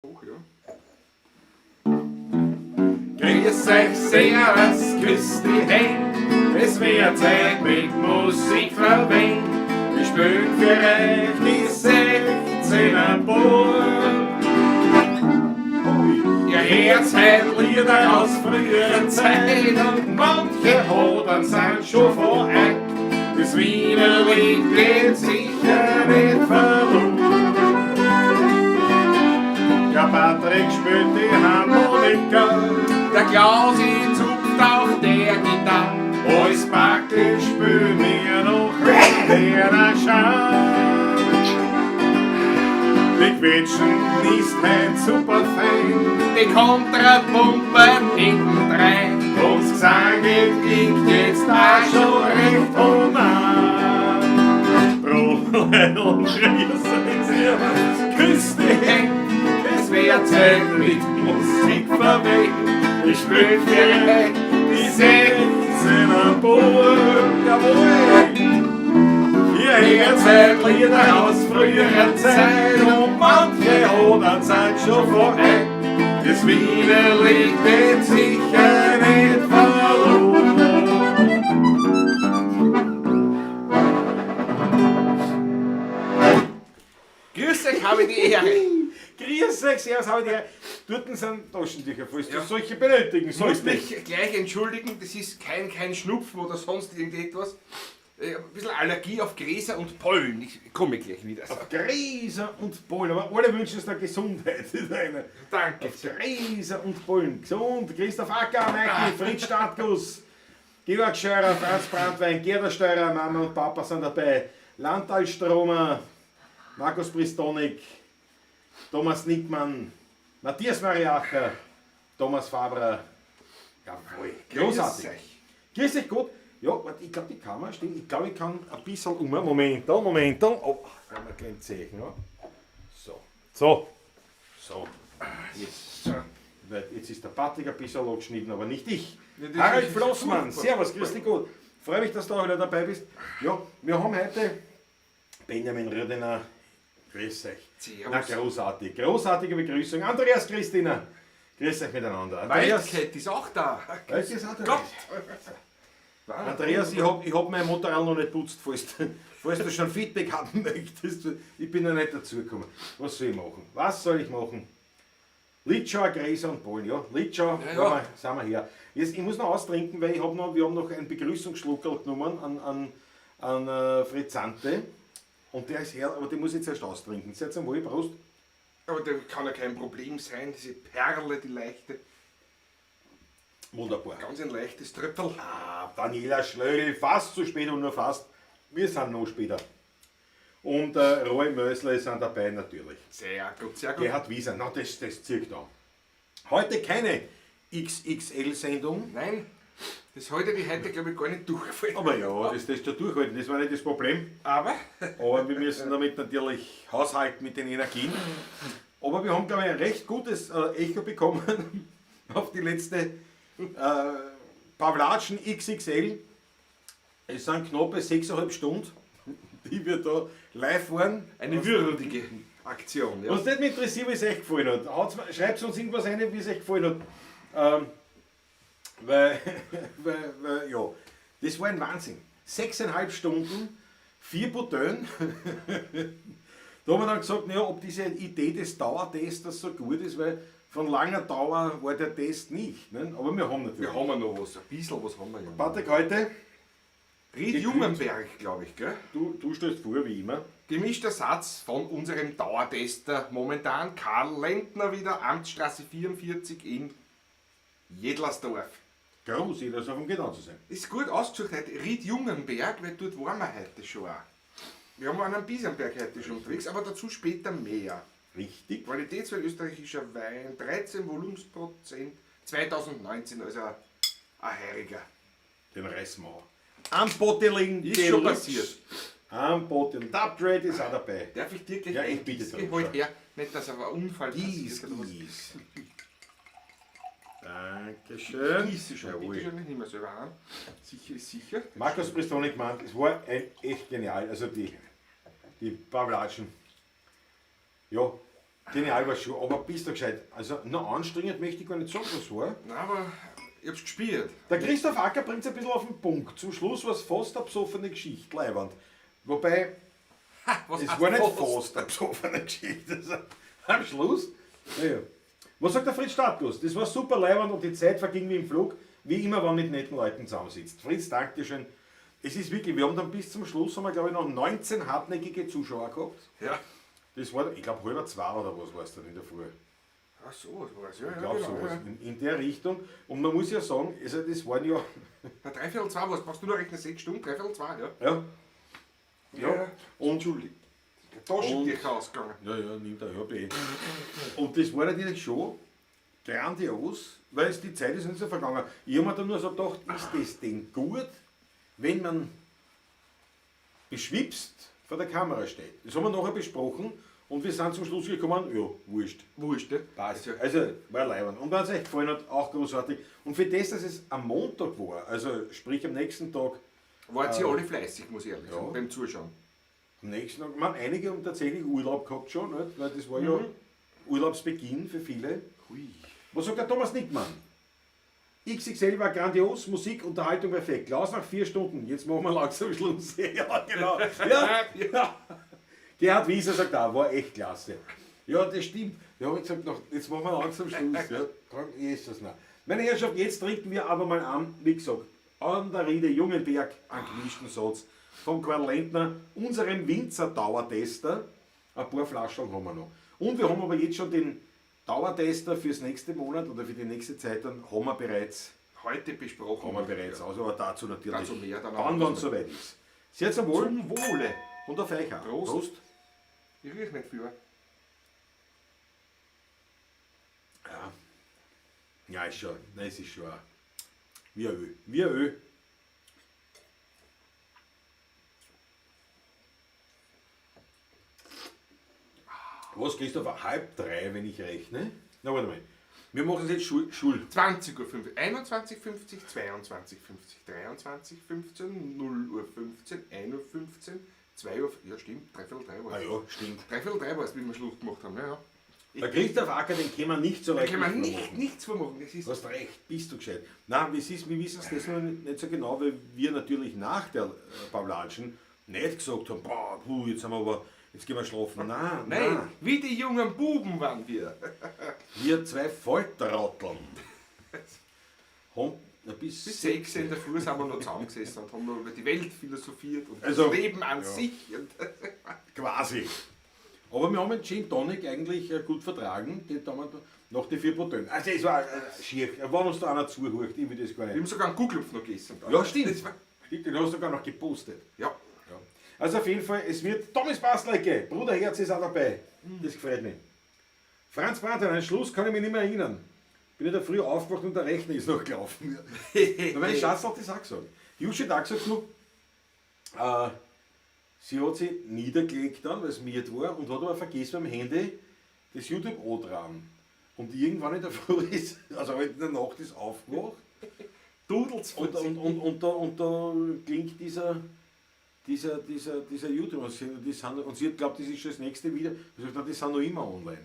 Hoch, ja. Grüß euch, Servus, grüß die Hände. Es wird Zeit mit Musik verwendet. Wir spielen für euch die 16er Burg. Ihr hört heute Lieder aus früherer Zeit und manche Hodern sind schon vorbei. Das Wiener Lied geht sicher nicht verloren. Der Patrick spielt die Harmonika, der Klausi zupft auf der Gitarre. Alles praktisch spülen wir noch der Scham. Die Quetschen ist halt super fein, die Kontrapumpe hinten rein. Das Gesang klingt jetzt auch schon recht human. Brotlein und Grüß die Hände. Es wird Zeit mit Musik verwendet. Ich spiel für euch die 16er Burg. Jawohl! Ihr hört heute Lieder aus früherer Zeit und manche Hodern sind schon vorbei. Das Wiener Lied wird sicher nicht verloren. Grüß euch, habe die Ehre. Grüß euch, servus, habe die Ehre. Dort sind Taschentücher, falls Ja. du solche benötigen Ich muss sollst. mich gleich entschuldigen, das ist kein Schnupfen oder sonst irgendetwas. Ein bisschen Allergie auf Gräser und Pollen. Ich komme gleich wieder. Auf Gräser und Pollen, aber alle wünschen es dir Gesundheit. Danke. Auf Gräser und Pollen. Gesund, Christoph Acker, Michael, Fritz Stadtguss, Georg Scheurer, Franz Brandwein, Gerda Steurer, Mama und Papa sind dabei, Landal Stromer, Markus Pristonik, Thomas Nickmann, Matthias Mariacher, Thomas Fabrer. Jawohl, großartig. Grüß euch. Grüß dich gut. Ja, warte, ich glaube, die Kamera stimmt. Ich glaube, ich kann ein bisschen Moment. Oh, kann man gleich sehen. Ja. So. Jetzt. Jetzt ist der Patrick ein bisschen angeschnitten, aber nicht ich. Ja, das Harald ist Flossmann, super. servus, grüß dich gut. Freue mich, dass du auch wieder dabei bist. Ja, wir haben heute Benjamin Rödener. Grüß euch. Servus. Na, großartig. Großartige Begrüßung. Andreas, Christina. Grüß euch miteinander. Andreas, Wildcat ist auch da. Weißt du, ist auch da? Gott. Andreas, ich hab mein Motorrad noch nicht putzt, falls du schon Feedback haben möchtest. Ich bin noch nicht dazugekommen. Was soll ich machen? Litschau, Gräser und Pollen, ja. Litschau, Ja. sind wir her. Jetzt, ich muss noch austrinken, weil wir haben noch einen Begrüßungsschluckerl genommen an Frizzante. Und der ist her, aber den muss ich jetzt erst austrinken. Seid einmal, Prost. Aber das kann ja kein Problem sein, diese Perle, die leichte. Wunderbar. Ganz ein leichtes Tröpfel. Daniela Schlögl, fast zu spät und nur fast. Wir sind noch später. Und Roy Mösler sind dabei natürlich. Sehr gut, sehr gut. Gerhard Wieser, na das zirkt da. Heute keine XXL-Sendung. Nein, das heute die heute, glaube ich, gar nicht durchfallen. Aber ja, das schon durchhalten, das war nicht das Problem. Aber Aber wir müssen damit natürlich haushalten mit den Energien. Aber wir haben, glaube ich, ein recht gutes Echo bekommen auf die letzte Pavlatschen XXL. Es sind knappe 6,5 Stunden, die wir da live waren. eine würdige Aktion. Ja. Was nicht mich interessiert, wie es euch gefallen hat. Schreibt uns irgendwas rein, wie es euch gefallen hat. Weil, ja, das war ein Wahnsinn. 6,5 Stunden, 4 Bouteillen. Da haben wir dann gesagt, naja, ob diese Idee des Dauertesters so gut ist, weil von langer Dauer war der Test nicht. Ne? Aber wir haben natürlich. Wir haben ja noch was, ein bisschen was haben wir ja. Patrick, heute, Ried Jungenberg, glaube ich, gell? du stellst vor, wie immer. Gemischter Satz von unserem Dauertester momentan, Karl Lentner wieder, Amtsstraße 44 in Jedlersdorf. Groß, das um genau zu sein. Ist gut ausgesucht heute, Ried Jungenberg, weil dort waren wir heute schon auch. Wir haben einen Biesenberg heute schon unterwegs, aber dazu später mehr. Richtig. Qualitätswert österreichischer Wein, 13 Volumensprozent, 2019, also ein Heiriger. Den reißen wir an. Am Bottling Ist schon passiert. Am Bottling. Upgrade ist auch dabei. Darf ich dir gleich Ja, ich ein bitte Whisky drum, halt schau. her? Nicht, dass aber ein Unfall Dies, passiert. oder was. dies. Dankeschön. Gieße schon, Jawohl. bitte schon, nicht mehr selber an. Sicher ist sicher. Markus Pristonik meint, es war echt genial. Also die Pavlatschen. Ja, Genial war schon, aber bist du gescheit. Also, noch anstrengend möchte ich gar nicht sagen, was war. Nein, aber ich hab's gespielt. Der Christoph Acker bringt es ein bisschen auf den Punkt. Zum Schluss war es fast eine besoffene Geschichte, leiwand. Wobei, Was es heißt war nicht fast? fast eine besoffene Geschichte. Also, am Schluss, naja. Was sagt der Fritz Stadtlos? Das war super leiwand und die Zeit verging wie im Flug, wie immer, wenn man mit netten Leuten zusammensitzt. Fritz, danke dir schön. Es ist wirklich, wir haben dann bis zum Schluss, haben wir, glaube ich, noch 19 hartnäckige Zuschauer gehabt. Ja. Das war, ich glaube, halb zwei oder was war es dann in der Früh. Ach so, das war's. Ja, Ich ja, glaube genau. sowas. Ja. In der Richtung. Und man muss ja sagen, also das waren ja. Na, 3/4 was? Brauchst du nur rechnen? 6 Stunden? 3/4, ja? Ja. Ja. Und, Entschuldigung. Der Taschentücher ausgegangen. ja, nimmt er, ja, eh. Und das war natürlich schon grandios, weil die Zeit ist nicht so vergangen. Ich habe mir dann nur so gedacht, ist das denn gut, wenn man beschwipst vor der Kamera steht? Das haben wir nachher besprochen und wir sind zum Schluss gekommen, ja, wurscht. Wurscht, ne? Passt. Also, war leibend. Und wenn es euch gefallen hat, auch großartig. Und für das, dass es am Montag war, also sprich am nächsten Tag, Wart ihr alle fleißig, muss ich ehrlich Ja. sagen, beim Zuschauen. am nächsten Tag, man, einige haben tatsächlich Urlaub gehabt schon, nicht? Weil das war ja Urlaubsbeginn für viele. Hui. Was sagt der Thomas Nickmann? XXL war grandios, Musik, Unterhaltung perfekt. Klaus nach 4 Stunden, jetzt machen wir langsam Schluss. Ja, genau. Ja. Gerhard Wieser sagt auch, war echt klasse. Ja, das stimmt. Ja, ich gesagt, jetzt machen wir langsam Schluss. Ja, dann ist das noch. Meine Herrschaft, jetzt trinken wir aber mal an, wie gesagt, an der Riede Jungenberg, einen gemischten Satz von Karl Lentner, unserem Winzer-Dauertester. Ein paar Flaschen haben wir noch. Und wir haben aber jetzt schon den Dauertester fürs nächste Monat oder für die nächste Zeit, dann haben wir bereits, Heute besprochen. aus, aber dazu natürlich Dazu mehr dann dann, wenn es soweit ist. Sehr zum Wohl Zum Wohle. und auf euch auch. Prost. Ich riech nicht viel. Ja. Ja, ist schon, nein, es ist schon auch wie ein Öl. Wie ein Öl. Was, Christoph, 2:30, wenn ich rechne? Na, warte mal. Wir machen es jetzt Schul. 20:50 Uhr, 21:50, 22:50, 23:15, 0:15, 1:15, 2 Uhr, ja stimmt, 2:45 war Ah es. ja, stimmt. 3:45 war es, wie wir Schluss gemacht haben. Ja, ja. Der Christoph Acker, den können wir nicht so Da leicht kann man machen. nichts vormachen. Das ist Du hast recht, bist du gescheit. Nein, wir wissen es deswegen nicht so genau, weil wir natürlich nach der Pavlatschen nicht gesagt haben, boah, jetzt haben wir aber, jetzt gehen wir schlafen. Nein, Nein, wie die jungen Buben waren wir. Wir zwei Folterrotteln haben Bis 6 in der Früh sind wir noch zusammengesessen und haben noch über die Welt philosophiert und Also, das Leben an ja. sich. Und quasi. Aber wir haben den Gin Tonic eigentlich gut vertragen, den da nach die 4 Protein. Also es war schier, wenn uns da einer zuhört, ich will das gar wir nicht. haben sogar einen Kuhklopf noch gegessen. Ja, stimmt. Das war, Den hast du sogar noch gepostet. ja. Ja. Also auf jeden Fall, es wird Thomas Bastlecke, Bruderherz ist auch dabei. Das gefällt mir. Franz Braten, einen Schluss kann ich mich nicht mehr erinnern. Bin in der Früh aufgewacht und der Rechner ist noch gelaufen. Meine Schatz hat das auch gesagt. Jusche hat gesagt nur, sie hat sich niedergelegt dann, weil es miert war, und hat aber vergessen beim Handy das YouTube dran. Und irgendwann in der Früh ist, also halt in der Nacht ist aufgewacht. Dudels von Und da klingt dieser YouTube und sie hat glaubt, das ist schon das nächste Video. Ich habe gesagt, die sind noch immer online.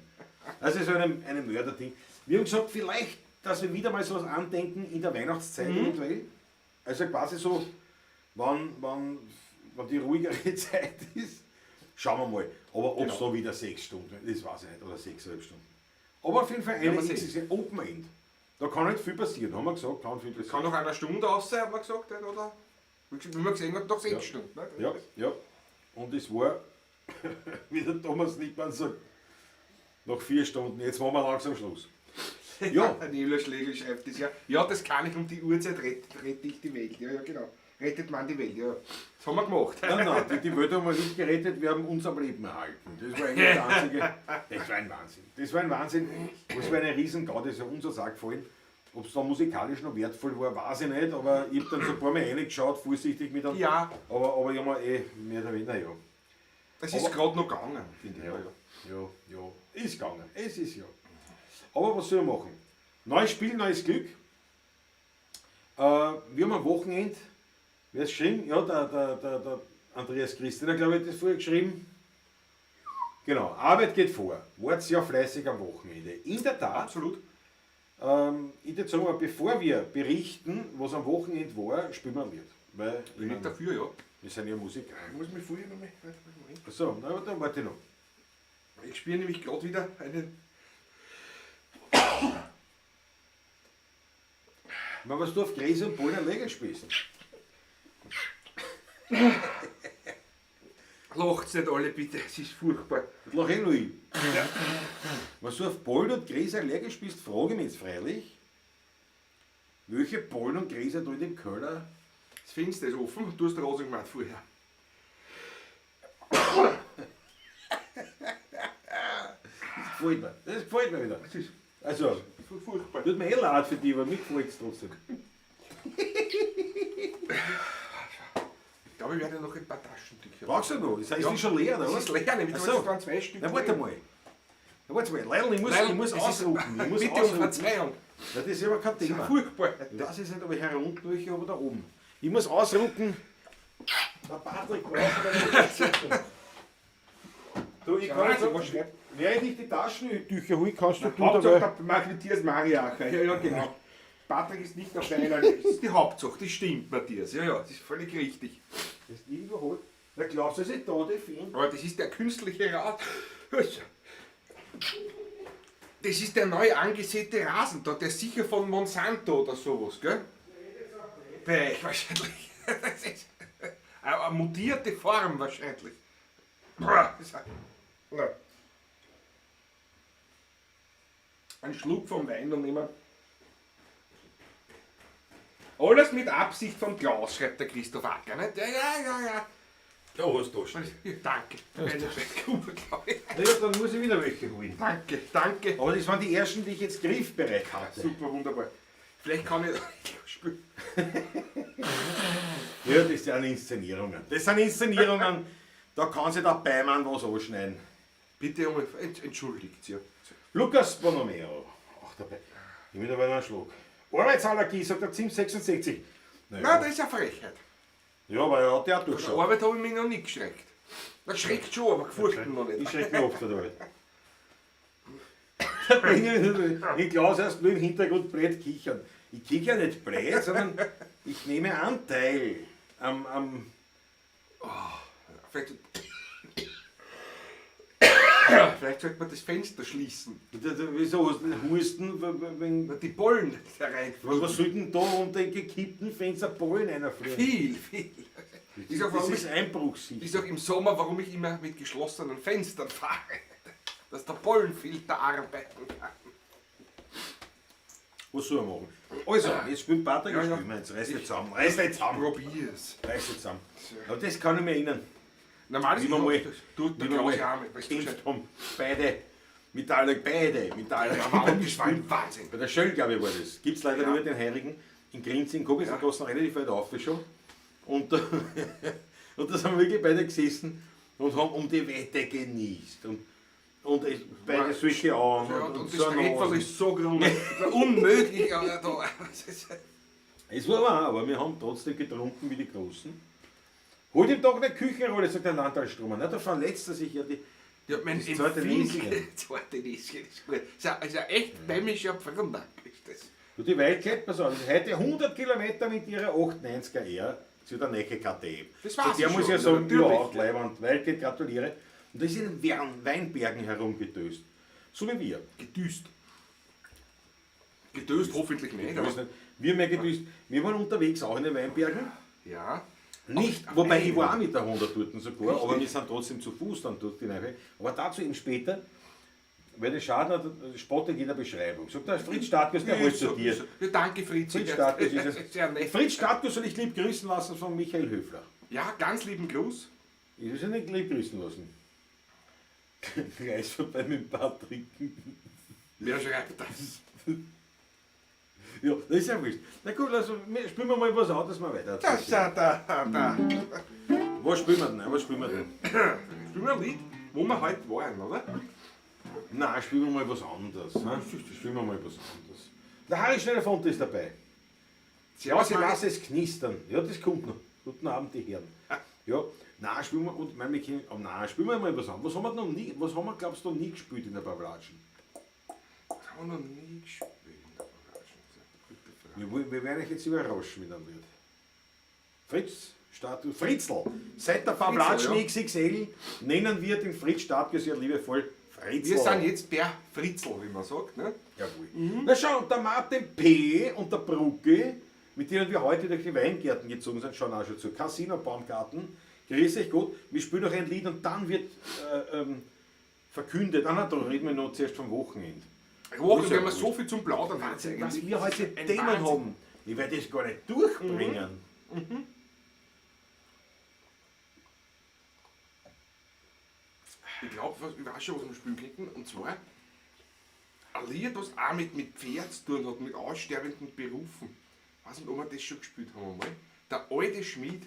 Also es ist ein Mörderding. Wir haben gesagt, vielleicht, dass wir wieder mal so was andenken in der Weihnachtszeit eventuell. Also quasi so, wenn die ruhigere Zeit ist, schauen wir mal. Aber ob es da wieder 6 Stunden, das weiß ich nicht, oder 6,5 Stunden. Aber auf jeden Fall eine Open End. Da kann nicht viel passieren, haben wir gesagt, kann viel passieren. Kann noch eine Stunde aus sein, haben wir gesagt, oder? Wie man gesehen hat, noch 6 Stunden. Ne? Ja, ja. Und es war, wie der Thomas Nickmann sagt, nach 4 Stunden, jetzt machen wir langsam Schluss. Ja, Daniela Schlegel schreibt das ja. Ja, das kann ich um die Uhrzeit rette ich die Welt. Ja, ja, genau. Rettet man die Welt, ja. Das haben wir gemacht. nein, die Welt haben wir nicht gerettet, wir haben uns am Leben erhalten. Das war eigentlich der einzige, das war ein Wahnsinn. Das war ein Wahnsinn, das war eine Riesengau, das ist ja unser Sack gefallen. Ob es da musikalisch noch wertvoll war, weiß ich nicht, aber ich habe dann so ein paar Mal reingeschaut, vorsichtig mit einem. Ja. Aber ich habe mir mehr oder weniger, ja. Es ist gerade noch gegangen, finde ich. Ja, ist gegangen, es ist ja. Aber was soll ich machen? Neues Spiel, neues Glück. Wir haben am Wochenende, wer hat es geschrieben? Ja, der Andreas Christian, glaube ich, hat das vorher geschrieben. Genau, Arbeit geht vor. Wart sehr fleißig am Wochenende. In der Tat, Absolut. ich würde sagen, bevor wir berichten, was am Wochenende war, spielen wir ein Lied. Weil ich Bin ich meine, dafür, ja. wir sind ja Musiker. Ich muss mich vorher noch mal. So, na, dann warte ich noch. Ich spiele nämlich gerade wieder einen. Mal, was du auf Gräser und Bollen Legel spielst. Lacht's nicht alle bitte, es ist furchtbar. Das lach ich noch ich. Was du auf Bollen und Gräser allergisch bist, frage ich mich jetzt freilich, welche Bollen und Gräser du in dem Keller. Das Fenster ist offen, du hast Rasen gemacht vorher. Das gefällt mir wieder. Das ist Also, furchtbar. tut mir eh leid für dich, aber mir gefällt es trotzdem. Ich glaube, ich werde noch ein paar Taschentücher. Brauchst du noch? Ist Ja. die schon leer, oder Das was? ist leer, nämlich Ach da so. waren 2 Stück. Na, warte mal. Na, warte mal. Leil, ich muss Leil, das ist- ausrufen. Ich muss Bitte um ausrufen. Verzeihung. Ja, das ist aber kein Das ist Thema. furchtbar. Ich weiß jetzt nicht, ob ich herunten möchte oder da oben. Ich muss ausrufen. Der Patrick braucht eine Du, ich kann jetzt sagen, während ich die Taschentücher hole, kannst du Hauptsache dabei. der Matthias Mariacher. Ja, ja, genau. Patrick ist nicht auf deiner Liste. Das ist die Hauptsache, das stimmt, Matthias. Ja, ja, das ist völlig richtig. Das ist überholt. Na, glaubst du, dass ich da die finde? Aber das ist der künstliche Rasen. Das ist der neu angesäte Rasen da, der ist sicher von Monsanto oder sowas, gell? Bei euch wahrscheinlich. Das ist eine mutierte Form wahrscheinlich. Boah, das ist ja. Ein Schluck vom Wein und nehmen. Alles mit Absicht von Klaus, schreibt der Christoph Acker. Nicht? Ja, ja, ja, ja. Ja, hast du schon. Ja, danke. Meine Weingruppe, glaube ich. Ja, dann muss ich wieder welche holen. Danke, danke. Aber das waren die ersten, die ich jetzt griffbereit hatte. Super, wunderbar. Vielleicht kann ich spielen. Ja, das sind Inszenierungen. Das sind Inszenierungen, da kann sich der Beimann was anschneiden. Bitte um entschuldigt, ja. Lukas Bonomero. Ach, dabei. Ich will aber einen Schluck. Arbeitsallergie, sagt der Zim 66. Nein, das ist eine Frechheit. Ja, aber er hat ja auch Bei der durchschaut. Arbeit habe ich mich noch nicht geschreckt. Das schreckt schon, aber gefurchten noch Ich nicht. schrecke mich oft dabei. Ich Klaus erst nur im Hintergrund blöd kichern. Ich kicher nicht blöd, sondern ich nehme Anteil am Vielleicht, vielleicht sollte man das Fenster schließen. wieso hast du Husten? Weil die Pollen hereinfliegen. Was soll denn da unter den gekippten Fenster Pollen einfliegen? Viel. Ich sag, Das warum ist ich Einbruchssicht. sag im Sommer, warum ich immer mit geschlossenen Fenstern fahre. Dass der Pollenfilter arbeiten kann. Was soll er machen? Also, jetzt spielt Patrick, Ja, jetzt ja. spielen wir jetzt. Reiß nicht zusammen, reiß nicht zusammen. Probier's. Reiß nicht zusammen. Aber das kann ich mir erinnern. Normal ist Wie wir mal, du, der wie wir Klaus mal Arme, weißt du geimpft schon. haben. Beide. Mit alle. Aber das war ein Wahnsinn. Bei der Schöll, glaube ich, war das. Gibt es leider Ja. nur den Heirigen. In Grinz, in Kobis, Ja. da kosten relativ weit auf schon. Und da, und da sind wir wirklich beide gesessen und haben um die Wette genießt. Und beide solche Augen. Ja, und das so Drehfall Nasen. ist so groß. Unmöglich, aber da. Es war wahr, aber wir haben trotzdem getrunken wie die Großen. Holt ihm doch eine Küchenrolle, sagt der Landtalstromer. Na, da verletzt er sich ja die. Ja, mein Das zweite Näschen. zweite Näschen ist gut. Das ist ein echt bämischer Pfründack, ist das. Du, die Wildkeit, pass auf, heute 100 Kilometer mit ihrer 890er R zu der Necke KTM. Das weiß Der ich muss schon, ja sagen, natürlich. überhaupt Leibwand, Wildkeit, gratuliere. Und da ist in den Weinbergen herumgedöst. So wie wir. Gedüst. Gedöst hoffentlich nicht, Gedöst aber. nicht. Wir haben ja gedöst. Wir waren unterwegs auch in den Weinbergen. Ja. Nicht, Auf wobei ich einen. war auch mit der 100 dort sogar, Richtig. aber wir sind trotzdem zu Fuß dann dort hinein. Aber dazu eben später, weil der Schaden hat, spottet jeder Beschreibung. Sagt der Fritz Stadtkus, der holt zu dir. Ja, danke, Fritz. Fritz Stadtkus ist es. Sehr nett. Fritz Stadtkus soll ich lieb grüßen lassen von Michael Höfler. Ja, ganz lieben Gruß. Ich will sie nicht lieb grüßen lassen. Reis vorbei mit Patrick. Wer schreibt das? Ja, das ist ja wurscht. Na gut, also spielen wir mal was anderes mal weiter. Das ist ja da. Was spielen wir denn? Was spielen wir denn? Spielen wir ein Lied, wo wir heute waren, oder? Nein, spielen wir mal was anderes. Ne? Spielen wir mal was anderes. Der Harry Schneider-Fonte ist dabei. Ja, Servus, sie Mann. lassen es knistern. Ja, das kommt noch. Guten Abend, die Herren. Ja, Nein, spielen wir, und mein, wir können, oh nein, spielen wir mal was an. Was haben wir noch nie, was haben wir, glaubst du, noch nie gespielt in der Pavlatschen? Das haben wir noch nie gespielt in der Pavlatschen. Gute Frage. Wir werden euch jetzt überraschen, wie dann wird. Fritz, Status, Fritzl. Seit der Pavlatschen Fritzl, XXL nennen wir den Fritz Status ja liebevoll Fritzl. Wir sind jetzt der Fritzl, wie man sagt. Ne? Jawohl. Na schau, und der Martin P. und der Brucke, mit denen wir heute durch die Weingärten gezogen sind, schauen auch schon zu. Casino Baumgarten. Grüß euch Gott, wir spielen noch ein Lied und dann wird verkündet. Ah, nein, da reden wir noch zuerst vom Wochenende. Wochen, wir haben so viel zum Plaudern. Wahnsinn, Was wir heute Themen haben, ich werde das gar nicht durchbringen. Ich glaube, ich weiß schon, was wir spielen könnten. Und zwar ein Lied, was auch mit Pferd zu tun hat, mit aussterbenden Berufen. Ich weiß nicht, ob wir das schon gespielt haben einmal. Der alte Schmied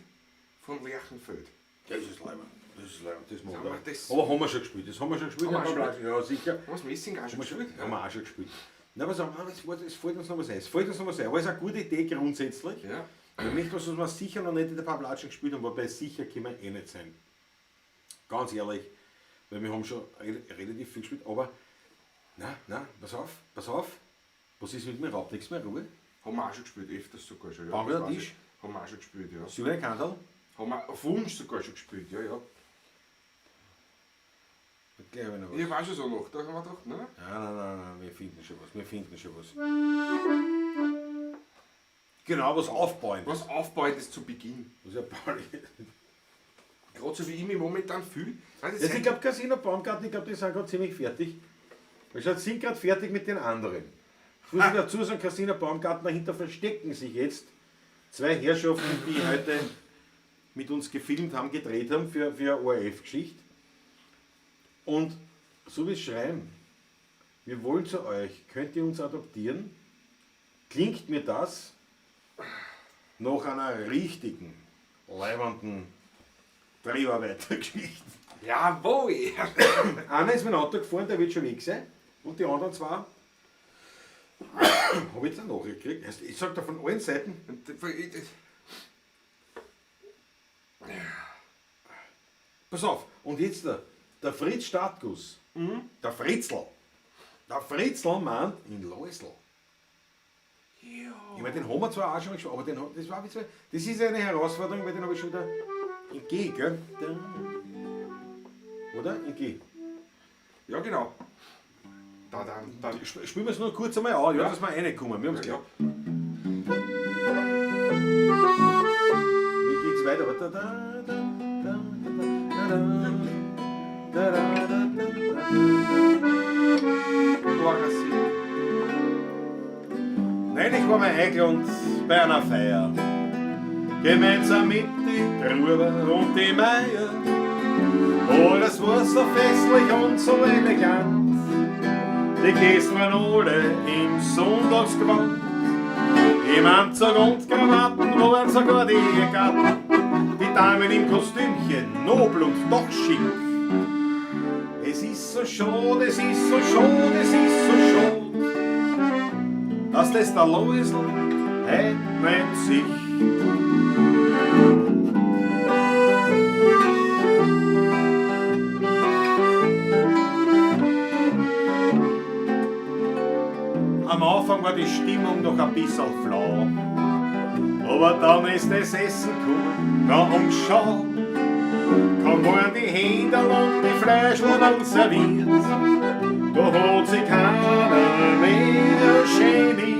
von Lerchenfeld. Das ist leider. Das ist leider. Das machen Sagen wir wir. das- Aber haben wir schon gespielt. Das haben wir schon gespielt. Haben wir schon Ja, sicher. Haben wir das Messing auch schon gespielt? Haben wir auch schon gespielt. Na, aber sagen wir, es fällt uns noch was ein. Es fällt uns noch was ein. Aber es ist eine gute Idee grundsätzlich. Ja. Ich möchte was wir sicher noch nicht in der Pavlatschen gespielt haben, wobei sicher können wir eh nicht sein. Ganz ehrlich. Weil wir haben schon relativ viel gespielt. Aber, na, pass auf. Was ist mit mir überhaupt nichts mehr Ruhe? Haben wir auch schon gespielt, öfters sogar schon. Ja, Bauen wir das den weiß Tisch? ich. Haben wir auch schon gespielt, ja. Silberne Kandel? Haben wir auf Wunsch sogar schon gespielt, ja, ja. Ich glaube noch was. Ich weiß schon so noch, da haben wir gedacht, ne? Nein, wir finden schon was. Genau, was aufbauen. Was Aufbauendes zu Beginn. Was ja Pauli. Gerade so wie ich mich momentan fühle. Also ich glaube, Casino Baumgarten, ich glaube, die sind gerade ziemlich fertig. Wir sind gerade fertig mit den anderen. Ich muss dazu sagen, Casino Baumgarten, dahinter verstecken sich jetzt zwei Herrschaften, die heute mit uns gefilmt haben, gedreht haben für eine ORF-Geschichte. Und so wie es schreiben, wir wollen zu euch, könnt ihr uns adoptieren? Klingt mir das nach einer richtigen, leibenden Dreharbeitergeschichte. Jawohl! Einer ist mein Auto gefahren, der wird schon weg sein. Und die anderen zwei habe ich jetzt eine Nachricht gekriegt. Ich sage da von allen Seiten. Pass auf, und jetzt der Fritz Status, der Fritzl. Der Fritzl meint in Läusl. Ich meine, den haben wir zwar auch schon gespielt, aber das ist eine Herausforderung, weil den habe ich schon wieder in G, gell? Oder? In G. Ja, genau. Spielen wir es nur kurz einmal an, Ja. dass wir reinkommen. Wir haben es Ja. gehabt. Wie geht's weiter? Da, da, da, da, da, da, da, da, da, Neulich war mein Eichland bei einer Feier, gemeinsam mit die Gruber und die Meier. Oh, das war so festlich und so elegant. Die Gäste waren alle im Sonntagsgewand. Im Anzug und Krawatten waren sogar die Gatten. Die Damen im Kostümchen, nobel und doch schick. Es ist so schade, es ist so schade, es ist so schade, dass das der Läusl heut nicht sieht. Am Anfang war die Stimmung noch ein bisschen flau, aber dann ist das Essen gekommen, da und schau. Kaum waren die Händel und die Fleischl serviert, da hat sich keiner mehr geniert.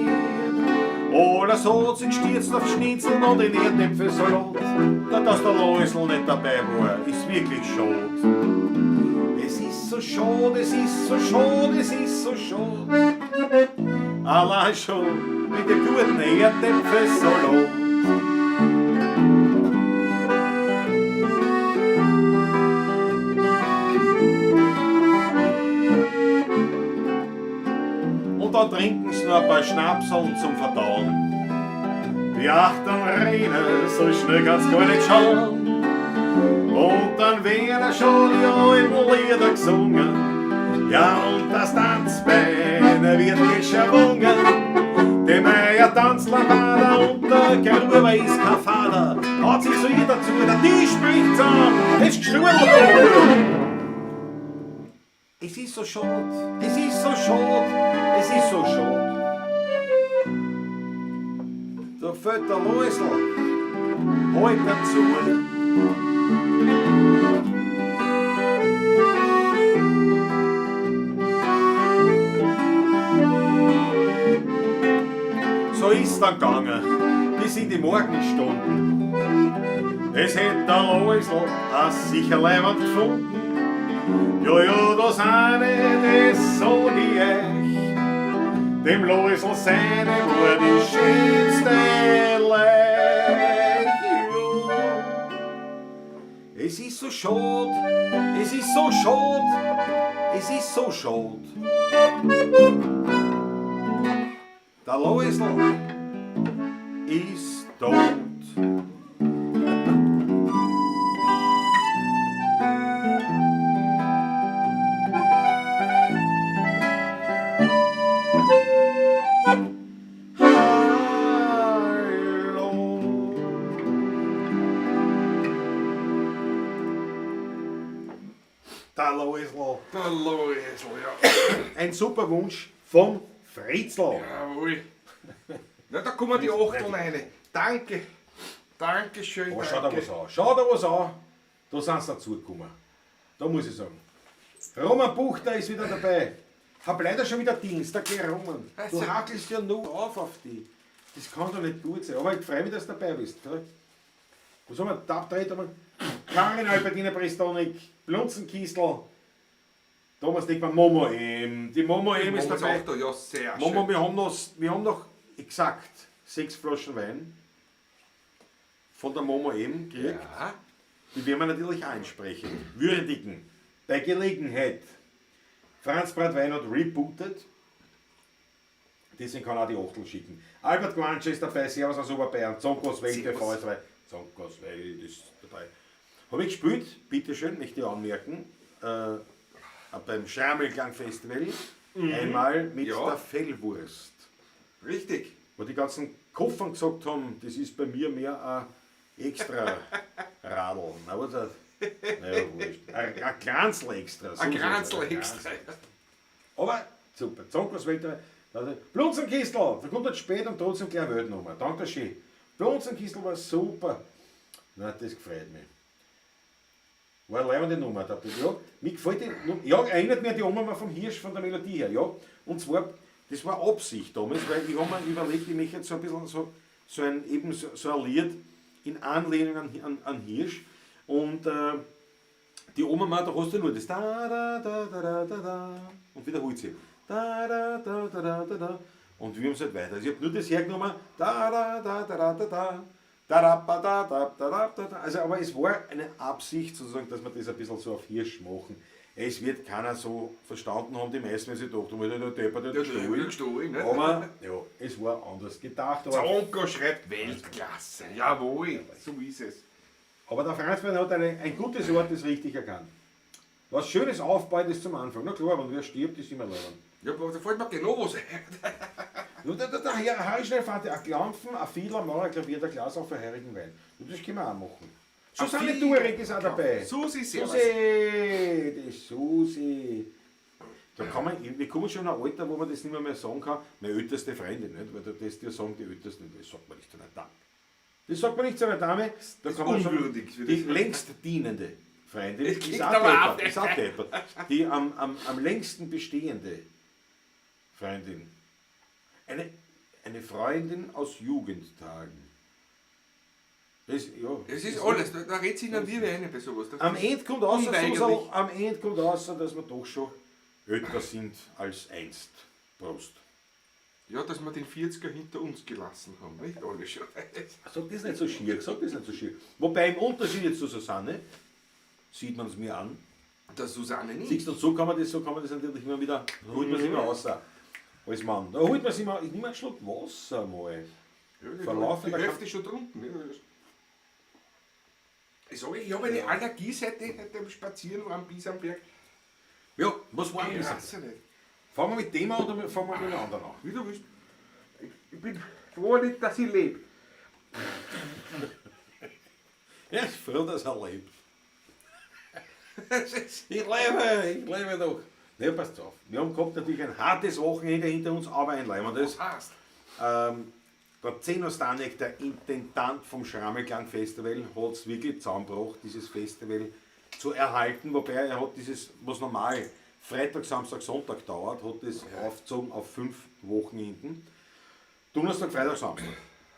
Alles hat sich gestürzt auf Schnitzel und in Erdäpfelsalat. Dass der Läusl nicht dabei war, ist wirklich schade. Es ist so schade, es ist so schade, es ist so schade. Allein schon mit dem guten Erdäpfelsalat. Und dann trinken sie noch ein paar Schnapseln zum Verdauen. Die achten Reine, so schnell kann's gar nicht schauen. Und dann werden schon die alten Lieder gesungen. Ja, und das Tanzbein wird geschwungen. Die Meier tanzt Lambada unter Gruber ist kein Vater, hat sich so jeder dazu, der Tisch spricht an, das Geschwür. Es ist so schade, es ist so schade, es ist so schade. Da fällt der Läusel, halt dazu. So ist dann gegangen, bis in die Morgenstunden. Es hätte der Läusel auch sicher leibend gefunden. Ja, das eine, das sag ich euch. Dem Läusel seine war die schönste Leich. Ja. Es ist so schade, es ist so schade, es ist so schade. Der Läusel ist tot. Der Läusel. Der Läusel, ja. Ein super Wunsch vom Fritzl. Jawohl. Na, da kommen die Achteln rein. Danke. Dankeschön, Oh, danke. schau dir was an. Schau dir was an. Da sind sie dazugekommen. Da muss ich sagen. Roman Buchter ist wieder dabei. Hab leider schon wieder Dienst, da geh Roman. Du Also- hakelst ja nur auf die. Das kann doch nicht gut sein. Aber ich freue mich, dass du dabei bist. Gell? Was haben wir? Da abtreten wir. Karin Albertina Prestonik, Blunzenkistel, Thomas Dickmann, Momo M. Die Momo M ist dabei. Auch da, ja, sehr Momo, schön. wir haben noch exakt 6 Flaschen Wein von der Momo M gekriegt. Ja. Die werden wir natürlich einsprechen, würdigen. Bei Gelegenheit. Franz Bratwein hat rebootet. Deswegen kann er auch die Achtel schicken. Albert Guanche ist dabei, Servus aus Oberbayern, Zonkos Welt, Servus. V2, Zonkos Welt ist dabei. Habe ich gespielt, bitteschön, möchte ich anmerken, beim Schermelklang-Festival, einmal mit Ja. der Fellwurst. Richtig. Wo die ganzen Koffern gesagt haben, das ist bei mir mehr ein extra Radl. Na, was das? Naja, wurscht. Ein Kranzl extra. so Ein soll es Kranzl sein, ein extra. Aber super, Zonkos Welt, Blunzenkistel, da kommt jetzt spät und trotzdem gleich Weltnummer. Dankeschön. Blunzenkistel war super. Na, das gefreut mich. War eine leibende Nummer. Ja, mir gefällt die Nummer. Ja, erinnert mich an die Oma vom Hirsch von der Melodie her. Ja. Und zwar, das war Absicht damals, weil ich habe mir überlegt, ich möchte jetzt so ein bisschen so ein Lied in Anlehnung an Hirsch. Und die Oma meint, da hast du nur das da da da da da da da und wiederholt sie. Da da da da da da da. Und wir haben es halt weiter. Also ich habe nur das hergenommen. Da da da da da da da. Da da da da da da da da. Also, aber es war eine Absicht, sozusagen, dass wir das ein bisschen so auf Hirsch machen. Es wird keiner so verstanden haben, die meisten, wenn sie dachten, der Depper, der gestohlen, ne? Aber ja, es war anders gedacht. Aber, Zonko schreibt Weltklasse. Jawohl, so ist es. aber der Franzmann hat ein gutes Wort, das richtig erkannt. Was Schönes aufbaut, ist zum Anfang. Na klar, wenn wer stirbt, ist immer leibend. Ja, aber da fällt mir genau was ein. Nur der Herr schnell fährt ein Klampfen, ein Fiedler, ein Klavier, der Glas auf verheirigen Wein. Und das können wir auch machen. Susanne Fiedler, Durek ist auch dabei. Susi, servus. Susi, die Susi. Da kann man, wir kommen schon in ein Alter, wo man das nicht mehr sagen kann, meine älteste Freundin, nicht? Weil das dir sagen, die älteste, das sagt man nicht zu einer Dame. Das sagt man nicht zu einer Dame, da ist kann man sagen, unwürdig für die das. längst dienende Freundin Das ist klingt auch aber auch deppert, ist auch deppert. Die am längsten bestehende Freundin. Eine Freundin aus Jugendtagen. Das, ja, Es ist alles, da redet sich dann wie eine bei sowas. Das am ist Ende kommt raus, unweigerlich. Susan, am Ende kommt raus, dass wir doch schon älter sind als einst. Prost. Ja, dass wir den 40er hinter uns gelassen haben, nicht alle schon. Sag das nicht so schier, sag das nicht so schier. Wobei im Unterschied jetzt zu Susanne, sieht man es mir an. Der Susanne nicht. Siehst du, so kann man das natürlich immer wieder, da holt man es immer raus. Als Mann. Da holt man es immer, ich nehme einen Schluck Wasser mal. Ja, Verlaufen, die da kann- Hälfte ist schon drunten. Ja. Ich sage, ich habe eine Allergie seit dem Spazieren am Biesamberg. Ja, was war Ich das? weiß ja nicht. Fangen wir mit dem an oder fangen wir mit dem anderen an? Wie du willst. Ich bin froh nicht, dass ich lebe. Er ist froh, dass er lebt. Ich lebe doch. Ne, passt auf. Wir haben gehabt natürlich ein hartes Wochenende hinter uns, aber ein leibendes. Was heißt? Der Zeno Stanek, der Intendant vom Schrammelklang Festival, hat es wirklich zusammengebracht, dieses Festival zu erhalten, wobei er hat dieses, was normal Freitag, Samstag, Sonntag dauert, hat das aufgezogen auf 5 Wochenenden. Donnerstag, Freitag, Samstag.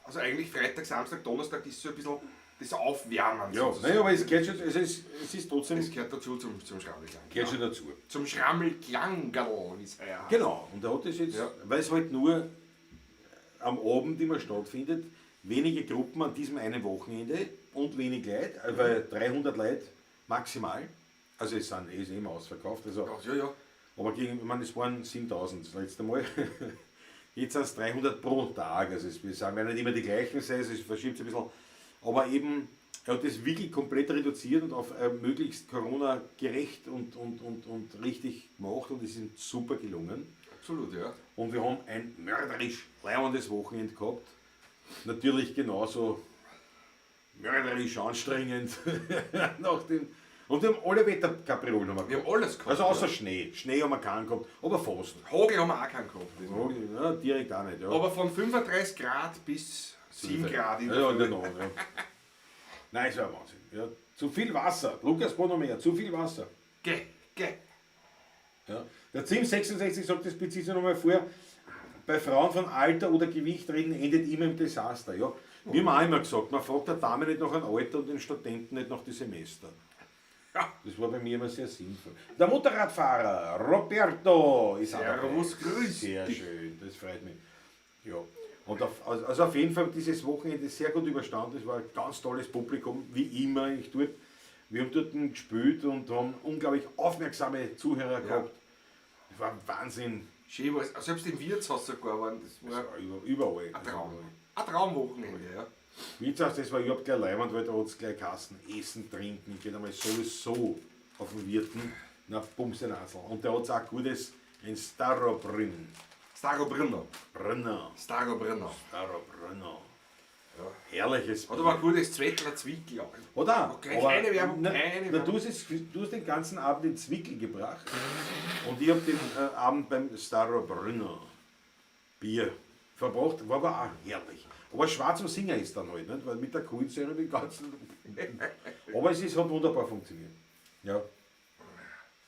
Also eigentlich Freitag, Samstag, Donnerstag ist so ein bisschen das Aufwärmen. Ja, nein, aber es gehört schon, es ist trotzdem, Das gehört dazu zum Schrammelklang. gehört schon dazu. Zum Schrammelklangerl, wie es heißt. Genau, und er hat das jetzt, Ja. weil es halt nur am Abend immer stattfindet, wenige Gruppen an diesem einen Wochenende und wenig Leute, weil 300 Leute maximal, also es sind ist immer ausverkauft, also, Ja. aber gegen, ich meine, es waren 7000 das letzte Mal, jetzt sind es 300 pro Tag, also es werden nicht immer die gleichen sein, also es verschiebt sich ein bisschen, aber eben, er hat das wirklich komplett reduziert und auf möglichst Corona-gerecht und richtig gemacht und es ist ihm super gelungen. Absolut, ja. Und wir haben ein mörderisch leibendes Wochenende gehabt. Natürlich genauso mörderisch anstrengend. Und wir haben alle Wetterkapriolen gehabt. Wir haben alles gehabt. Also außer ja. Schnee. Schnee haben wir keinen gehabt, aber fast. Hagel haben wir auch keinen gehabt. Ja, direkt auch nicht. Ja. Aber von 35 Grad bis 7 Grad in der Ja, Früh. genau. Ja. Nein, es war ein Wahnsinn. Ja. Zu viel Wasser. Lukas Bonomer, zu viel Wasser. Geh. Ja. Der Zim 66 sagt, das bezieht sich nochmal vor, bei Frauen von Alter oder Gewicht reden endet immer im Desaster. Ja. Wir haben auch immer gesagt, man fragt der Dame nicht nach dem Alter und den Studenten nicht nach dem Semester. Ja. Das war bei mir immer sehr sinnvoll. Der Motorradfahrer Roberto ist auch Servus, dabei. grüß Sehr dich. schön, das freut mich. Ja. Und also auf jeden Fall dieses Wochenende sehr gut überstanden. Es war ein ganz tolles Publikum, wie immer eigentlich dort. Wir haben dort gespielt und haben unglaublich aufmerksame Zuhörer gehabt. Das war Wahnsinn. Schön war es. Selbst im Wirtshaus sogar waren das Das war war überall. ein Traum. Ein Traumwochenende, ja. Wirtshaus, das war überhaupt gleich leibend, weil da hat es gleich Kassen, Essen, Trinken. Ich gehe einmal sowieso auf den Wirten nach Bumsenasel. Und der hat es auch gutes, ein Starobrünn. Starobrunner. Brunner. Starobrunner. Starobrunner. Ja. Herrliches. Hat aber ein gutes Zwettler Zwickel. Oder? Okay, keine Werbung, keine Werbung. Du hast den ganzen Abend den Zwickel gebracht und ich habe den Abend beim Starobrunner Bier verbracht, war aber auch herrlich. Aber schwarz am Singer ist dann halt, nicht? Weil mit der Kohlensäure den ganzen. Aber es hat wunderbar funktioniert. Ja.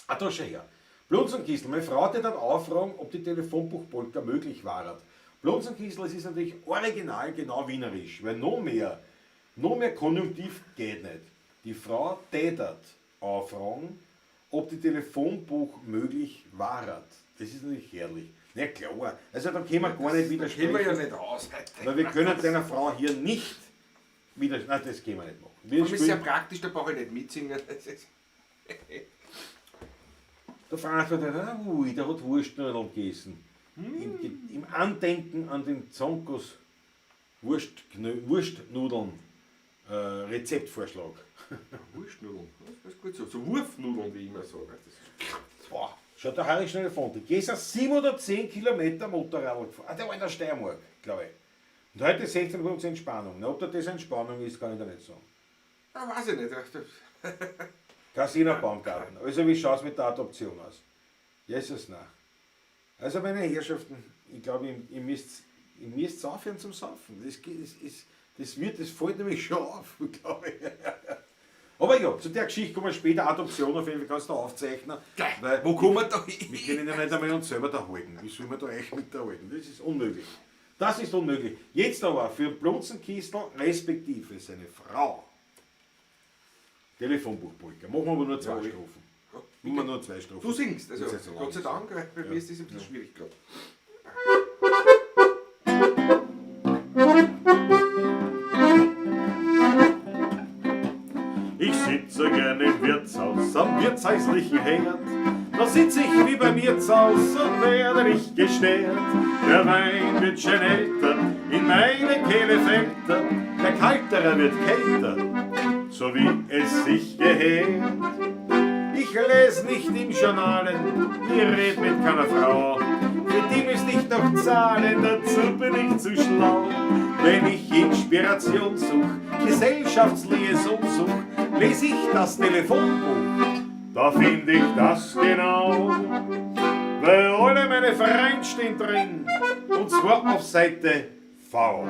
Ah, da schau her. Blunzenkistel, meine Frau hat ja dann auffragen, ob die Telefonbuchpolka möglich war. Blunzenkistel, es ist natürlich original genau wienerisch, weil noch mehr Konjunktiv geht nicht. Die Frau tätert auffragen, ob die Telefonbuch möglich war. Das ist natürlich herrlich. Na klar, also da können wir gar nicht Das kennen wir ja widersprechen, nicht aus. weil wir können deiner Frau hier nicht widersprechen. Nein, das können wir nicht machen. Wir Das ist sehr spielen, praktisch, da brauche ich nicht mitsingen. Das ist der Franz hat gesagt, ui, der hat Wurstnudeln gegessen. Im Andenken an den Zonkos Wurstnudeln Rezeptvorschlag. Wurstnudeln, das ist gut so. So Wurfnudeln, wie ich immer sage. Das ist Boah, schaut der Harry schnell von. Gestern 7 oder 10 Kilometer Motorrad gefahren. Ah, der war in der Steiermark, glaube ich. Und heute 16% Entspannung. Na, ob da das Entspannung ist, kann ich da nicht sagen. ah, weiß ich nicht. Casino Baumgarten. Also wie schaut es mit der Adoption aus? Jesus, nein. Also meine Herrschaften, ich glaube, ihr müsst aufhören zum Saufen. Das fällt nämlich schon auf, glaube ich. Aber ja, zu der Geschichte kommen wir später. Adoption auf jeden Fall kannst du aufzeichnen. Weil Wo kommen wir da wir hin? können ja nicht einmal uns selber da halten. Wie soll man da echt mit da halten? Das ist unmöglich. Das ist unmöglich. Jetzt aber für Blunzenkistel respektive seine Frau. Telefonbuchpolka. Machen wir aber nur 2 Ja, Strophen. Machen wir nur 2 Strophen. Du singst, also Das ist ja so Gott sei lang. Dank, weil bei mir ist das ein bisschen schwierig gerade. Ich sitze gerne im Wirtshaus, am wirtshäuslichen Herd. Da sitze ich wie bei mir zu Haus und werde nicht gestört. Der Wein wird schon älter, in meine Kehle fällt er. Der Kaltere wird kälter, so wie es sich gehört. Ich lese nicht in Journalen, ich red mit keiner Frau. für die müsste ich doch zahlen, dazu bin ich zu schlau. Wenn ich Inspiration such, Gesellschaftsliaison such, lese ich das Telefonbuch, da finde ich das genau. Weil alle meine Freunde stehen drin, und zwar auf Seite V.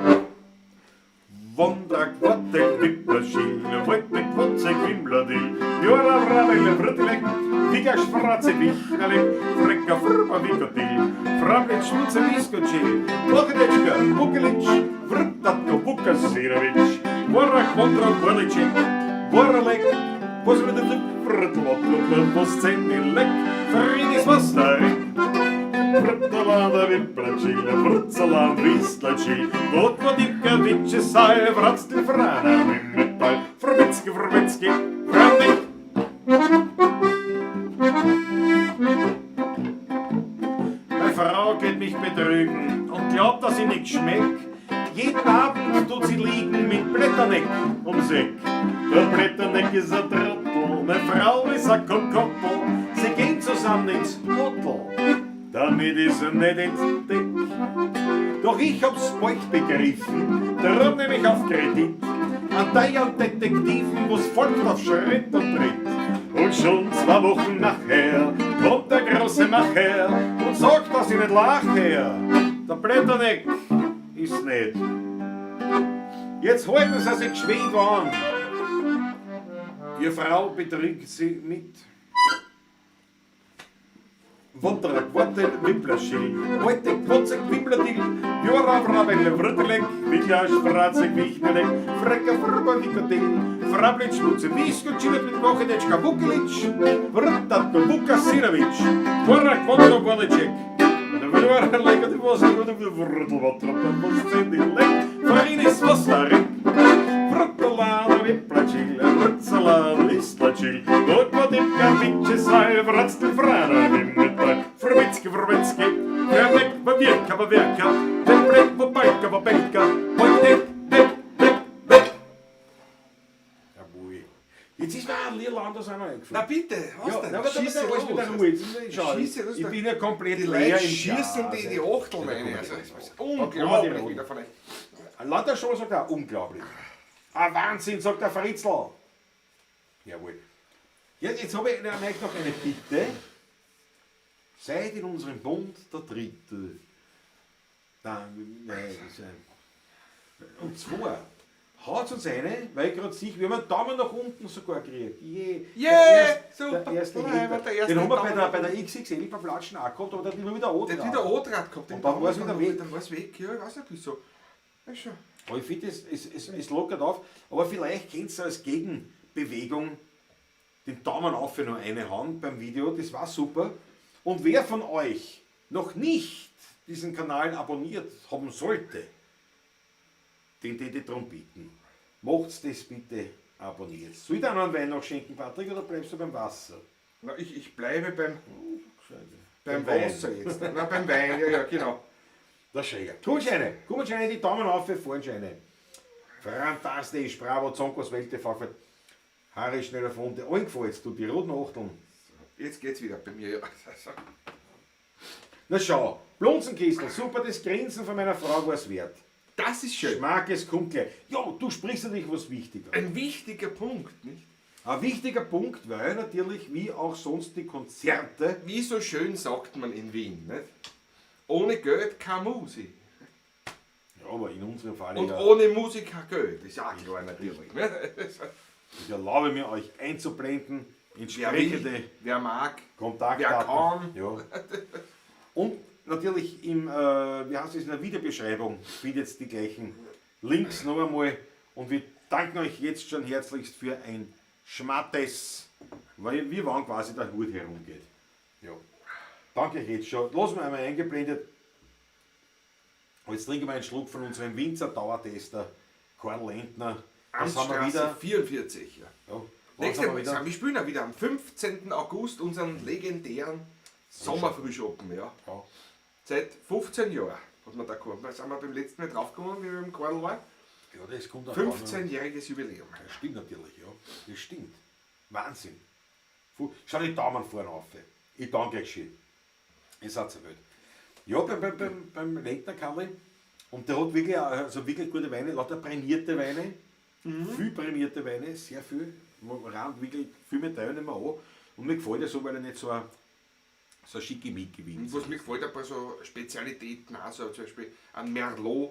Wandrak, Wattek, Wipplerschil, Wattek, Watzek, Wimbladil, Jora, Vrabele, Vrtilek, Viga, Schwarze, Wichnerlek, Frekka, Frba, Vikotil, Frablec, Schmutze, Viskocil, Blokadečka, Vukelic, Vrtatko, Vukasirovic, Vorak, Vondrak, Volicek, Voralek, Pozvedete, Vrtlotlo, Poscenilek, Fridis, Vastarik, Vrtalada, Viplacil, Vrtsalan, Vislacil, Votvodika, Vice, Sal, Vratstil, Frana, Mimmetal, Frobetski, Frobetski, Franek. Meine Frau geht mich betrügen und glaubt, dass ich nicht schmeck. Jeden Abend tut sie liegen mit Blätterneck ums Eck. Der Blätterneck ist ein Trottel, meine Frau ist ein Kokoppel. Sie gehen zusammen ins Hotel, damit ist er nicht entdeckt. Doch ich hab's bald begriffen, darum nehm ich auf Kredit an Detektiven, wo's folgt auf Schritt und Tritt. Und schon 2 Wochen nachher kommt der große Macher und sagt, dass ich nicht lache. Der Blätterneck ist nicht. Jetzt halten sie sich geschwind an. Ihre Frau betrügt sie mit. Wondrak, Wortel, Wipplerschil, Wojtek, Wotzek, Wimbladil, Jora, Vrabele, Vrtilek, Vigla, Schwarze, Wichnerlek, Frekka, Frba, Vikotil, Frablec, Schmutze, Viskocilet mit Blokadečka, Vukelic, Vrtatko, Vukasirovic, Vorak, Vondrak, Volicek, Vrtalek, Vrtlotlo, Poscenilek, Fridis, Vastarik, Vrtalada, Viplacil, Vrtsalan, Vislacil, Votvodika, Vice, Sal, Vratstil, Frana, Mimmetal, Frobetski, Frobetski, Vrabek, Vavierka, Vavierka, Veplek, Vopalka, Vopelka, Vojtek, Ja, bui. Jetzt ist mir ein Lied anders eingefallen. Na bitte, was Ja, denn? na, aber Schieße da alles mit der los. Ruhe. Jetzt, schau, Schieße los, ich bin ja komplett Die leer Leute im schießen Glas, die Achtel rein. Also, das ist unglaublich wieder von euch. Lauter schon sagt er, unglaublich. Ein Wahnsinn, sagt der Fritzl. Jawohl. Jetzt habe ich noch eine Bitte. Seid in unserem Bund der Dritte. Und zwar, haut uns eine, weil ich gerade sehe, wir haben einen Daumen nach unten sogar gekriegt. Super. Der erste Nein, Hater. der erste Den haben wir Daumen. bei der XXL Verplatschen auch gehabt, aber der hat immer wieder O Der drauf. hat wieder O-Draht gehabt. Und dann war es wieder weg. Dann war es weg, ja, ich weiß nicht wieso. Ja, schon. Aber ich finde, es lockert auf. Aber vielleicht könnt ihr als Gegenbewegung den Daumen auf für nur eine Hand beim Video. Das war super. Und wer von euch noch nicht diesen Kanal abonniert haben sollte, den würde ich darum bitten. Macht's das bitte, abonniert. Soll ich dir noch einen Wein noch schenken, Patrick, oder bleibst du beim Wasser? Na, ich bleibe beim Beim Wasser jetzt. Na, beim Wein, ja, genau. Das ist schön. Kugelscheine, die Daumen auf für Vornscheine. Fantastisch, bravo, Zonkos Welt TV. Harry schneller von der allen gefällt du, die roten Achteln. Jetzt geht's wieder bei mir, ja. Also. Na schau, Blunzenkistel, super, das Grinsen von meiner Frau war es wert. Das ist schön. Geschmack, es kommt gleich. Ja, du sprichst natürlich was Wichtiges. Ein wichtiger Punkt, nicht? Ein wichtiger Punkt, weil natürlich, wie auch sonst die Konzerte, Wie so schön sagt man in Wien, nicht? Ohne Geld keine Musik. ja, aber in unserem Fall, Und ja, ohne Musik kein Geld. Das ist auch klar natürlich. Nicht? ich erlaube mir euch einzublenden, entsprechende Wer mag, Kontaktdaten. wer kann. Ja. Und natürlich wie heißt es in der Videobeschreibung, findet ihr die gleichen Links noch einmal. Und wir danken euch jetzt schon herzlichst für ein Schmattes, weil wir waren quasi der Hut herumgeht. Ja. Danke jetzt schon. Lassen wir einmal eingeblendet. Und jetzt trinken wir einen Schluck von unserem Winzer Dauertester Karl Lentner. Das haben wir Amtsstraße wieder. 44. Ja. Ja, Nächste haben wir Woche wieder. sagen, wir spielen ja wieder am 15. August unseren legendären Sommerfrühschoppen. Ja. Ja. Seit 15 Jahren hat man da gekommen. Da sind wir beim letzten Mal draufgekommen, wie wir im Karl waren. Ja, das kommt auch 15-jähriges Jubiläum. Das stimmt natürlich, ja. Das stimmt. Wahnsinn. Schau die Daumen vorne auf. Ich danke euch schön. Ihr seid so wild. Ja, beim Leitner Karli. Und der hat wirklich, also wirklich gute Weine, lauter prämierte Weine, viel prämierte Weine, sehr viel. Man raumt wirklich viel mehr teilnehmen an. Und mir gefällt er so, weil er nicht so ein Schickimicki-Wein ist. Was mir gefällt, ein paar so Spezialitäten, also zum Beispiel ein Merlot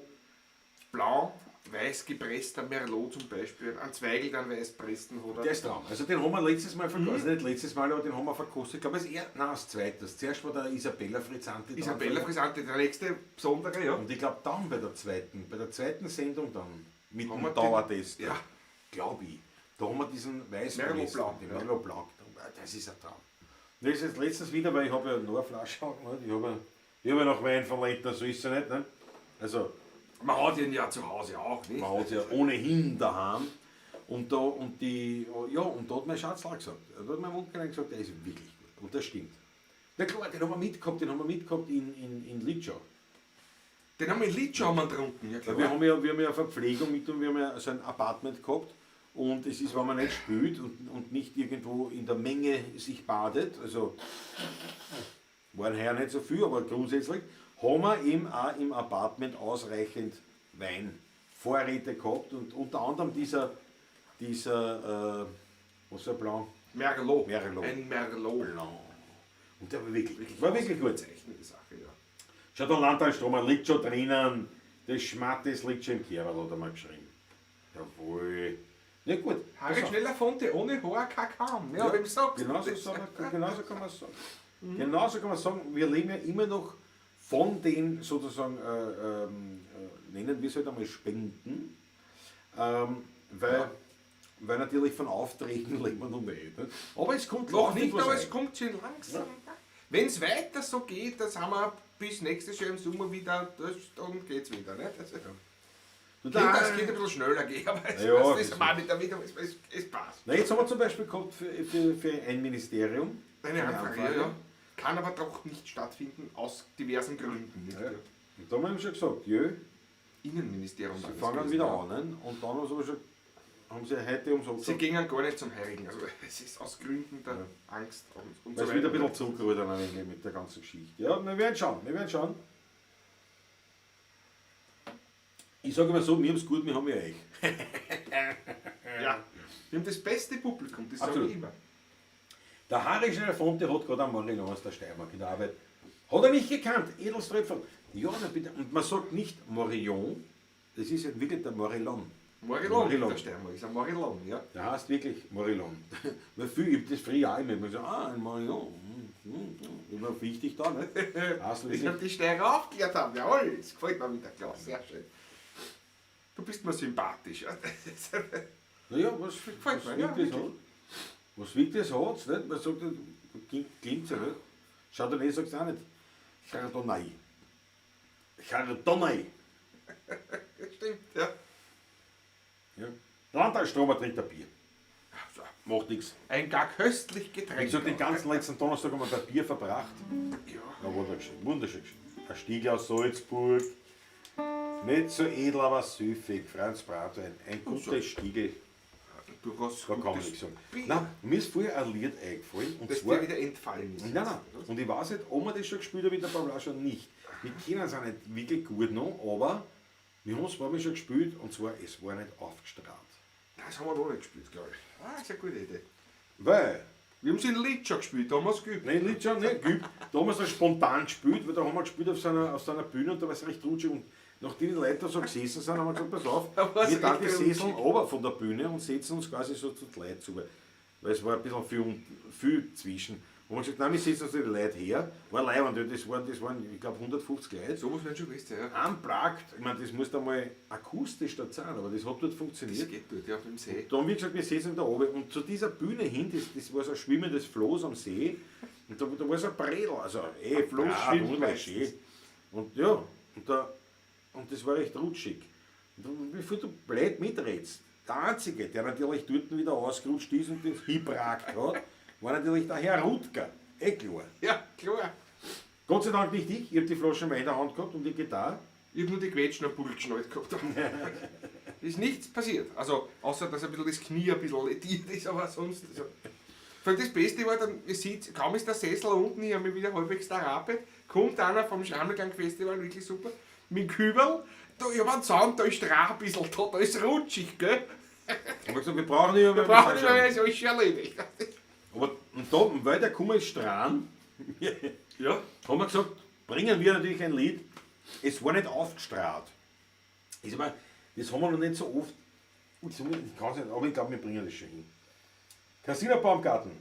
Blanc, weiß gepresster Merlot zum Beispiel, ein Zweigel, dann weiß pressen oder. Der ist Traum. Also den haben wir letztes Mal verkostet, also nicht letztes Mal, aber den haben wir verkostet. Ich glaube, es ist eher, nein, als zweites. Zuerst war der Isabella Frizzante. Isabella Frizzante, der nächste besondere, ja. Und ich glaube dann bei der zweiten Sendung dann, mit Haben dem wir Dauertest, ja. glaube ich, da haben wir diesen weißen Merlot Blanc, den ja. Merlot Blanc. Das ist ein Traum. Das ist jetzt letztens wieder, weil ich habe ja noch eine Flasche auch, nicht? Ich habe ja noch Wein von Leitner, so ist es ja nicht. Ne? Also, Man hat ihn ja zu Hause auch, nicht? man hat es ja ohnehin daheim. Und da, und da hat mein Schatz auch gesagt, da hat mein Onkel gesagt, der ist wirklich gut. Und das stimmt. Na klar, den haben wir mitgehabt in Litschau. Den haben wir in Litschau getrunken, ja klar. Wir haben ja Verpflegung mit und wir haben ja so ein Apartment gehabt. Und es ist, wenn man nicht spült und nicht irgendwo in der Menge sich badet, also waren heuer nicht so viel, aber grundsätzlich, haben wir eben auch im Apartment ausreichend Weinvorräte gehabt und unter anderem dieser was ist ein Blanc? Merlot. Merlot. Ein Merlot. Blanc. Und der war wirklich gut. Bezeichnende Sache, ja. Schau, der Landtagsstrom liegt schon drinnen, das Schmattes liegt schon im Kerl, hat er mal geschrieben. Jawohl. Ja gut. Harry Schneller Fonte ohne hoher Kakao. Ja, wem sagst du genauso, das? genauso kann man es sagen. Genauso kann man sagen, wir leben ja immer noch von den sozusagen, nennen wir es halt einmal Spenden, weil natürlich von Aufträgen leben wir noch nicht. Aber es kommt Noch laufend nicht, was aber rein. es kommt schön langsam. Wenn es weiter so geht, dann haben wir bis nächstes Jahr im Sommer wieder, dann geht es wieder. Nicht? Also, Du, das geht ein bisschen schneller gehen, aber es, Ja, das ist das mal nicht damit, aber es passt. Na, jetzt haben wir zum Beispiel gehabt für ein Ministerium. Eine Anfrage, ja. Kann aber doch nicht stattfinden, aus diversen Gründen. Nicht? Ja. Und da haben wir schon gesagt, jö, Innenministerium. sie war das fangen gewesen, wieder ja. an. Ne? Und dann haben sie heute umsonst Sie gingen gar nicht zum Heiligen. Also es ist aus Gründen der Angst und weil es wieder ein bisschen zurückrudern mit der ganzen Geschichte. Ja, wir werden schauen. Ich sage immer so, wir haben es gut, wir haben ja euch. Ja, wir haben das beste Publikum, das sage Absolut. ich immer. Der Harry Schneller-Fonte hat gerade am Morillon aus der Steiermark in der Arbeit. Hat er nicht gekannt, Edelströpfer. Ja, na bitte. Und man sagt nicht Morillon, das ist ja wirklich der Morillon. Morillon, der Steiermark ist ein Morillon, ja. Der heißt wirklich Morillon. Weil viel, ich habe das früher auch immer gesagt, ein Morillon. Immer wichtig da, ne? Heißt Ich wirklich. habe die Steirer aufgeklärt haben, jawohl, das gefällt mir wieder, Klaus, sehr schön. Du bist mir sympathisch. Ja. Naja, was Gefällt mir, wiegt ja, das wirklich. hat? Was wiegt das hat? Nicht? Man sagt, klingt ja nicht. Schaut dann sagt es auch nicht. Chardonnay. Stimmt, ja. Ja. Landtagsstrom trinkt ein Bier. So. Macht nichts. Ein gar köstlich Wie Getränk. gesagt, den ganzen letzten Donnerstag haben wir bei Bier verbracht. Ja. Ja, wunderschön. Ein Stiegel aus Salzburg. Nicht so edel, aber süffig. Franz Bratwein. Ein gutes Stiegel. Durchaus Da kann man gutes nichts sagen. Bier, Nein, mir ist vorher ein Lied eingefallen. Und das zwar, dir wieder entfallen ist. nein. Und ich weiß nicht, ob wir das schon gespielt haben mit der Pavla schon nicht. Wir kennen es auch nicht wirklich gut noch, aber wir haben es ein paar Mal schon gespielt und zwar, es war nicht aufgestrahlt. Das haben wir noch nicht gespielt, glaube ich. Ah, das ist eine gute Idee. Weil, Wir haben es in Lied schon gespielt, da haben wir es geübt. nein, Lied schon nicht geübt, da haben wir es dann spontan gespielt, weil da haben wir gespielt auf so einer Bühne und da war es recht rutschig und nachdem die Leute da so gesessen sind, haben wir gesagt, pass auf, Da war's wir dann die echt Sessel rutschig. runter von der Bühne und setzen uns quasi so zu den Leuten zu. Weil es war ein bisschen viel zwischen. Und wir haben gesagt, nein, wir setzen uns die Leute her. War leibend, ja, das waren ich glaube, 150 Leute. So was werden schon gewusst, ja. Unplugged, ich meine, das muss da mal akustisch dort sein, aber das hat dort Das funktioniert. geht dort, ja, auf dem See. Da haben wir gesagt, wir sitzen da oben und zu dieser Bühne hin, das war so ein schwimmendes Floß am See und da war so ein Bredel, also Floß Brat, schwimmt wunderschön. meistens. Und ja, und das war recht rutschig. Und wie viel du blöd mitredst. Der Einzige, der natürlich dort wieder ausgerutscht ist und das hinbragt hat, war natürlich der Herr Rutger. Klar. Ja, klar. Gott sei Dank nicht ich habe die Flasche in der Hand gehabt und die Gitarre. Ich habe nur die Quetschen am Pulschen halt gehabt. Ist nichts passiert. Also, außer dass ein bisschen das Knie ein bisschen lediert ist, aber sonst. Also, Vor allem das Beste war dann, ihr seht, kaum ist der Sessel unten, ich habe mich wieder halbwegs da rappelt, kommt einer vom Schrammelgang-Festival, wirklich super, mit dem Kübel, da, ich hab einen Zaun, da ist Rauch ein bisschen, da ist rutschig, gell? Ich hab gesagt, wir brauchen nicht mehr. Wir brauchen nicht mehr, ist alles schon erledigt. Aber und da, weil der Kummer ist Strahlen, Ja. haben wir gesagt, bringen wir natürlich ein Lied. Es war nicht aufgestrahlt. Ist aber, das haben wir noch nicht so oft. Ich kann's nicht, aber ich glaube, wir bringen das schon hin. Christina Baumgarten.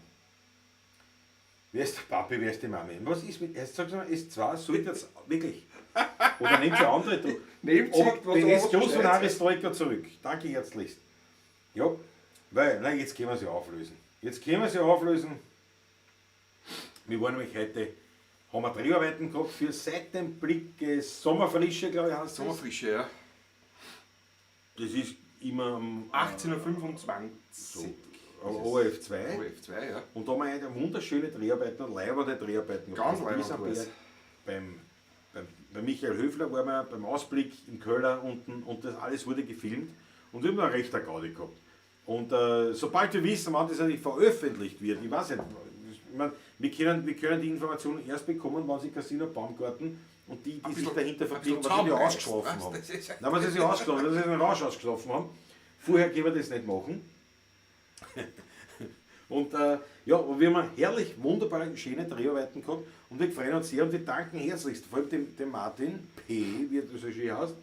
Wer ist der Papi, wer ist die Mami? Was ist mit, jetzt sagst du mal, S2 sollte jetzt wirklich. Oder nehmt ihr andere. Du, Nehmt sie, aber was den du S. Jos von ausgestellt Aris Troika zurück. Danke herzlichst. Ja, weil, nein, jetzt können wir sie auflösen. Jetzt können wir sie auflösen. Wir waren nämlich heute, haben wir Dreharbeiten gehabt für Seit dem Blick Sommerfrische, glaube ich, heißt das. Sommerfrische, ja. Das ist immer am 18.25 so, ORF2. OF2, ja. Und da haben wir eine wunderschöne Dreharbeiten, leibende Dreharbeiten Ganz gehabt. leibend war's. Bei Michael Höfler waren wir beim Ausblick im Köller unten und das alles wurde gefilmt und wir haben eine rechter Gaudi gehabt. Und sobald wir wissen, wann das eigentlich veröffentlicht wird, ich weiß nicht, ich meine, wir können die Informationen erst bekommen, wenn sie Christina Baumgarten und die sich dahinter verbiegen, was sie nicht ausgeschlafen haben. Nein, was sie sich ausgeschlafen haben, was sie den Rausch ausgeschlafen haben. Vorher können wir das nicht machen. Und ja, und wir haben herrlich, wunderbare, schöne Dreharbeiten gehabt und wir freuen uns sehr und wir danken herzlichst, vor allem dem Martin P., wie er das so schön heißt,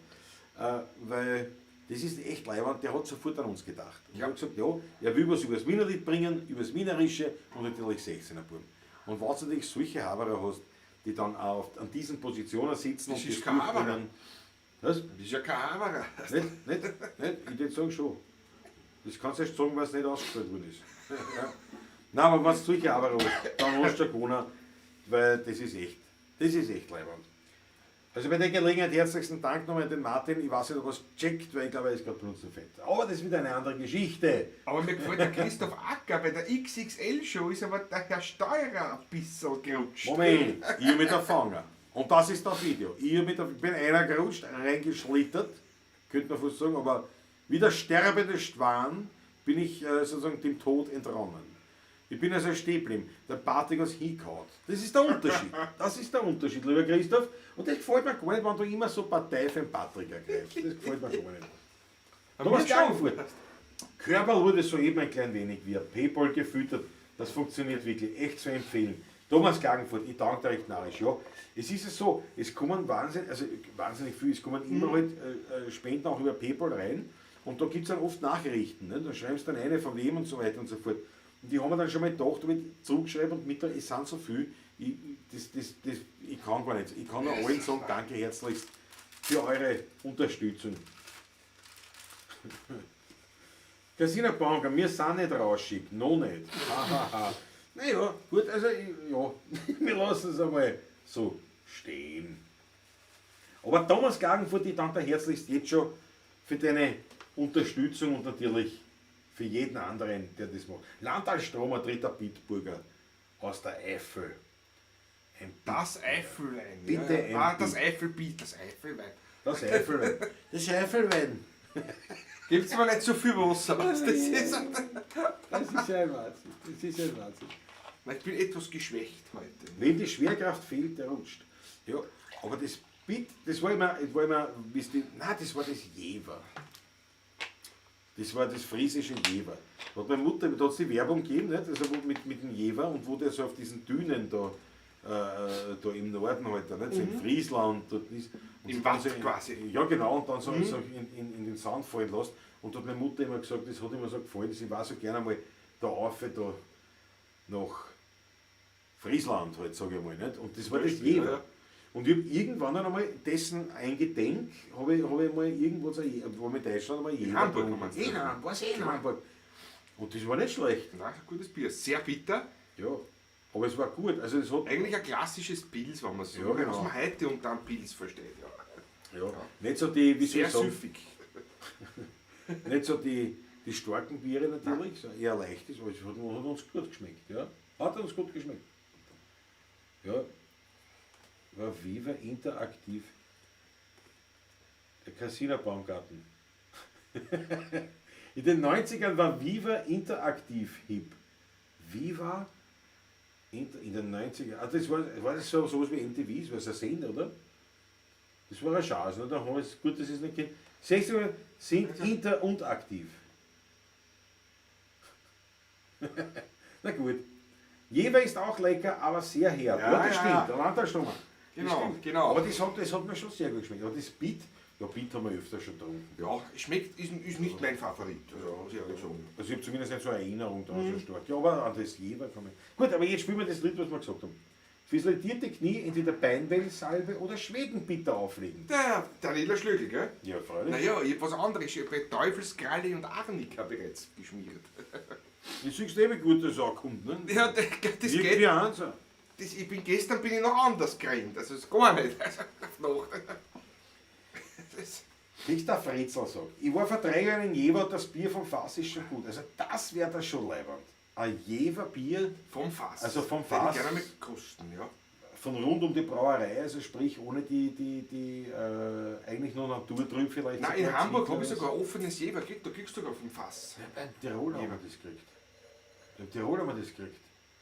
weil das ist echt leibend, der hat sofort an uns gedacht. Und er hat gesagt, ja, er will was über das Wienerlied bringen, über das Wienerische und natürlich 16er Buben. Und wenn du natürlich solche Haberer hast, die dann auch an diesen Positionen sitzen Das und ist kein Haberer. können. Was? Das ist ja kein Haberer. Nicht? Ich würde sagen schon. Das kannst du erst sagen, was nicht ausgestellt worden ist. Ja. Nein, aber wenn du solche Haberer hast, dann hast du ja gewonnen, weil das ist echt leibend. Also bei der Gelegenheit herzlichsten Dank nochmal an den Martin. Ich weiß nicht, ob er es checkt, weil ich glaube, er ist gerade fett. Aber das ist wieder eine andere Geschichte. Aber mir gefällt der Christoph Acker, bei der XXL-Show ist aber der Herr Steurer ein bisschen gerutscht. Moment, ich mit der Fanger. Und das ist das Video. Ich bin einer gerutscht, reingeschlittert, könnte man fast sagen, aber wie der sterbende Schwan bin ich sozusagen dem Tod entronnen. Ich bin also stehen geblieben. Der Bartik hat hingehauen. Das ist der Unterschied. Das ist der Unterschied, lieber Christoph. Und das gefällt mir gar nicht, wenn du immer so Partei für den Patrick ergreifst. Das gefällt mir gar nicht. Thomas Klagenfurt. Körperl wurde soeben ein klein wenig via PayPal gefüttert. Das funktioniert wirklich. Echt zu empfehlen. Thomas Klagenfurt, ich danke dir recht narrisch. Ja, es ist es so, es kommen wahnsinnig viel, es kommen immer halt Spenden auch über PayPal rein. Und da gibt es dann oft Nachrichten. Ne? Da schreibst du dann eine von wem und so weiter und so fort. Und die haben wir dann schon mal gedacht, ob ich zurückschreibe und mit es sind so viel, ich kann gar nicht. Ich kann nur allen sagen, danke herzlichst für eure Unterstützung. Christina Baumgarten, wir sind nicht rauschig, noch nicht. Naja, gut, also ja, wir lassen es einmal so stehen. Aber Thomas Klagenfurt, ich danke dir herzlichst jetzt schon für deine Unterstützung und natürlich für jeden anderen, der das macht. Landalstromer, dritter Bitburger aus der Eifel. Das Eifelwein. Bitte ja. ein Das Eifelbiet, das Eifelwein. Das Eifelwein. Das Eifelwein. Gibt's mal nicht so viel Wasser. Was das ist. Das ist ja ein Wahnsinn. Das ist ein Wahnsinn. Ich bin etwas geschwächt heute. Wem die Schwerkraft fehlt, der rutscht. Ja, aber das Bit, das war immer das war das Jever. Das war das friesische Jever. Da hat meine Mutter, da hat es die Werbung gegeben, nicht? Also mit dem Jever und wo der so auf diesen Dünen da im Norden halt, nicht? So in Friesland, dort ist. Im Watt so quasi. Ja genau, und dann so in den Sand fallen lässt. Und da hat meine Mutter immer gesagt, das hat immer so gefallen, dass ich war so gerne einmal da rauf, da nach Friesland halt, sage ich mal. Nicht? Und das war das Jever. Ja. Und ich habe irgendwann einmal dessen eingedenk, habe ich mal irgendwo, wo wir in Deutschland einmal In Hamburg haben wir es. in Hamburg. Und das war nicht schlecht. Na, gutes Bier. Sehr bitter. Ja, aber es war gut. Also es hat, Eigentlich ein klassisches Pils, wenn man so Ja, genau. was man heute unter einem Pils versteht. Ja. nicht so die, wie soll Sehr ich sagen, süffig. nicht so die starken Biere natürlich, so eher leichtes, aber es hat uns gut geschmeckt. Ja. Hat uns gut geschmeckt. Ja. War Viva interaktiv. Der Christina Baumgarten. In den 90ern war Viva interaktiv hip. Viva in den 90er. Ah, war das sowas wie MTV, das war so ein Sender, oder? Das war eine Chance, ne? Da haben wir es gut, dass es nicht geht. 60er sind inter- und aktiv. Na gut. Jever ist auch lecker, aber sehr herb. Ja, das stimmt, der Landtagsstürmer. Genau. Aber das hat mir schon sehr gut geschmeckt. Aber das Beat, Beat haben wir öfter schon getrunken. Ja, schmeckt, ist nicht mein Favorit, also muss ich ehrlich sagen. Also ich habe zumindest nicht so eine Erinnerung daran so stark. Ja, aber an das Jever kann man. Gut, aber jetzt spielen wir das Lied, was wir gesagt haben. Fürs ledierte Knie entweder Beinwellsalbe oder Schwedenbitter auflegen. Der Daniela Schlögl, gell? Ja, freilich. Naja, ich habe was anderes. Ich habe Teufelskralle und Arnika bereits geschmiert. Ich siehst eben gut, dass es ankommt, ne? Ja, das Wie geht. wie eins. Gestern bin ich noch anders gerannt, also ist gar nicht. Also, Kriegst der Fretzel sagt, ich war vor 3 Jahren in Jever, das Bier vom Fass ist schon gut. Also das wäre da schon leibend. Ein Jever-Bier, vom Fass. also vom Würde Fass, ich gerne mal kosten, ja. von rund um die Brauerei, also sprich ohne die eigentlich nur Naturtrüb vielleicht. Nein, in sogar Hamburg Zitter habe ich oder sogar offenes Jever gekriegt, da kriegst du sogar vom Fass. so. Ja, beim Tiroler haben wir das gekriegt. Beim Tiroler haben wir das gekriegt.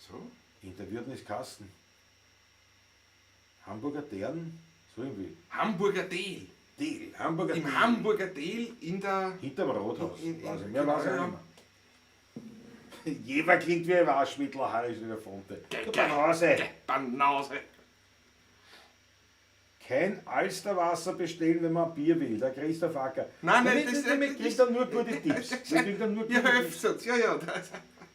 So? In der Würdnis Kasten. Hamburger Dern, so irgendwie. Hamburger Dehl. Dehl, Hamburger Im Dehl. Hamburger Dehl in der... Hinterm Rathaus. Weiß ich, mehr genau, weiß ich ja. nicht mehr. Jever klingt wie ein Waschmittel, Harris in der Fonte. Banause. Banause. Kein Alsterwasser bestellen, wenn man Bier will. Der Christoph Acker. Nein, Damit kriegt er nur gute Tipps. Wir kriegen dann nur Ja, gute Tipps. Hilfsatz, ja.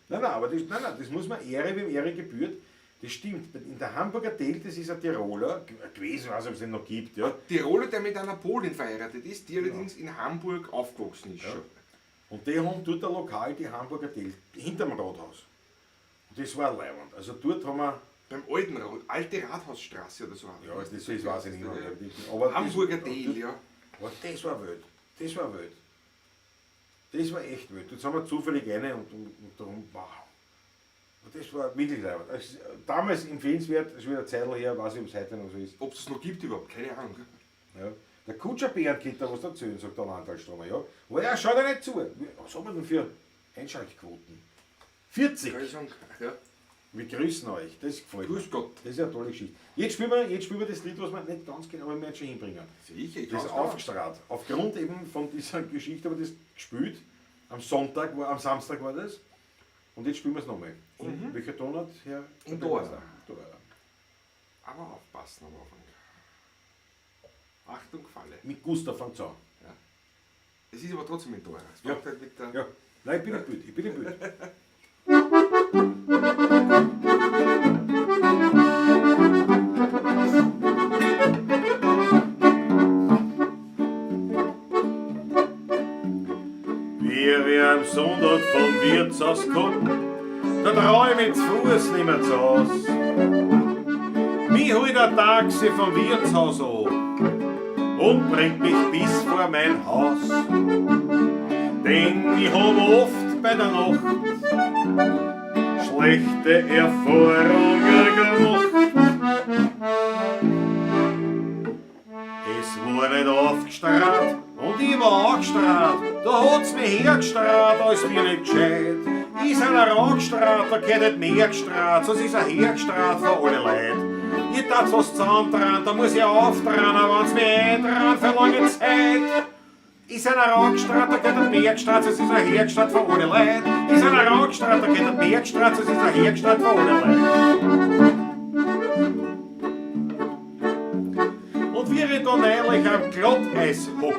Nein, aber das muss man Ehre, wem Ehre gebührt. Das stimmt. In der Hamburger Dehl, das ist ein Tiroler gewesen, ich weiß nicht, ob es den noch gibt. Ja. Tiroler, der mit einer Polin verheiratet ist, die allerdings in Hamburg aufgewachsen ist. Ja. Schon. Und die haben dort ein Lokal, die Hamburger Dehl, hinterm Rathaus. Und das war leibend. Also dort haben wir, Beim alten alte Rathausstraße oder so. ja, das weiß ich nicht mehr. Aber Hamburger das, Dehl, ja. Aber das war wild. Das war wild. Das war echt wild. Jetzt sind wir zufällig rein und darum, wow. Und das war wirklich leibend. Also, damals empfehlenswert, das ist wieder eine Zeit her, weiß ich, ob es heute noch so ist. Ob es noch gibt überhaupt, keine Ahnung. Ja. Der Kutscher Bernd geht da was erzählen, sagt der Landtagsstromer. Ja. Aber er schaut ja nicht zu. Was haben wir denn für Einschaltquoten? 40. Kann ich sagen, ja. Wir grüßen euch, das gefällt mir. Grüß Gott. Das ist eine tolle Geschichte. Jetzt spielen wir das Lied, was wir nicht ganz genau, aber wir werden schon hinbringen. Sicher, ich Das ist aufgestrahlt. Aufgrund eben von dieser Geschichte haben wir das gespielt. Am Samstag war das. Und jetzt spielen wir es nochmal. In welcher Tonart, Herr? In Dora. Dora. Aber aufpassen am Anfang. Achtung, Falle. Mit Gustav fängt an. Ja. Es ist aber trotzdem in Dora. Es Ja. fängt halt mit der... Ja. Nein, ich bin im Bild. Ich bin im Bild. Wir am Sonntag vom Wirtshaus kommen, da trau ich mich zu Fuß nicht mehr zu Haus. Mich holt ein Taxi vom Wirtshaus an und bringt mich bis vor mein Haus. Denn ich hab oft bei der Nacht schlechte Erfahrungen gemacht. Es war nicht aufgestrahlt und ich war angestrahlt. Da hat's mich hergestrahlt, als mir nicht gescheit. Ist einer angestrahlt, da geht nicht mehr gestrahlt, sonst ist er hergestrahlt für alle Leute. Ich tat was zusammentran, da muss ich auftragen, wenn's mich eintran für lange Zeit. Ist einer angestrahlt, da geht er mehr gestrahlt, sonst ist er hergestrahlt für alle Leute. Ist einer angestrahlt, da geht er mehr gestrahlt, sonst ist er hergestrahlt für alle Leute. Und wie ich da neulich am Glatteis hock,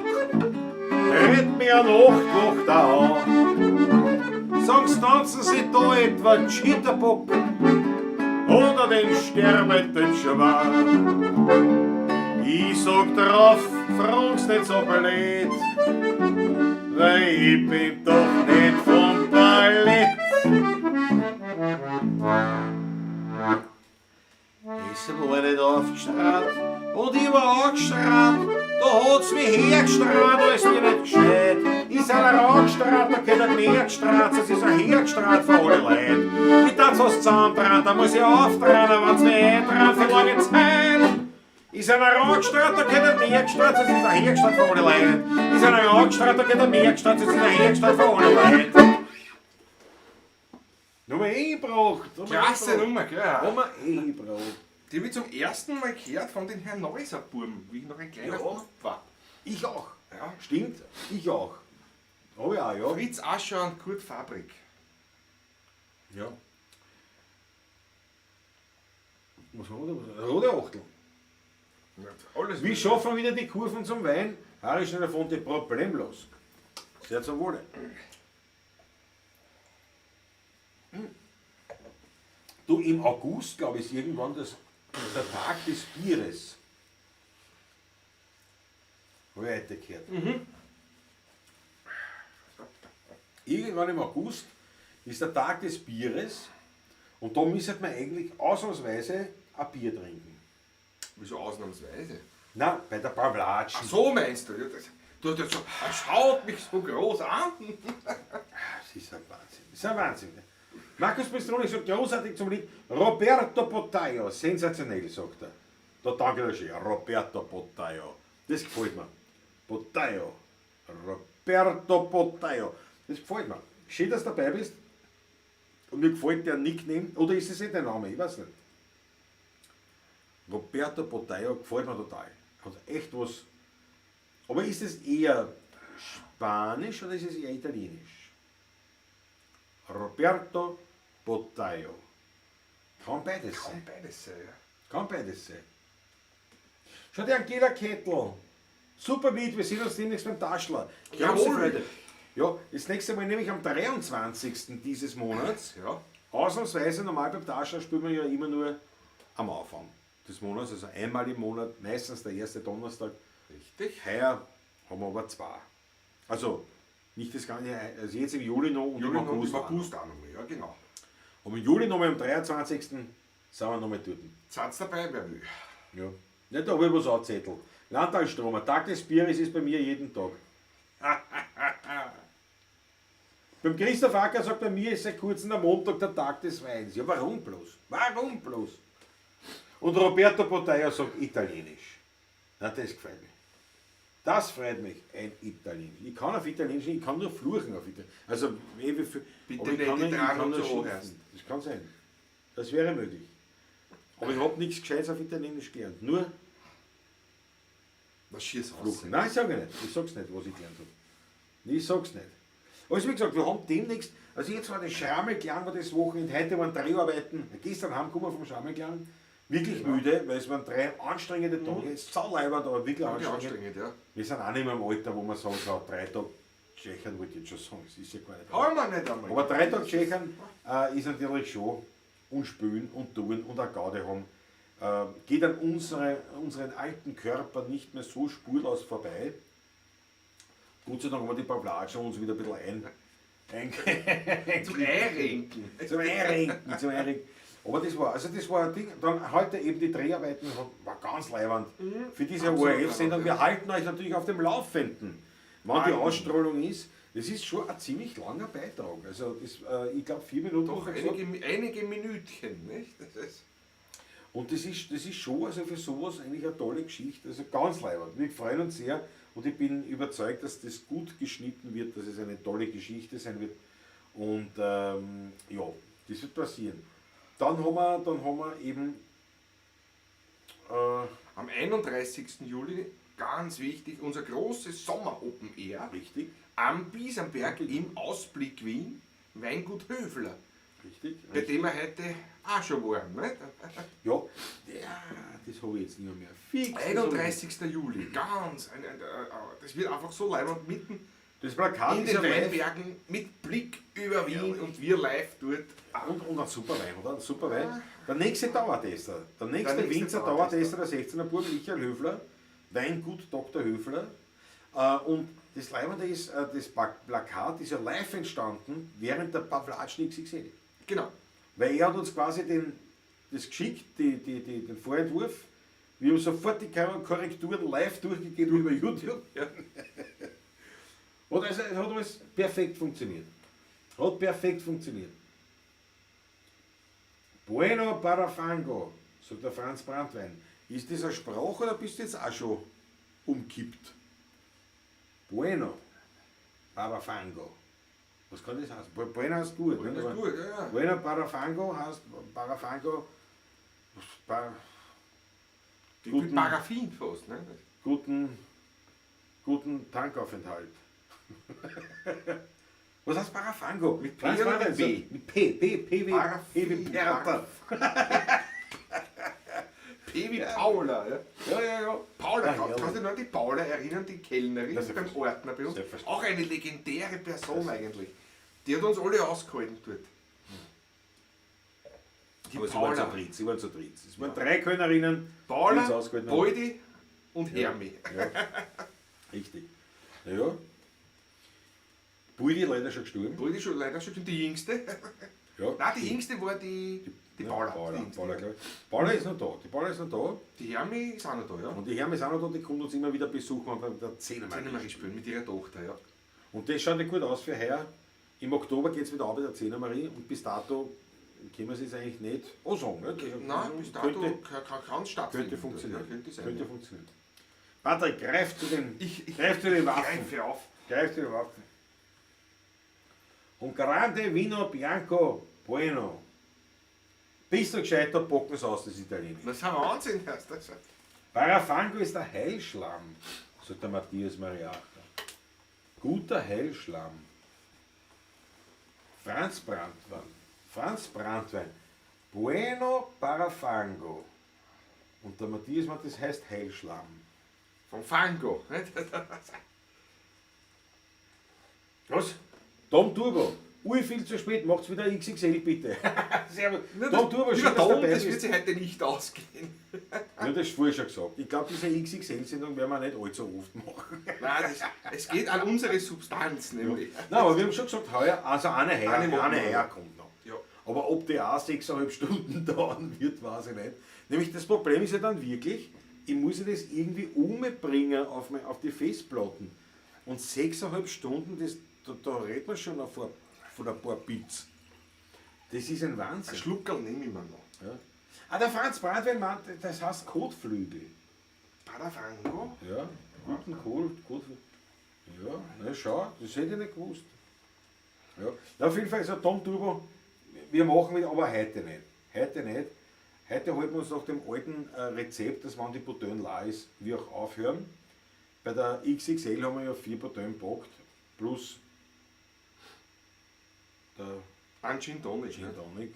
redet mir eine Nachtwacht an. Sagen's, tanzen Sie da etwa Jitterbock oder den sterbenden Schwan. Ich sag drauf, frag's nicht so blöd, weil ich bin doch nicht vom Ballett. Es war nicht aufgestrahlt und ich war angestrahlt. Da hat's mich hergestrahlt, als mir nicht gescheit. Ist einer angestrahlt, da geht er mehr gestrahlt, sonst ist er hergestrahlt für alle Leute. Ich tat was zusammentran, da muss ich auftragen, wenn's mich eintran für lange Zeit. Ist einer angestrahlt, da geht er mehr gestrahlt, sonst ist er hergestrahlt für alle Leute. Ist einer angestrahlt, da geht er mehr gestrahlt, sonst ist er hergestrahlt für alle Leute. Haben wir eh gebraucht. Klasse Nummer, gell? Haben wir eh gebraucht. Die habe ich zum ersten Mal gehört von den Herrn Neuser Buben, wie ich noch ein kleiner Ja. Bub war. Ich auch. Ja. Stimmt, ich auch. Oh ja, ja. Fritz Ascher und Kurt Fabrik. Ja. Was haben wir da? Rote Achtel. Alles Wie schaffen wir wieder die Kurven zum Wein? Harry Schneider Fonte problemlos. Sehr zum Wohle. Du, im August, glaube ich, ist irgendwann der Tag des Bieres. Habe ich heute gehört. Irgendwann im August ist der Tag des Bieres und da müsste man eigentlich ausnahmsweise ein Bier trinken. Wieso ausnahmsweise? Na, bei der Pavlatschen. Ach so meinst du? Ja, er schaut mich so groß an. Das ist ein Wahnsinn. Das ist ein Wahnsinn. Markus Pistroni sagt großartig zum Lied Roberto Bottaio. Sensationell, sagt er. Da danke ich dir. Roberto Bottaio. Das gefällt mir. Bottaio. Roberto Bottaio. Das gefällt mir. Schön, dass du dabei bist. Und mir gefällt der Nickname. Oder ist es nicht der Name? Ich weiß nicht. Roberto Bottaio gefällt mir total. Hat echt was. Aber ist es eher Spanisch oder ist es eher Italienisch? Roberto Bottaio. Kann beides Kann sein. beides sein, ja. Kann beides sein. Schau dir Angela Kettel. Super Lied, wir sehen uns demnächst beim Taschler. Große Jawohl. Freude. Ja, das nächste Mal nämlich am 23. dieses Monats. Ja. Ausnahmsweise, normal beim Taschler spielen wir ja immer nur am Anfang des Monats, also einmal im Monat, meistens der erste Donnerstag. Richtig. Heuer haben wir aber zwei. Also nicht das ganze, also jetzt im Juli noch und Juli im und August. im auch noch. August auch nochmal, ja genau. Und im Juli nochmal am 23. sind wir nochmal dort. Seid dabei, wer will. Ja. Nicht da habe ich was angezettelt. Landtalstromer, Tag des Bieres ist bei mir jeden Tag. Beim Christoph Acker sagt, bei mir ist seit kurzem der Montag der Tag des Weins. Ja, warum bloß? Warum bloß? Und Roberto Bottaio sagt Italienisch. Na, das gefällt mich. Das freut mich, ein Italienisch. Ich kann auf Italienisch, ich kann nur fluchen auf Italienisch. Also, wie viel, Bitte aber ich nicht kann die ich Dramen kann nur so schimpfen. heißen. Das kann sein. Das wäre möglich. Aber ich habe nichts Gescheites auf Italienisch gelernt. Nur Was schießt aus? fluchen. Nein, ich sage nicht. Ich sag's nicht, was ich gelernt habe. Ich sag's nicht. Also wie gesagt, wir haben demnächst, also jetzt war das Schrammelklang war das Wochenende, heute waren 3 Arbeiten, gestern heimgekommen vom Schrammelklang, wirklich müde, weil es waren 3 anstrengende Tage, sauleibend, aber wirklich Ja, anstrengend. anstrengend, ja. Wir sind auch nicht mehr im Alter, wo man sagen kann, 3 Tage Tschechern wollte ich jetzt schon sagen, es ist ja gar nicht. Haben wir nicht einmal. Aber 3 Tage Tschechern ist natürlich schon und spülen und tun und eine Gaude haben. Geht an unseren alten Körper nicht mehr so spurlos vorbei. Gott sei Dank haben wir die Pavlatschen uns wieder ein bisschen Zum Einrenken. zum Einrenken. Aber das war ein Ding. Dann heute eben die Dreharbeiten, war ganz leiwand. Für diese Absolut ORF-Sendung, wir ja. halten euch natürlich auf dem Laufenden, wann die Wahnsinn. Ausstrahlung ist. Das ist schon ein ziemlich langer Beitrag. Also das, ich glaube 4 Minuten. Doch einige Minütchen, nicht? Das ist Und das ist schon also für sowas eigentlich eine tolle Geschichte. Also ganz leibend. Wir freuen uns sehr und ich bin überzeugt, dass das gut geschnitten wird, dass es eine tolle Geschichte sein wird. Und ja, das wird passieren. Dann haben wir eben am 31. Juli, ganz wichtig, unser großes Sommer-Open Air richtig, am Biesenberg im Ausblick Wien, Weingut Höfler, richtig. bei dem wir heute auch schon waren. Nicht? Ja, das habe ich jetzt nicht mehr. Fix. 31. Juli, ganz. Das wird einfach so leibend mitten Das Plakat in ist ja den live. Weinbergen mit Blick über Wien Ja. und wir live dort. Und ein super Wein, oder? Ein super Wein. Der nächste Dauertester. Der nächste nächste Winzer Dauertester. Dauertester, der 16er Bub, Michael Höfler. Weingut Dr. Höfler. Und das Leibende ist, das Plakat ist ja live entstanden, während der Pavlatschen XXL. Genau. Weil er hat uns quasi das geschickt, den Vorentwurf. Wir haben sofort die Korrekturen live durchgegeben über YouTube. Ja. Und also, es hat alles perfekt funktioniert. Hat perfekt funktioniert. Bueno Parafango, sagt der Franz Brandwein. Ist das eine Sprache oder bist du jetzt auch schon umkippt? Bueno Parafango. Was kann das heißen? Bueno heißt gut. Das Ne? ist gut, ja. Bueno Parafango heißt Parafango. Wie Guten- Paraffin fast, ne? Guten Tankaufenthalt. Was heißt Parafango? Mit P Was oder war mit das? B? Mit P wie Paraffin. Perter. P wie Paula, ja. Ja. Paula, Ah, kannst ja. du dich noch an die Paula erinnern, die Kellnerin Das ist beim Ordner bei uns? selbstverständlich. Auch eine legendäre Person eigentlich. Die hat uns alle ausgehalten dort. Die Aber sie waren zu Paula, dritt. Es waren 3 Kölnerinnen, die uns Paula, ausgehalten haben. Boldi und Hermi. Ja, richtig. Ja. Bulli leider schon gestorben. Boldi ist schon leider schon die jüngste. Ja. Nein, die jüngste war die Paula. Paula, Die jüngste. Paula, klar. Paula ist noch da. Die Paula ist noch da. Die Hermi ist auch noch da, ja. Und die Hermes auch noch da, die kommt uns immer wieder besuchen bei der Zehnermarie. Zehnermarie spielen mit ihrer Tochter, ja. Und das schaut nicht gut aus für heuer. Im Oktober geht es wieder auf bei der Zehnermarie und bis dato können wir es jetzt eigentlich nicht sagen. Nicht? Also, Nein, bis dato könnte, kann es stattfinden. könnte funktionieren. Ja, könnte sein. Könnte Ja. funktionieren. Patrick, greif zu den, Ich greif zu den Waffen. greife auf. Greif zu den Waffen. Und Grande Vino Bianco Bueno. Bist du gescheiter, bocken es aus, das Italienisch. Das ist ein Wahnsinn, heißt das. Parafango ist der Heilschlamm, sagt der Matthias Mariacher. Guter Heilschlamm. Franz Brandwein. Bueno Parafango. Und der Matthias meint, das heißt Heilschlamm. Vom Fango. Nicht? Was? Tom Turbo. Viel zu spät, macht's wieder XXL bitte. Servus. Tom Turbo, schön, Lieber dass du Tom, dabei das wird bist. sich heute nicht ausgehen. Ja, das ist vorher schon gesagt. Ich glaube, diese XXL-Sendung werden wir nicht allzu oft machen. Nein, es geht an unsere Substanz nämlich. Nein, aber wir haben schon gesagt, heuer, also eine Eine machen wir heuer noch. kommt noch. Ja. Aber ob die auch 6,5 Stunden dauern wird, weiß ich nicht. Nämlich das Problem ist ja dann wirklich, ich muss ja das irgendwie umbringen auf die Festplatten. Und 6,5 Stunden, da redet man schon von ein paar Bits. Das ist ein Ein Wahnsinn. Schluckerl nehme ich mir noch. Ja. Ah, der Franz Brandwein meint, das heißt Kotflügel. Parafango? Ja, guten Kotflügel. Ja, na schau, das hätte ich nicht gewusst. Ja, auf jeden Fall ist ein Tom Turbo, wir machen wieder, aber heute nicht. Heute nicht. Heute halten wir uns nach dem alten Rezept, dass wenn die Bouteille leer ist, wir auch aufhören. Bei der XXL haben wir ja 4 Bouteillen gepackt, plus der Ein Gin Tonic. Gin Nicht? Tonic.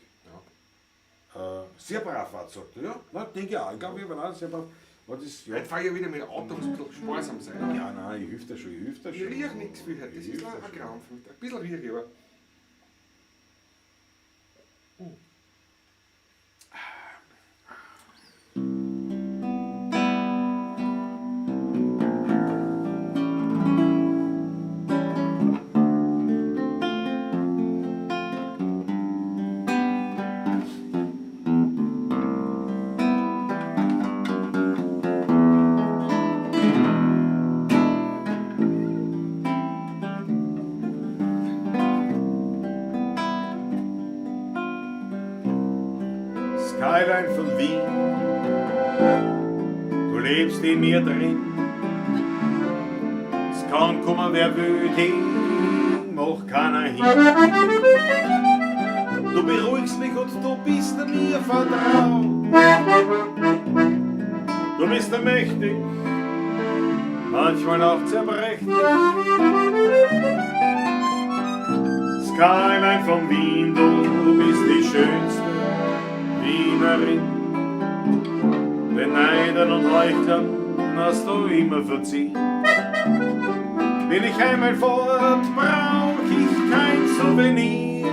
Ja. Sehr brav war, sagt er. Ja, na, denke ich auch. Ich glaube, ich war auch sehr brav. War das, ja, Heute fahre ich ja wieder mit dem Auto, muss ein bisschen sparsam sein. ja, nein, ich hilf dir schon, Ich rieche nichts viel heute, das Ich ist hilf dir ein schon. Krampf. Ein bisschen rieche ich aber. Skyline von Wien, du lebst in mir drin. Es kann kommen, wer will, den macht keiner hin. Du beruhigst mich und du bist mir vertraut. Du bist mächtig, manchmal auch zerbrechlich. Skyline von Wien, du bist die schönste Wienerin. Den Neidern und Heuchlern hast du immer verziehen. Bin ich einmal fort, brauch ich kein Souvenir.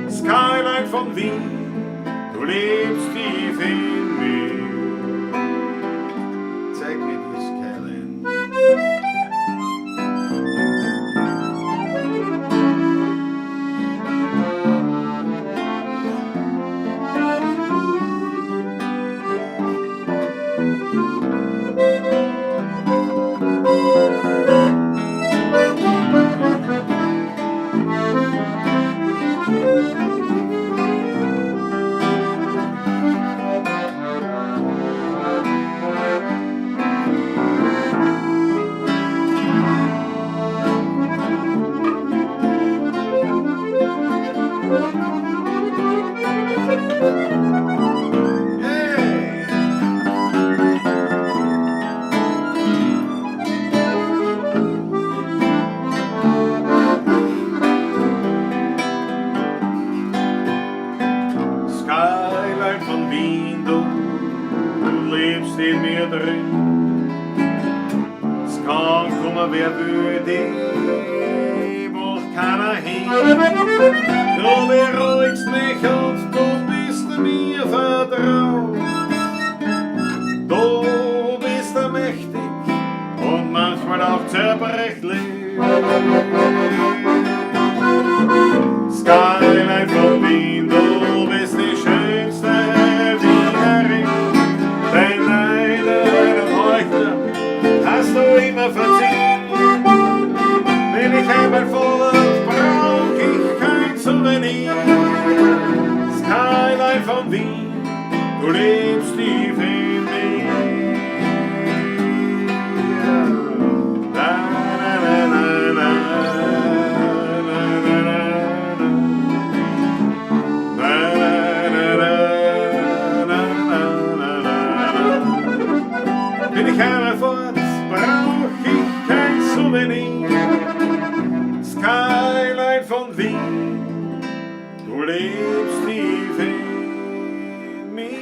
Skyline von Wien, du lebst tief in mir. Zeig mir die Skyline. kommen, wer würde, macht keiner hin. Du beruhigst mich und du bist mir vertraut. Du bist mächtig und manchmal auch zerbrechlich. Skyline von Wien, du bist die schönste Wienerin. Dein einen Heuchler hast du immer verziehen. Wenn ich einmal fort, brauch ich kein Souvenir. Skyline von Wien, du lebst tief in mir. La, la, la, la, la. Bin ich einmal fort, brauch ich kein Souvenir. Skyline von Wien, du lebst tief in mir.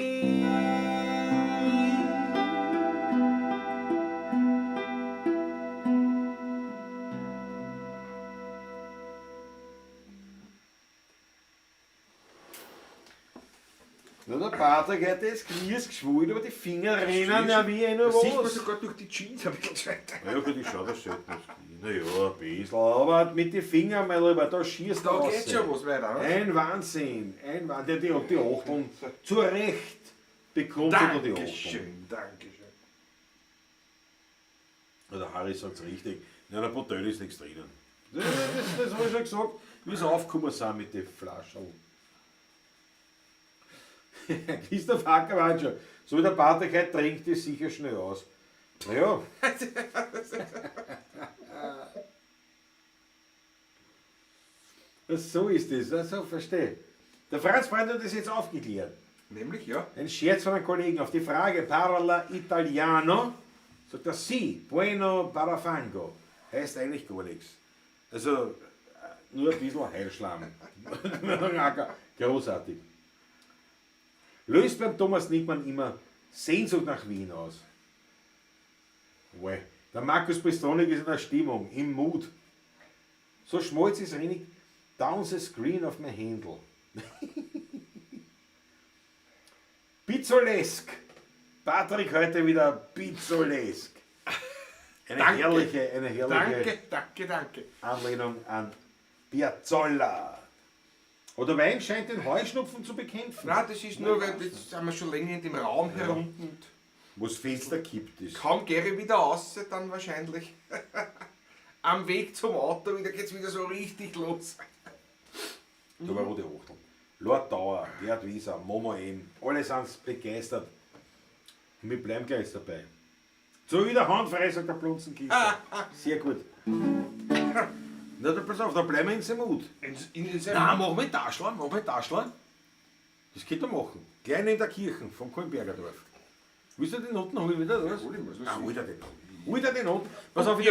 Na, der Patrick hat das Knies geschwult, aber die Finger rennen ja wie eine Das sieht man was. sogar durch die Jeans ein bisschen weiter. Ja gut, ich schau das selten. Naja, ein bisschen, aber mit den Fingern, mein Lieber, da schießt Da raus. geht schon was weiter. Ne? Ein Wahnsinn, ein Wahnsinn. Die Achteln, zu Recht bekommt er die Achteln. Dankeschön, Dankeschön. Ja, der Harry sagt es richtig, in einer Botelle ist nichts drinnen. Das habe ich schon gesagt, wie sie aufgekommen sind mit den Flaschen. Christoph Hacker war schon, so wie der Patrick heute trinkt, ist sicher schnell aus. Naja. So ist es, also verstehe. Der Franz Brand hat das jetzt aufgeklärt. Nämlich, ja. Ein Scherz von einem Kollegen auf die Frage Parla Italiano, sagt er sì, bueno parafango. Heißt eigentlich gar nichts. Also nur ein bisschen Heilschlamm. Großartig. Löst beim Thomas Nickmann immer Sehnsucht nach Wien aus. Der Markus Bistronik ist in der Stimmung, im Mut. So schmolz ist wenig down the screen of my handle. Pizzolesk. Patrick heute wieder Pizzolesk. Eine herrliche Danke. Anlehnung an Piazzolla. Oder Wein scheint den Heuschnupfen zu bekämpfen. Nein, das ist nur, weil jetzt sind wir schon länger in dem Raum herum und Wo das Fenster kippt ist. kaum gehe ich wieder raus, dann wahrscheinlich. Am Weg zum Auto wieder geht's wieder so richtig los. Da war Rudi Hochtel. Lord Dauer, Gerd Wieser, Momo M. Alle sind begeistert. Und wir bleiben gleich dabei. So wie der Handfrei, sagt der Plunzenkiste. Sehr gut. Na, da pass auf, da bleiben wir in seinem Mut. Nein, machen wir Taschler. Das könnt ihr machen. Gleich neben der Kirche vom Kohlenberger Dorf. Willst du die Noten holen wieder? Oder? Hol dir die Noten. Pass auf, in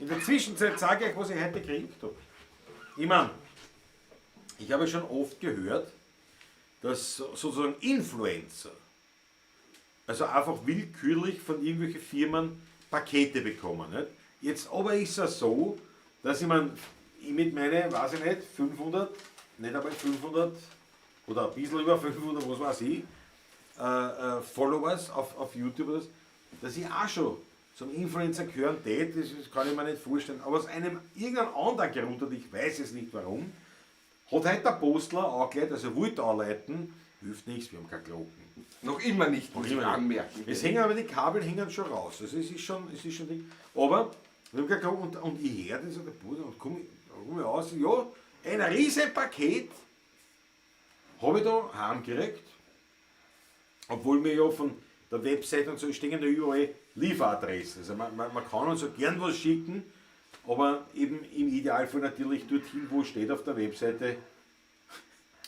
der Zwischenzeit sage ich euch, was ich heute gekriegt habe. Ich meine, ich habe schon oft gehört, dass sozusagen Influencer, also einfach willkürlich von irgendwelchen Firmen Pakete bekommen. Nicht? Jetzt aber ist es so, dass ich mit meinen, weiß ich nicht, 500, nicht einmal 500 oder ein bisschen über 500, was weiß ich, Followers auf YouTube, dass ich auch schon zum Influencer gehören tät, das kann ich mir nicht vorstellen. Aber aus irgendeinem anderen Grund, und ich weiß es nicht warum, hat heute der Postler angelegt, also wollte anleiten, hilft nichts, wir haben keine Glocken. Noch immer nicht, muss ich anmerken. Es hängen aber die Kabel hängen schon raus, also es ist schon Ding. Aber, wir haben keine Glocken und ich höre das an der Bude und komme aus, ja, ein riesen Paket habe ich da heimgekriegt, obwohl mir ja von der Website und so stehen da überall Lieferadressen. Also man kann uns so gern was schicken, aber eben im Idealfall natürlich dorthin, wo steht auf der Webseite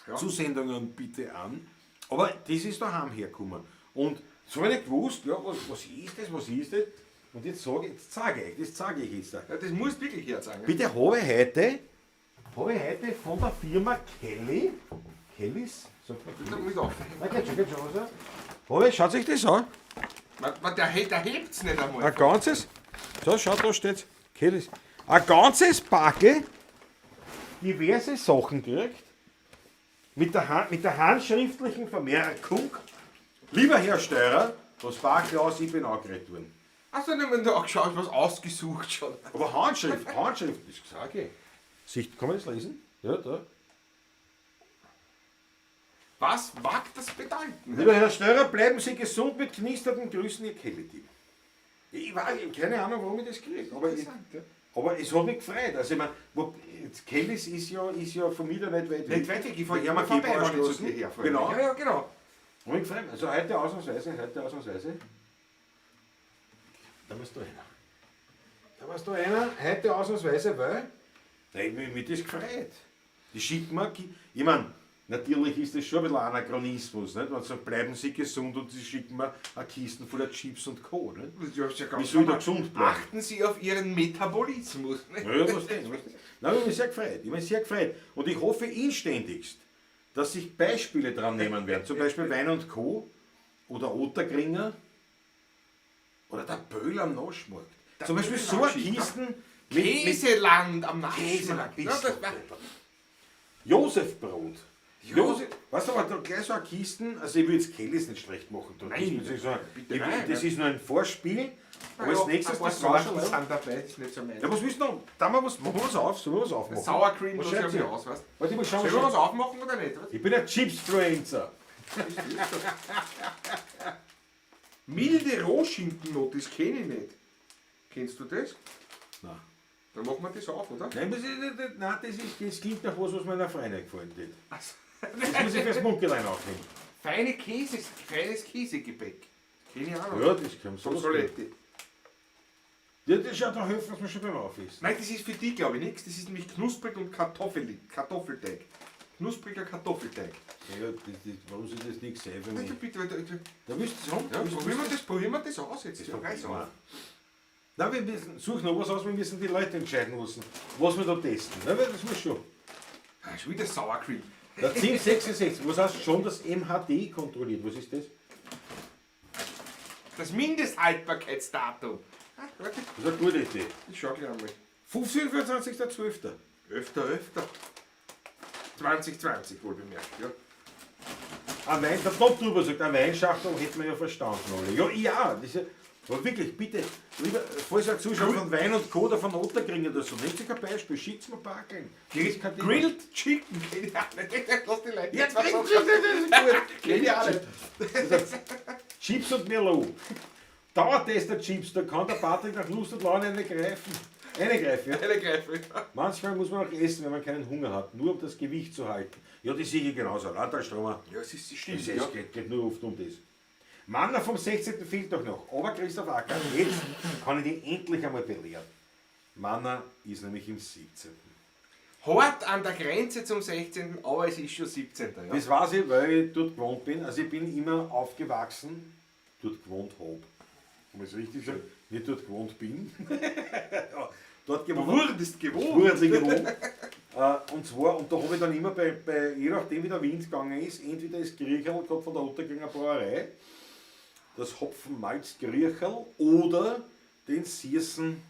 Ja. Zusendungen bitte an. Aber das ist daheim hergekommen. Und so habe ich nicht gewusst, ja, was ist das? Und jetzt zeige ich jetzt. Ja, das muss wirklich herzeigen. Bitte habe ich heute von der Firma Kellys, sagt man Da muss ich auf. na, geht schon, also. Schaut sich das an. Der hebt's nicht einmal. Ein ganzes So, schaut, da steht's. Kellis. Ein ganzes Backe, diverse Sachen gekriegt, mit der handschriftlichen Vermerkung, lieber Herr Steurer, das Backe aus, ich bin angeredet worden. Hast du nicht mal da geschaut, was ausgesucht schon? Aber Handschrift, das sage ich. Sicht, kann man das lesen? Ja, da. Was mag das bedeuten? Lieber Herr Steurer, bleiben Sie gesund mit knisternden Grüßen, Ihr Kelly-Team. Ich habe keine Ahnung, warum ich das kriege, aber es hat mich gefreut. Also ich meine, Kellys ist ja von mir da nicht weit weg. Nicht weit weg, ich fahre Ja, immer man vorbei, geht wenn ich zu Straßen. dir herfahre. Genau. Ja, genau. Und ich gefreut mich. Also heute ausnahmsweise. Da musst du einer. Heute ausnahmsweise, weil mich das gefreut. Die schicken mir, ich meine, natürlich ist das schon ein bisschen ein Anachronismus, nicht? Wenn sie sagen, bleiben Sie gesund und sie schicken mir eine Kiste voller Chips und Co. Nicht? Du hast ja ganz Wie soll ich da normal. gesund bleiben? Achten Sie auf Ihren Metabolismus. Nicht? Ja, was denn? Nein, ich bin sehr gefreut. Und ich hoffe inständigst, dass sich Beispiele dran nehmen werden. Zum Beispiel Wein und Co. oder Ottergringer oder der Böhl am Naschmarkt. Zum Beispiel Böhl so am eine Schiff, Kisten Käseland am Naschmarkt. Käseland. Ja, das war- Josefbrot. Josef- Weißt du, aber da gleich so eine Kisten, also ich will jetzt Kellys nicht schlecht machen. Da. Nein, das, ist so, bitte nein, das ist nur ein Vorspiel. Aber Ja, als nächstes ein paar das Sorten Sauerschleim. sind dabei, das ist nicht so mein. Ja, was willst du noch? Da machen wir was auf, sollen wir was aufmachen? Sour Cream, Was das schreibt schaut sie? mir aus, weißt du? Warte, ich muss schauen, Sollen wir was aufmachen oder nicht? Was? Ich bin ein Chipsfluencer. Milde Rohschinkennote, das kenne ich nicht. Kennst du das? Nein. Dann machen wir das auf, oder? Nein, das klingt nach was meiner Freundin gefallen hat. Also, Das muss ich fürs Munkellein aufnehmen. feines Käsegebäck. Kenne ich auch noch. Ja, das kann Von so. Soletti. Ja, das schaut doch helfen, was wir schon beim Aufessen. Nein, das ist für dich, glaube ich, nichts. Das ist nämlich knusprig und Kartoffelteig. Knuspriger Kartoffelteig. Ja, warum soll das nichts sein für mich? Bitte, bitte, bitte. Da willst du es haben? Ja, probieren wir das aus jetzt. Das Ja, ist reiß doch auf. Nein, wir müssen, suchen noch was aus, wir müssen die Leute entscheiden lassen, was wir da testen. Nein, weil das muss schon. Ah, schon wieder Sour Cream. Der 1066, was heißt schon das MHD kontrolliert? Was ist das? Das Mindesthaltbarkeitsdatum. Ah, warte, Das ist eine gute Idee. ich schau gleich einmal. 25.12. Öfter. 2020 wohl bemerkt, ja. Ein Wein, der Top drüber sagt, ein Weinschachtel hätten wir ja verstanden alle. Ja, das ist ja, aber wirklich, bitte, lieber, falls ein Zuschauer von Wein und Co. oder von Otterkringer oder so, nehmt sich ein Beispiel, schickt mir Bakeln. Grilled Chicken, kenn ich auch nicht. Lass die Leute Jetzt was das sagen. ist gut. Kenn ich auch nicht. Chips und Merlot. Dauertester Chips, da kann der Patrick nach Lust und Laune reingreifen. Reingreifen, ja. Eine Greife. Manchmal muss man auch essen, wenn man keinen Hunger hat, nur um das Gewicht zu halten. Ja, das sehe ich genauso. Landtalstromer, Ja, es ist das stimmt, ist, ja. geht nur oft um das. Manna vom 16. fehlt doch noch. Aber Christoph Acker, jetzt kann ich dich endlich einmal belehren. Manna ist nämlich im 17. Hart an der Grenze zum 16., aber es ist schon 17. Ja. Das weiß ich, weil ich dort gewohnt bin. Also ich bin immer aufgewachsen, dort gewohnt habe. Kann man es richtig sagen? Nicht dort gewohnt bin. Ja, dort Du gewohnt. wurdest gewohnt. Wurdlich gewohnt. Und da habe ich dann immer je nachdem wie der Wind gegangen ist, entweder das Griecherl gehabt von der Ottergringer Brauerei, das Hopfenmalz-Griecherl oder den süßen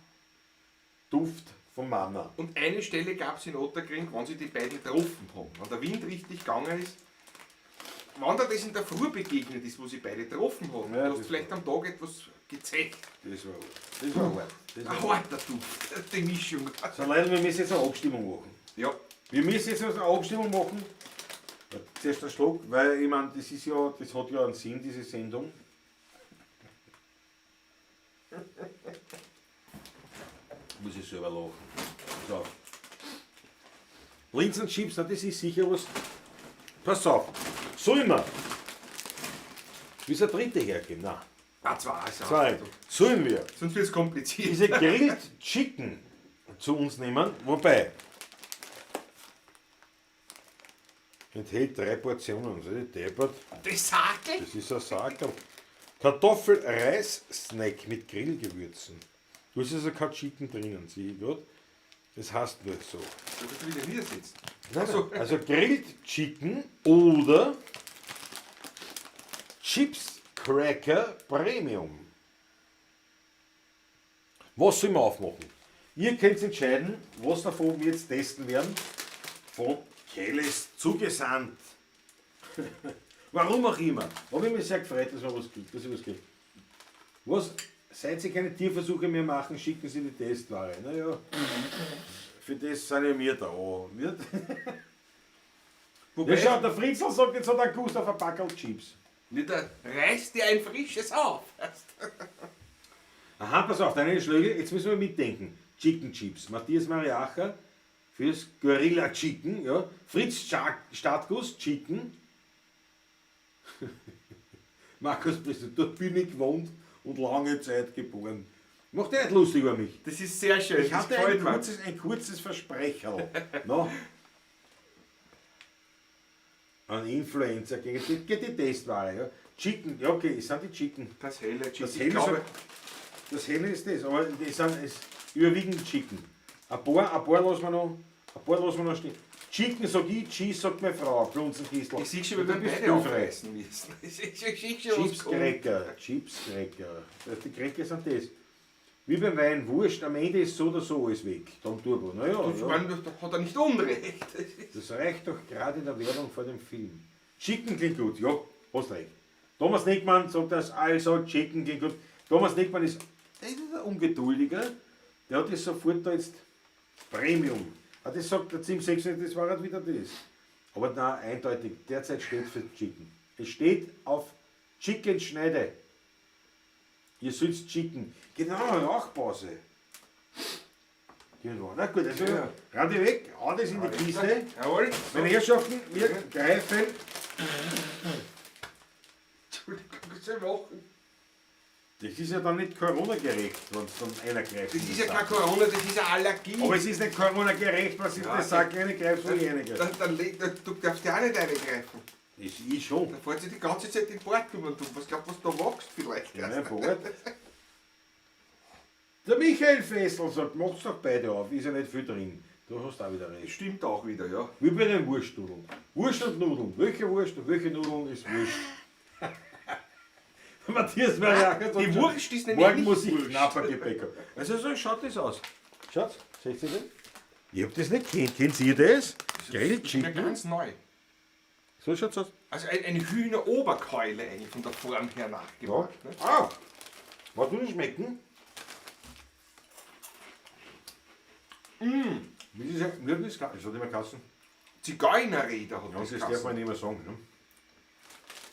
Duft vom Manna. Und eine Stelle gab es in Otterkring, wenn sie die beiden getroffen haben. Wenn der Wind richtig gegangen ist, wenn dir das in der Früh begegnet ist, wo sie beide getroffen haben, Ja, du hast das vielleicht am Tag etwas gezeigt. Das war hart. Das war hart. Das war Ein hart. harter Duft, die Mischung. So Leute, wir müssen jetzt eine Abstimmung machen. Ja, Wir müssen jetzt eine Abstimmung machen. Zuerst ein Schluck, weil ich meine, das hat ja einen Sinn, diese Sendung. Muss ich selber lachen. So. Linsenchips, na, das ist sicher was. Pass auf. Soll man? Wie ist der dritte hergeben? Nein. Zwei. Sollen wir Sonst wird es kompliziert. diese Grilled Chicken zu uns nehmen? Wobei. Enthält 3 Portionen. Also die deppert. Das Sake? Das ist ein Sackerl. Kartoffel-Reis-Snack mit Grillgewürzen. Du hast also kein Chicken drinnen, sehe ich gerade. Das heißt nur so. Du musst wieder niedersitzen. Nein, also Grilled Chicken oder Chips Cracker Premium. Was soll man aufmachen? Ihr könnt entscheiden, was davon wir jetzt testen werden. Von Kelles zugesandt. Warum auch immer. Habe ich mich sehr gefreut, dass es was gibt. Was? Seit Sie keine Tierversuche mehr machen, schicken Sie die Testware. Naja, für das sind ja wir da. Nicht? Ja, schau, der Fritzl sagt, jetzt hat er gewusst auf ein Packerl Chips. Nicht, da reißt dir ein frisches auf. Aha, pass auf, deine Schlügel, jetzt müssen wir mitdenken. Chicken Chips, Matthias Mariacher fürs Gorilla Chicken, ja. Fritz Stadtguss Chicken. Markus Priester, dort bin ich gewohnt und lange Zeit geboren. Macht er nicht lustig über mich. Das ist sehr schön. Ich hatte ein kurzes Versprecherl. No? Ein Influencer gegen die Testware. Ja. Chicken, ja okay, es sind die Chicken. Das helle Chicken. Das helle ist das, aber die sind überwiegend Chicken. Ein paar lassen wir noch stehen. Chicken sag ich, Cheese sagt meine Frau, Plunzenkistel. Ich sehe schon, wir werden beide aufreißen müssen. Chips Cracker. Die Cracker sind das. Wie beim Wein, wurscht, am Ende ist so oder so alles weg. Tom Turbo. Naja, Hat er nicht Unrecht. Das reicht doch gerade in der Werbung vor dem Film. Chicken klingt gut, ja, hast recht. Thomas Nickmann sagt das, also Chicken klingt gut. Thomas Nickmann ist ein Ungeduldiger, der hat das sofort da jetzt Premium. Das sagt der Zim 6, das war halt wieder das. Aber nein, eindeutig, derzeit steht für Chicken. Es steht auf Chicken Schneide. Ihr sitzt Chicken. Genau, Rauchpause. Genau, na gut, also Ja. Rande weg, hau das in die Kiste. Jawohl. Meine Herrschaften, wir greifen. Entschuldigung, was soll ich machen? Das ist ja dann nicht Corona-gerecht, wenn es dann einer greift. Das ist ja kein Corona, das ist eine Allergie. Aber es ist nicht Corona-gerecht, was ich Ja, das sage, eine greifst du nicht reingreifen. Du darfst ja auch nicht reingreifen. Das ich schon. Da fährt sich die ganze Zeit den Bart um und du was glaubst, was du machst vielleicht. Ja, mein Bord. Der Michael Fessel sagt, macht's doch beide auf, ist ja nicht viel drin. Du hast auch wieder recht. Stimmt auch wieder, ja. Wie bei den Wurstnudeln. Wurst und Nudeln. Welche Wurst und welche Nudeln ist Wurst? Matthias Mariacher sagt Die schon, Wurst ist nämlich morgen nicht muss ich Wurst. knapper Gebäck haben. Also so schaut das aus. Schaut, seht ihr das? Ich hab das nicht kennt. Kennt ihr das? Grilled Das ist mir Chicken. ganz neu. So schaut's aus. Also eine Hühneroberkeule eigentlich von der Form her nachgemacht. Ja. Ne? Ah! Was tun schmecken? Wie ist das? Mir ist klar. Das hat immer Kassen. Zigeunerräder hat Ja, das das darf geheißen. man nicht mehr sagen. Ne?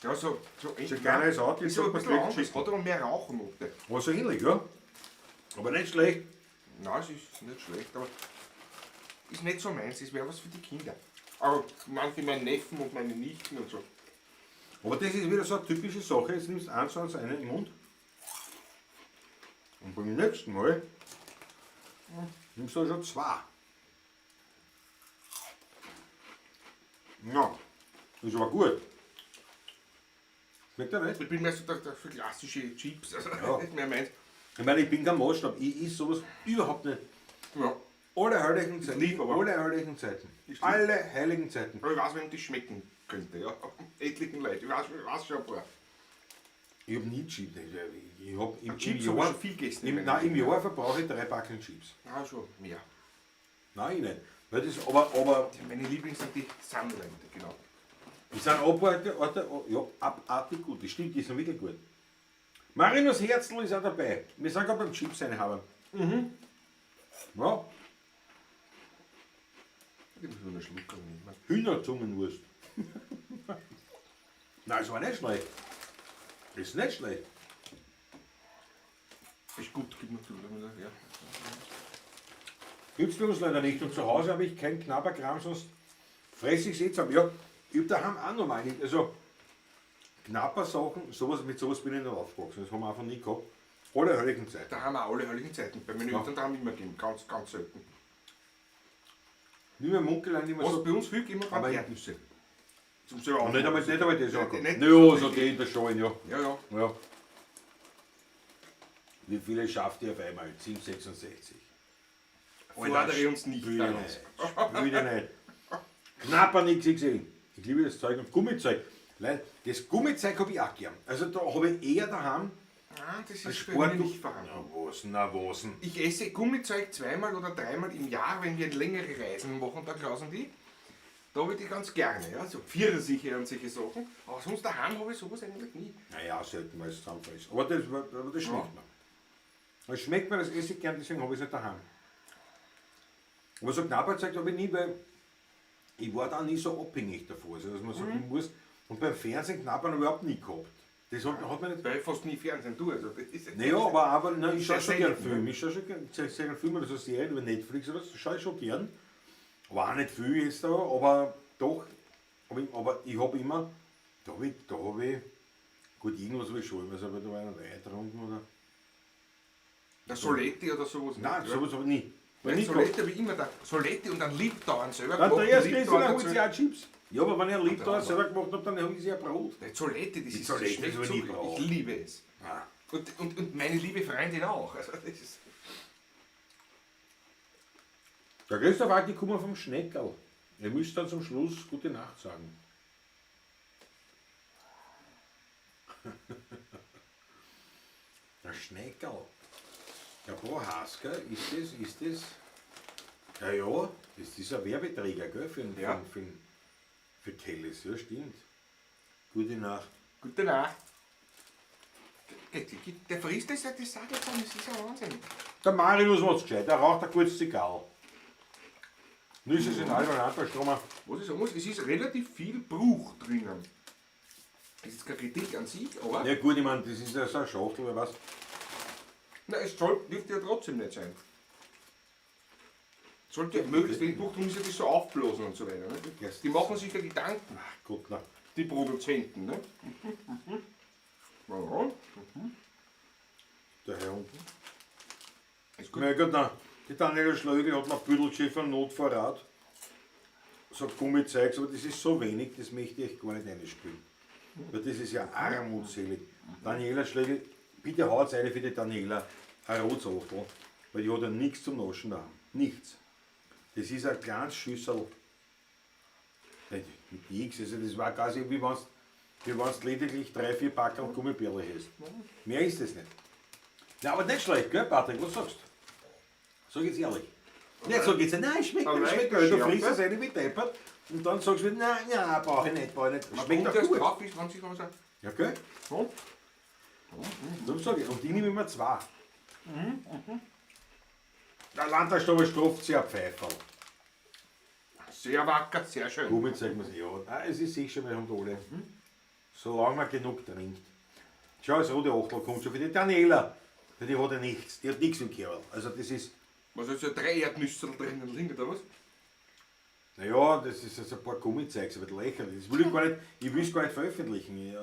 Ja, so Zigeuner ist out, jetzt ist so sagt ein man bisschen Grilled anders. Chicken. Hat aber mehr Rauchnote. War so ähnlich, ja? Aber nicht schlecht. Nein, es ist nicht schlecht, aber ist nicht so meins. Es wäre was für die Kinder. Aber manche meine Neffen und meine Nichten und so. Aber das ist wieder so eine typische Sache. Jetzt nimmst du eins aus einen im Mund. Und beim nächsten Mal nimmst du schon zwei. Ja, das ist aber gut. Schmeckt er nicht? Ich bin mehr so der für klassische Chips, also Ja. nicht mehr meins. Ich meine, ich bin kein Maßstab. Ich esse sowas überhaupt nicht. Ja. Alle heiligen Zeiten. Lieb, aber- Alle heiligen Zeiten. Ist lieb. Alle heiligen Zeiten. Aber ich weiß, wem das schmecken könnte, ja. Etlichen Leuten. Ich weiß schon ein paar. Ich habe nie Chips. Ich habe im Chips habe ich Jahr, schon viel gegessen. im Jahr verbrauche ich 3 Packungen Chips. Ah, schon mehr. Nein, ich nicht. Weil das, aber Meine Lieblings sind die Sunblende, genau. die sind abartig gut. Das stimmt, die sind wirklich gut. Marinus Herzl ist auch dabei. Wir sind gerade beim Chips haben. Ja, Ich muss nur einen Schluck nehmen. Hühnerzungenwurst. Nein, das war nicht schlecht. Das ist nicht schlecht. Ist gut, gib mir zu. Ja. Gibt es bei uns leider nicht. Und zu Hause habe ich keinen Knabberkram, sonst fresse ich es jetzt. Aber ja, ich habe daheim auch normal nicht. Also, Knabbersachen, mit sowas bin ich nicht aufgewachsen. Das haben wir einfach nie gehabt. Alle heiligen Zeiten. Da haben wir alle heiligen Zeiten. Bei meinen Ja. Eltern da haben wir immer gegeben. Ganz, ganz selten. Nicht mehr Munkelein, nicht mehr Was so. bei uns viel gegeben hat, waren Aber- Erdnüsse. Zum selber Und nicht einmal das Ja, angekommen. nicht- Ja, so die in der Scheune, ja. Ja, ja. Ja. Wie viele schafft ihr auf einmal? 766. Fordere uns nicht Will an ich uns. nicht. Will ich nicht. Knapper nichts gesehen. Ich liebe das Zeug und Gummizeug. Das Gummizeug habe ich auch gern. Also da habe ich eher daheim Ah, das Ein ist bei Sport mir nicht vorhanden. Na was denn? Ich esse Gummizeug 2-mal oder 3-mal im Jahr, wenn wir längere Reisen machen, da klausen die. Da habe ich die ganz gerne, ja, so Pfirsiche und solche Sachen. Aber sonst daheim habe ich sowas eigentlich nie. Naja, selten, weil es zusammenfällt. Aber das schmeckt mir. Das schmeckt mir, das esse ich gern, deswegen habe ich es nicht daheim. Aber so Knabberzeug habe ich nie, weil ich war da nie so abhängig davon. Also, dass man sagt, ich muss. Und beim Fernsehen knabbern habe ich überhaupt nie gehabt. Das hat man nicht. Weil ich fast nie Fernsehen tue. Also das ist jetzt Naja, aber nein, ich schaue schon sehr gern selten, Film. Ich schaue schon gern Film oder so Serien über Netflix oder was, das schaue ich schon gern. Aber auch nicht viel jetzt da, aber doch. Aber ich habe immer, da habe ich, gut, irgendwas habe ich schon immer, aber da war einer Wein getrunken oder. der Soletti oder sowas. Nein, nicht, sowas habe ich nie. Weil Nie Soletti habe ich immer da. Soletti und dann Liptauern selber gehabt. Andreas gemacht. Christian, da holt sich auch Chips. Ja, aber wenn ich ein Lipton aber- selber gemacht habe, dann hole ich sich ein Brot. Der Soletti, das Die ist Soletti schmeckt ist so nie gut. brav. Ich liebe es. Ah. Und meine liebe Freundin auch. Also das ist Der Christoph hat die Kummer vom Schneckerl. Ihr müsst dann zum Schluss gute Nacht sagen. Der Schneckerl. Ja, Bohas, gell? Ist das? Ja, ja, das ist ein Werbeträger, gell? Ja. Für Telles, ja, stimmt. Gute Nacht. gute Nacht. Der frisst das, das sagt jetzt an, das ist ja Wahnsinn. Der Marius macht's gescheit, der raucht ein gutes Zigarr. Nüsse sind halber Landbaustrommer. Was ich sagen muss, es ist relativ viel Bruch drinnen. Das ist keine Kritik an sich, aber Ja gut, ich meine, das ist ja so ein Schachtel oder was. na, es dürfte ja trotzdem nicht sein. Sollte Ja, möglichst okay. wenig Bruch, darum ist ja das so aufblasen und so weiter. Ne? Ja. Die machen sich ja Gedanken, Ach Gott, na. die Produzenten. Ne? Ja, Der Herr unten. ist gut. Na gut, na. Die Daniela Schlögel hat mir Büdelchen von Notvorrat. Sagt Gummizeugs, aber das ist so wenig, das möchte ich gar nicht einspielen. Weil das ist ja armutselig. Daniela Schlögel, bitte haut eine für die Daniela ein Rotsachtel, weil die hat ja nichts zum Naschen da. Nichts. Das ist ein kleines Schüssel. Nicht mit nichts, also das war quasi wie wenn du lediglich 3-4 Packerl Gummibärle hast. Mehr ist das nicht. Ja, aber nicht schlecht, gell, Patrick, was sagst du? Sag jetzt ehrlich. Nicht sag jetzt, nein, schmeckt Aber nicht, schmeckt nein, nicht. Du ja, frisst ja. es eine wie deppert und dann sagst du wieder, nein, brauche ich nicht, brauche ich nicht. Man Schmeckt kommt doch erst gut. drauf, ist, wenn sich was sagt. Ja, gell? Ja. Darum sag ich, und die nehme ich mir 2. Der Landtagsstube straft sich ein Pfeiferl. Sehr wacker, sehr schön. Womit sagen wir es? Ja, es ist sicher, wir haben alle. Solange man genug trinkt. Schau, das rote Achtel kommt schon für die Daniela. Für die hat ja nichts. Die hat nichts im Kerl. Also das ist, Was ist ja 3 Erdnüsse drinnen liegen, oder was? naja, das ist also ein paar Gummizeugs, aber lächerlich. Das will ich gar nicht, ich will es gar nicht veröffentlichen,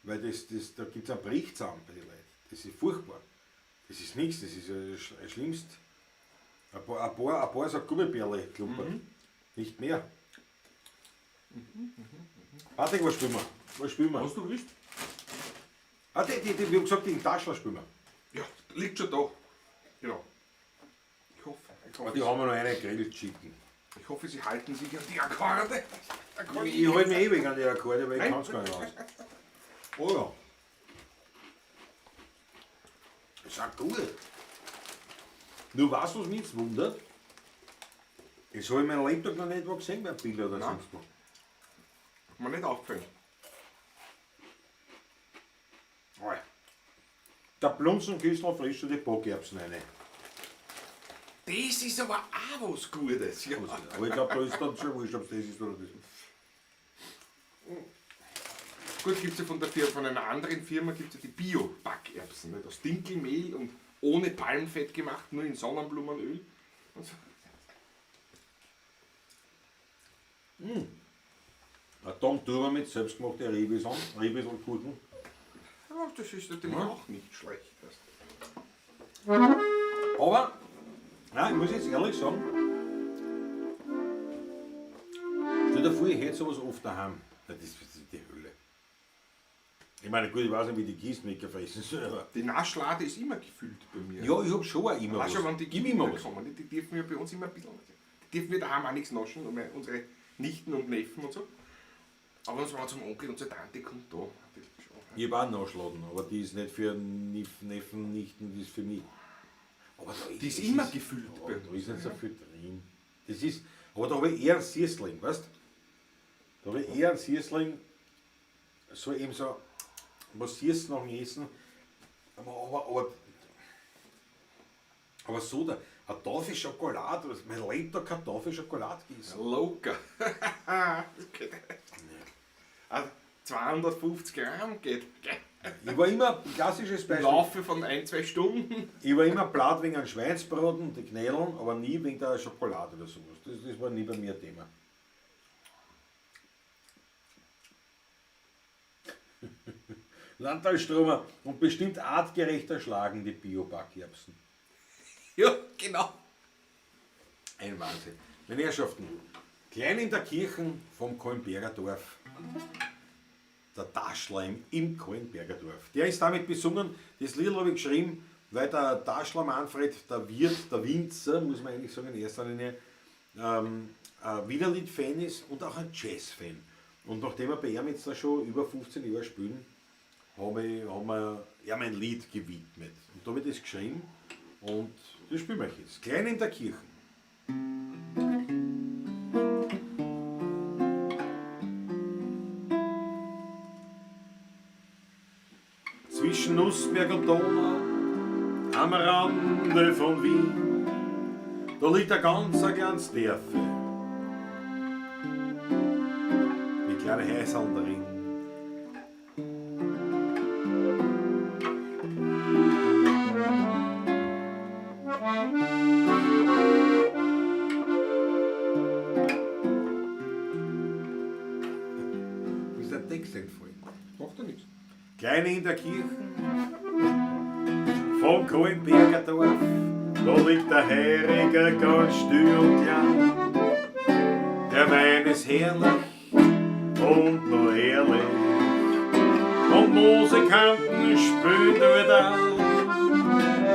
weil da gibt es einen Bericht zusammen bei den Leuten. Das ist furchtbar. Das ist nichts, das ist ein schlimmst. Ein paar so Gummibärle klumpern. Nicht mehr. Patrick, was spielen wir? Was spielen wir? Was du willst? Ah, wir haben gesagt, die Taschler spielen wir. Ja, liegt schon da. Genau. Ich hoffe, Aber die haben wir noch eine Grill-Chicken. ich hoffe, sie halten sich an die Akkorde. Ich halte mich ewig an die Akkorde, weil ich Nein. kann es gar nicht aus. Oh ja. Das ist auch gut. Nur weißt du, was mich jetzt wundert? Ich habe in meinem Laptop noch nicht was gesehen bei Bilder oder Nein. sonst was. Mir nicht aufgefallen. Oh. Der Blunzenküstler frisst schon die Bockerbsen rein. Das ist aber auch was Gutes. Ja. Aber ich glaube, da ist dann schon wurscht, ob es das ist oder das. Gut, gibt es ja von einer anderen Firma gibt's ja die Bio-Backerbsen. Nicht? Aus Dinkelmehl und ohne Palmfett gemacht, nur in Sonnenblumenöl. Und so. Dann tun wir mit selbstgemachten Ribis-Kuchen. Ja, das ist natürlich auch nicht schlecht. Aber, nein, ich muss jetzt ehrlich sagen, stell dir vor, ich hätte sowas oft daheim. Das ist die Hölle. Ich meine, gut, ich weiß nicht, wie die Kisten weggefressen sind, aber. Die Naschlade ist immer gefüllt bei mir. Ja, ich habe schon auch immer Auch was. schon, wenn die Gib Kinder immer was. kommen, die dürfen wir bei uns immer ein bisschen. Die dürfen wir daheim auch nichts naschen, und unsere Nichten und Neffen und so. Aber wenn man zum Onkel und zur Tante kommt, da natürlich schon. Ich habe auch einen Nachschlagen, aber die ist nicht für Neffen, Nichten, die ist für mich. Aber da Die ist es immer gefüllt Ja, bei da uns. ist nicht so viel drin. Das ist, aber da habe ich eher einen Süßling, weißt du? Da habe ich eher einen Süßling, so eben so, was süß nach dem Essen, aber so, eine Tafel Schokolade, mein Leben da keine Tafel Schokolade gegessen. Locker. 250 Gramm geht. Ich war immer, klassisches Im Beispiel, Laufe von 1-2 Stunden. ich war immer blatt wegen einem Schweinsbraten, die Knädeln, aber nie wegen der Schokolade oder sowas. Das war nie bei mir Thema. Landtalstromer und bestimmt artgerecht erschlagen die Bio-Backerbsen. Ja, genau. Ein Wahnsinn. Meine Herrschaften, klein in der Kirche vom Kohlenberger Dorf. Der Taschler im Kohlenberger Dorf. Der ist damit besungen, das Lied habe ich geschrieben, weil der Taschler Manfred, der Wirt, der Winzer, muss man eigentlich sagen, in erster Linie, ein Wienerlied-Fan ist und auch ein Jazz-Fan. Und nachdem wir bei ihm jetzt da schon über 15 Jahre spielen, haben wir ihm ein Lied gewidmet. Und da habe ich das geschrieben und das spielen wir euch jetzt. Klein in der Kirche. Zwischen Nussberg und Donau, am Rande von Wien, da liegt ein ganz kleines Dörfle, mit kleinen Häusern darin. Wie ist der Text entfallen? Macht ja nichts. Klein in der Kirche vom Kohlenberger Dorf, da liegt der Heriger ganz still und klein. Der Wein ist herrlich und noch ehrlich, und Musikanten spielen dort auch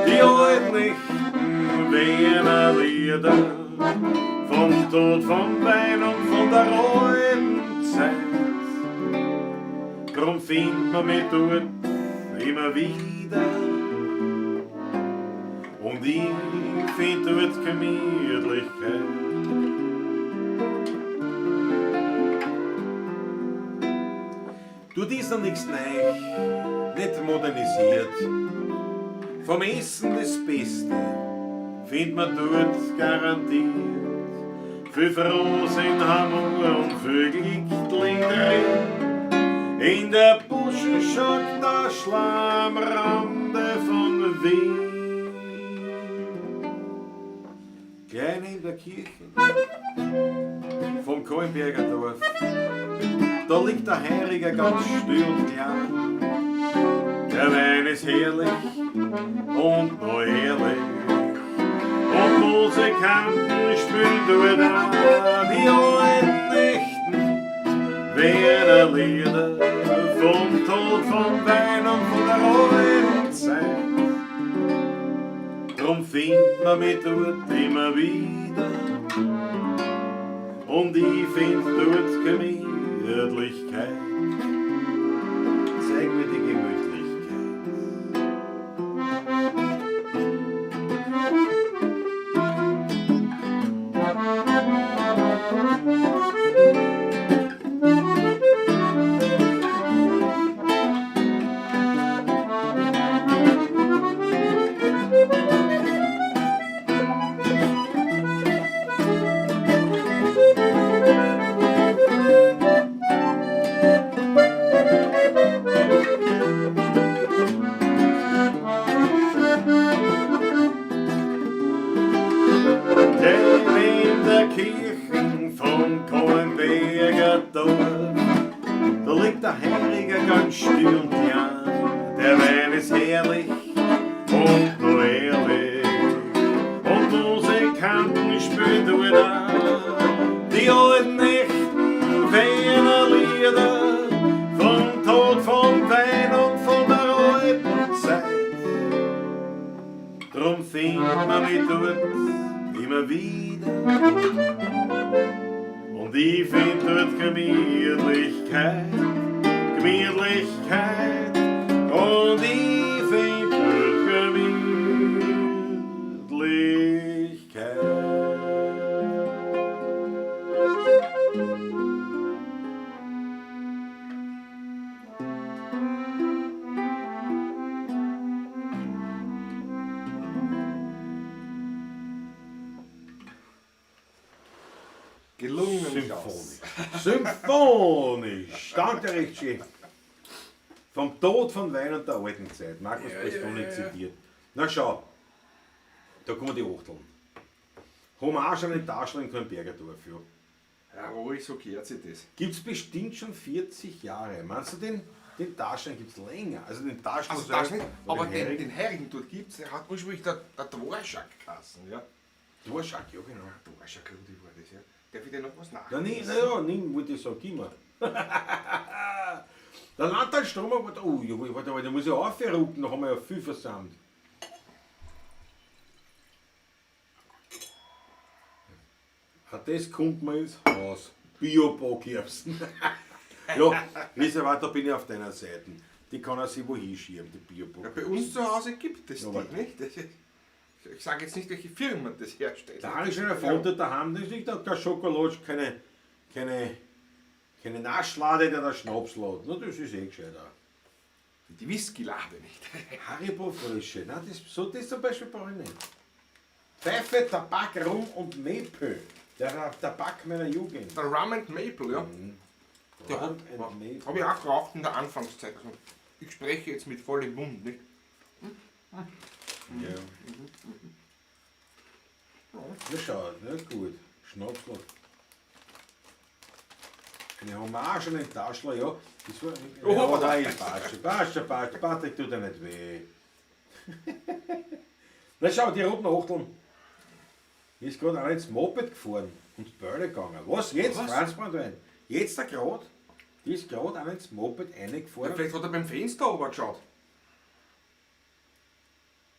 die alten Nächten, Wiener Lieder, vom Tod, vom Wein und von der alten Zeit. Drum findet man mich dort immer wieder. Und ich find dort Gemütlichkeit. Dort ist noch nichts neu, nicht modernisiert. Vom Essen das Beste findet man dort garantiert. Viel Frohsinn haben wir und viel Glückling drin. In der Buschen schaut der Schlammrande von Wien. Klein in der Kirche vom Kohlenberger Dorf, da liegt der Heriger ganz still und klein. Der Wein ist herrlich und noch ehrlich, und Musikanten spielen dort auch die alten Nächten, Wiener Lieder, vom Tod, vom Wein und von der alten Zeit. Drum findet man mich dort immer wieder, und ich find dort Gemütlichkeit. Zeig mir die Gemütlichkeit. In der Kirche vom Kohlenberger Dorf, da liegt der Heriger ganz still und klein. Der Wein ist herrlich und noch ehrlich, und Musikanten spielen dort auch die alten Nächten, Wiener Lieder, vom Tod, vom Wein und von der alten Zeit. Drum findet man mich dort immer wieder, und ich find dort Gemütlichkeit, Gemütlichkeit. und ich finde Gemütlichkeit. Gelungen. Symphonisch. Symphonisch. Danke, recht schön. Vom Tod von Wein und der alten Zeit. Markus Bristoni zitiert. Na schau, da kommen die Achteln. Hommage an den Taschel in Kornbergerdorf. Ja. Jawohl, so gehört sich das. Gibt es bestimmt schon 40 Jahre. Meinst du, den Taschel gibt es länger? Also den Taschel Also das nicht, oder aber den Hering dort gibt es, der hat ursprünglich der Dvorak geheißen, ja. Dvorak, ja genau. Dvorak, glaube ich, war das, ja. Darf ich dir noch was Ja, nachlesen? naja, nimm, wollte ich sagen, gib mir. Der Landtagsstrom, oh, ja, warte, da muss ich aufrucken, da haben wir ja viel versammelt. Das kommt mir ins Haus. Bio-Bockerbsen. Ja, Reservat, da bin ich auf deiner Seite. Die kann er sich wohin schieben, die Ja, Bio-Bockerbsen. bei uns zu Hause gibt es Ja, die, warte. nicht? Das ist, ich sage jetzt nicht, welche Firma das herstellt. Da ist schon ein Vater daheim, das ist nicht kein Schokolade, keine Naschlade, der der Schnapslade. Na, das ist eh gescheit auch. Die Whiskylade nicht. Haribo Frische, nein, das zum Beispiel brauche ich nicht. Pfeife, Tabak, Rum und Maple. Der Tabak meiner Jugend. Der Rum and Maple, ja. Der Rum hat, and Maple. habe ich auch geraucht in der Anfangszeit. Also ich spreche jetzt mit vollem Mund, nicht? Ja. Na schau, na gut. Schnapsler. Eine Hommage an den Taschler, ja. Das war, Oh, ja, aber nein, passt, Patrick tut dir nicht weh. Na schau, die roten Achteln. Die ist gerade auch ins Moped gefahren und Bölle gegangen. Was jetzt? Was? Franzbrandwein. Jetzt da gerade. Die ist gerade auch ins Moped Ja, reingefahren. vielleicht hat er beim Fenster aber geschaut.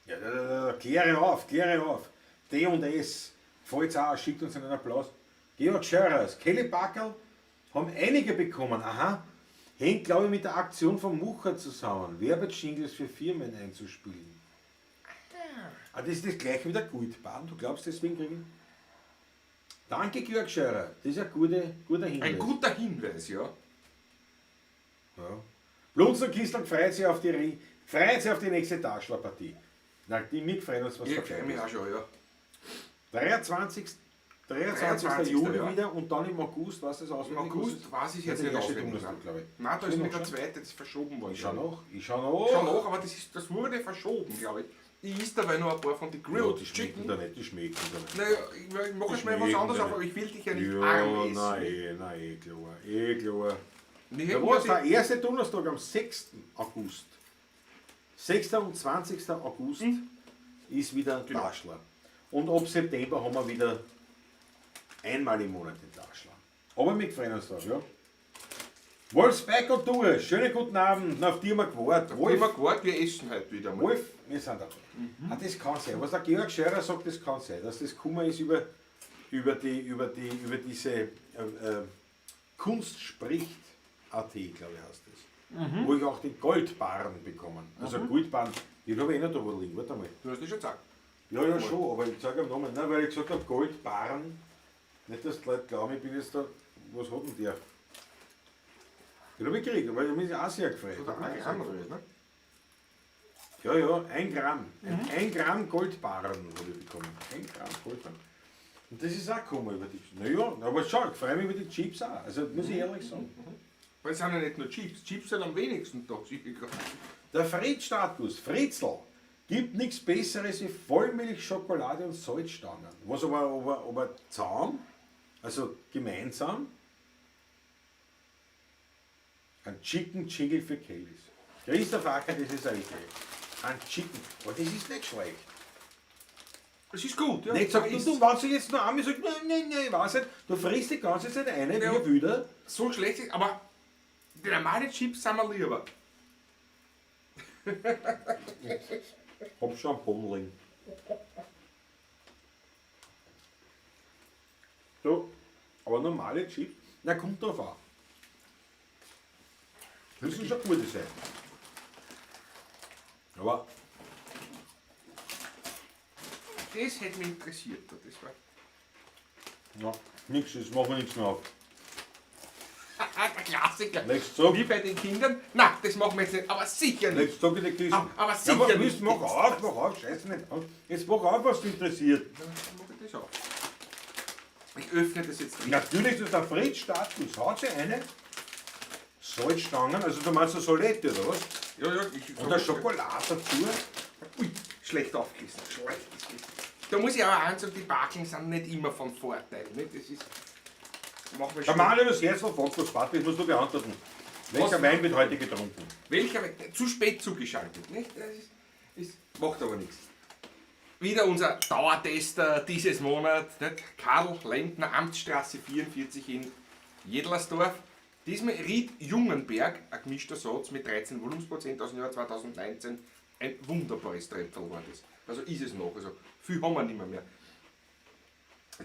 Ja, kläre auf. D&S. Fällt's auch, schickt uns einen Applaus. Georg Schörers, Kelly Backerl haben einige bekommen. Aha. Hängt, glaube ich, mit der Aktion von Mucher zusammen, Werbejingles für Firmen einzuspielen. Ah, das ist das gleiche wie der Goldbahn. Du glaubst, deswegen kriegen? Danke, Georg Scheurer. Das ist ein guter Hinweis. Ein guter Hinweis, ja. Ja. Blunz und Kistel freut sich auf die nächste Taschlerpartie. Na, wir freuen uns, was Ich da freue mich auch schon, ja. 23. 23. Juli ja. wieder und dann im August, was das auswendig? Im August weiß ich jetzt der nicht erste auswendig. Donnerstag, glaube ich. Nein, da ist Stimmt mit der noch schon? zweite das verschoben worden. Ich schau noch. Schon noch, aber das wurde verschoben, glaube ich. Ich isst dabei noch ein paar von den Ja, Grilled die schmecken Chicken. da nicht, die schmecken da nicht. Naja, ich mache jetzt mal was schmecken anderes da auf, aber nicht. ich will dich ja nicht Ja, arm essen. nein, klar. Wir Da hätten war ja es der erste Donnerstag am 6. August. 6. und 20. August ist wieder Genau. Taschler. Und ab September haben wir wieder einmal im Monat den Taschler. Aber mit freuen uns drauf, ja. Wolfsberg und du, schönen guten Abend, auf die haben wir gewartet. Wolf, immer gewartet, wir essen heute wieder mal. Wolf, wir sind da. Ah, das kann sein. Was der Georg Scheurer sagt, das kann sein. Dass das Kummer ist über diese Kunst spricht AT, glaube ich, heißt das. Wo ich auch den Goldbarren bekommen. Also Goldbarren, den habe ich eh noch da wo liegen. Warte mal. Du hast das schon gesagt. Ja, schon, aber ich sage am Namen, nein, weil ich gesagt habe, Goldbarren. Nicht, dass die Leute glauben, ich bin jetzt da, was hat denn der? Den habe ich gekriegt, aber ich bin auch sehr gefreut. Oder ein Gramm oder was, ne? Ja, 1 Gramm. 1 Gramm Goldbarren habe ich bekommen. 1 Gramm Goldbarren. Und das ist auch gekommen über die. Naja, aber schau, ich freue mich über die Chips auch. Also muss ich ehrlich sagen. Weil es sind ja nicht nur Chips. Chips sind am wenigsten da. Der Fritz-Status, Fritzl, gibt nichts Besseres wie Vollmilchschokolade und Salzstangen. Was aber zusammen, also gemeinsam, ein Chicken Jingle für Kellys. Christoph Acker, das ist eine Idee. Ein Chicken, aber das ist nicht schlecht. Das ist gut, ja. Nicht sagt, ist du wenn sie jetzt noch einmal sagt, nein, ich weiß nicht, du frisst die ganze Zeit eine, Ja. wie wieder. so schlecht, ist, aber die normalen Chips sind mir lieber. Hab schon einen Bummling. So, aber normale Chips, na kommt drauf an. Müssen schon gute sein. Aber Das hätte mich interessiert. Das war ja, nichts, das machen wir nichts mehr auf. der Klassiker. Legst du Wie bei den Kindern. Na, das machen wir jetzt nicht, aber sicher nicht. Legst du in die Kiste. Aber Ja, sicher aber nicht. mach auf, scheiß nicht an. Jetzt mach auf, was dich interessiert. Dann mach ich das auf. Ich öffne das jetzt nicht. Natürlich, das ist der Fritz-Status. Haut sie eine Salzstangen, also du meinst eine Solette oder was? Ja, ja, ich. Und eine Schokolade dazu. Ui, schlecht aufgerissen. Schlecht aufgerissen. Da muss ich aber ansagen, die Backen sind nicht immer von Vorteil. Nicht? Das ist. Machen wir Der schon. Mann übers Herz von Fokus, das musst du beantworten. Welcher Was? Wein wird heute getrunken? Welcher? Zu spät zugeschaltet. Nicht? Das macht aber nichts. Wieder unser Dauertester dieses Monat. Nicht? Karl Lentner, Amtsstraße 44 in Jedlersdorf. Diesmal Ried Jungenberg, ein gemischter Satz mit 13 Volumensprozent aus dem Jahr 2019. Ein wunderbares Trepperl war das. Also ist es noch. Also viel haben wir nicht mehr.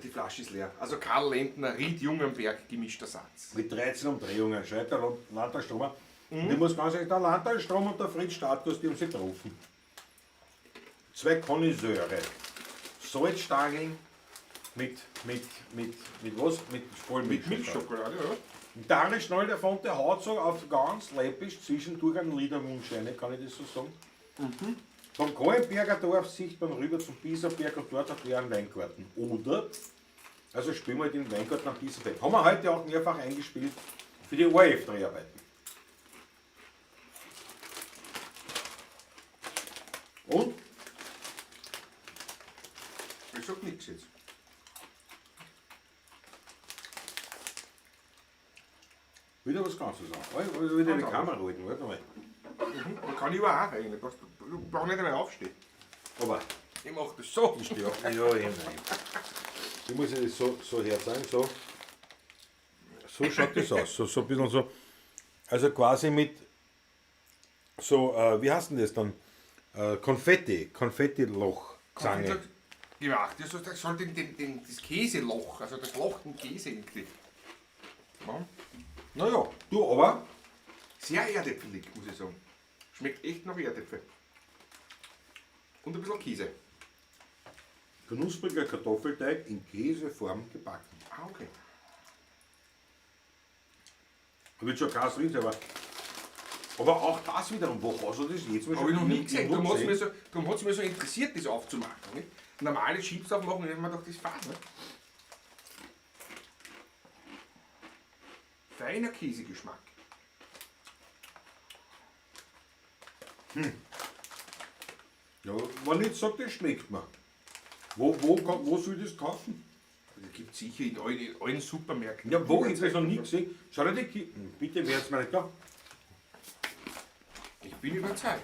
Die Flasche ist leer. Also Karl Lentner, Ried Jungenberg, gemischter Satz. Mit 13 Umdrehungen, schreibt der Landtagsstromer. Und ich muss ganz ehrlich, der Landtagsstrom und der Fritz-Status, die haben sich getroffen. Zwei Connoisseure. Salzstangeln mit was? Mit Vollmilch. Mit Milchschokolade, ja. Und der eine Schnall der Font, der haut so auf ganz läppisch zwischendurch einen Liederwunsch rein, kann ich das so sagen? Vom Kohlenberger Dorf sieht man rüber zum Pieserberg und dort hat er einen Weingarten. Oder, also spielen wir den Weingarten am Pieserberg. Haben wir heute auch mehrfach eingespielt für die ORF-Dreharbeiten. Und? Ich sag nichts jetzt. Wieder was Ganzes an. Wieder die Kamera halten, warte mal. Man kann überall auch rein. Du brauchst nicht einmal aufstehen. Aber Ich mach das so. ich stehe auf. Ja, nein. Ich muss das so herzeigen, so. So schaut das aus. So ein bisschen so. Also quasi mit so, wie heißt denn das dann? Konfettiloch Zange. Gemacht. Das soll das Käseloch, also das Loch im Käse irgendwie. Ja. Naja, du aber. Sehr erdäpfelig, muss ich sagen. Schmeckt echt nach Erdäpfel. Und ein bisschen Käse. Knuspriger Kartoffelteig in Käseform gebacken. Ah, okay. Da wird schon krass drin, aber auch das wiederum, wo hast du das jetzt? Habe ich noch nie gesehen. Darum hat es mich so interessiert, das aufzumachen. Nicht? Normale Chips aufmachen, und ich habe mir gedacht, das ist fad. Nicht? Feiner Käsegeschmack. Ja, wenn ich sage, das schmeckt mir. Wo soll ich das kaufen? Das gibt es sicher in allen Supermärkten. Ja, wo? Ich habe das noch nie gesehen. Schau dir die bitte, wer jetzt mal nicht da. Ich bin überzeugt.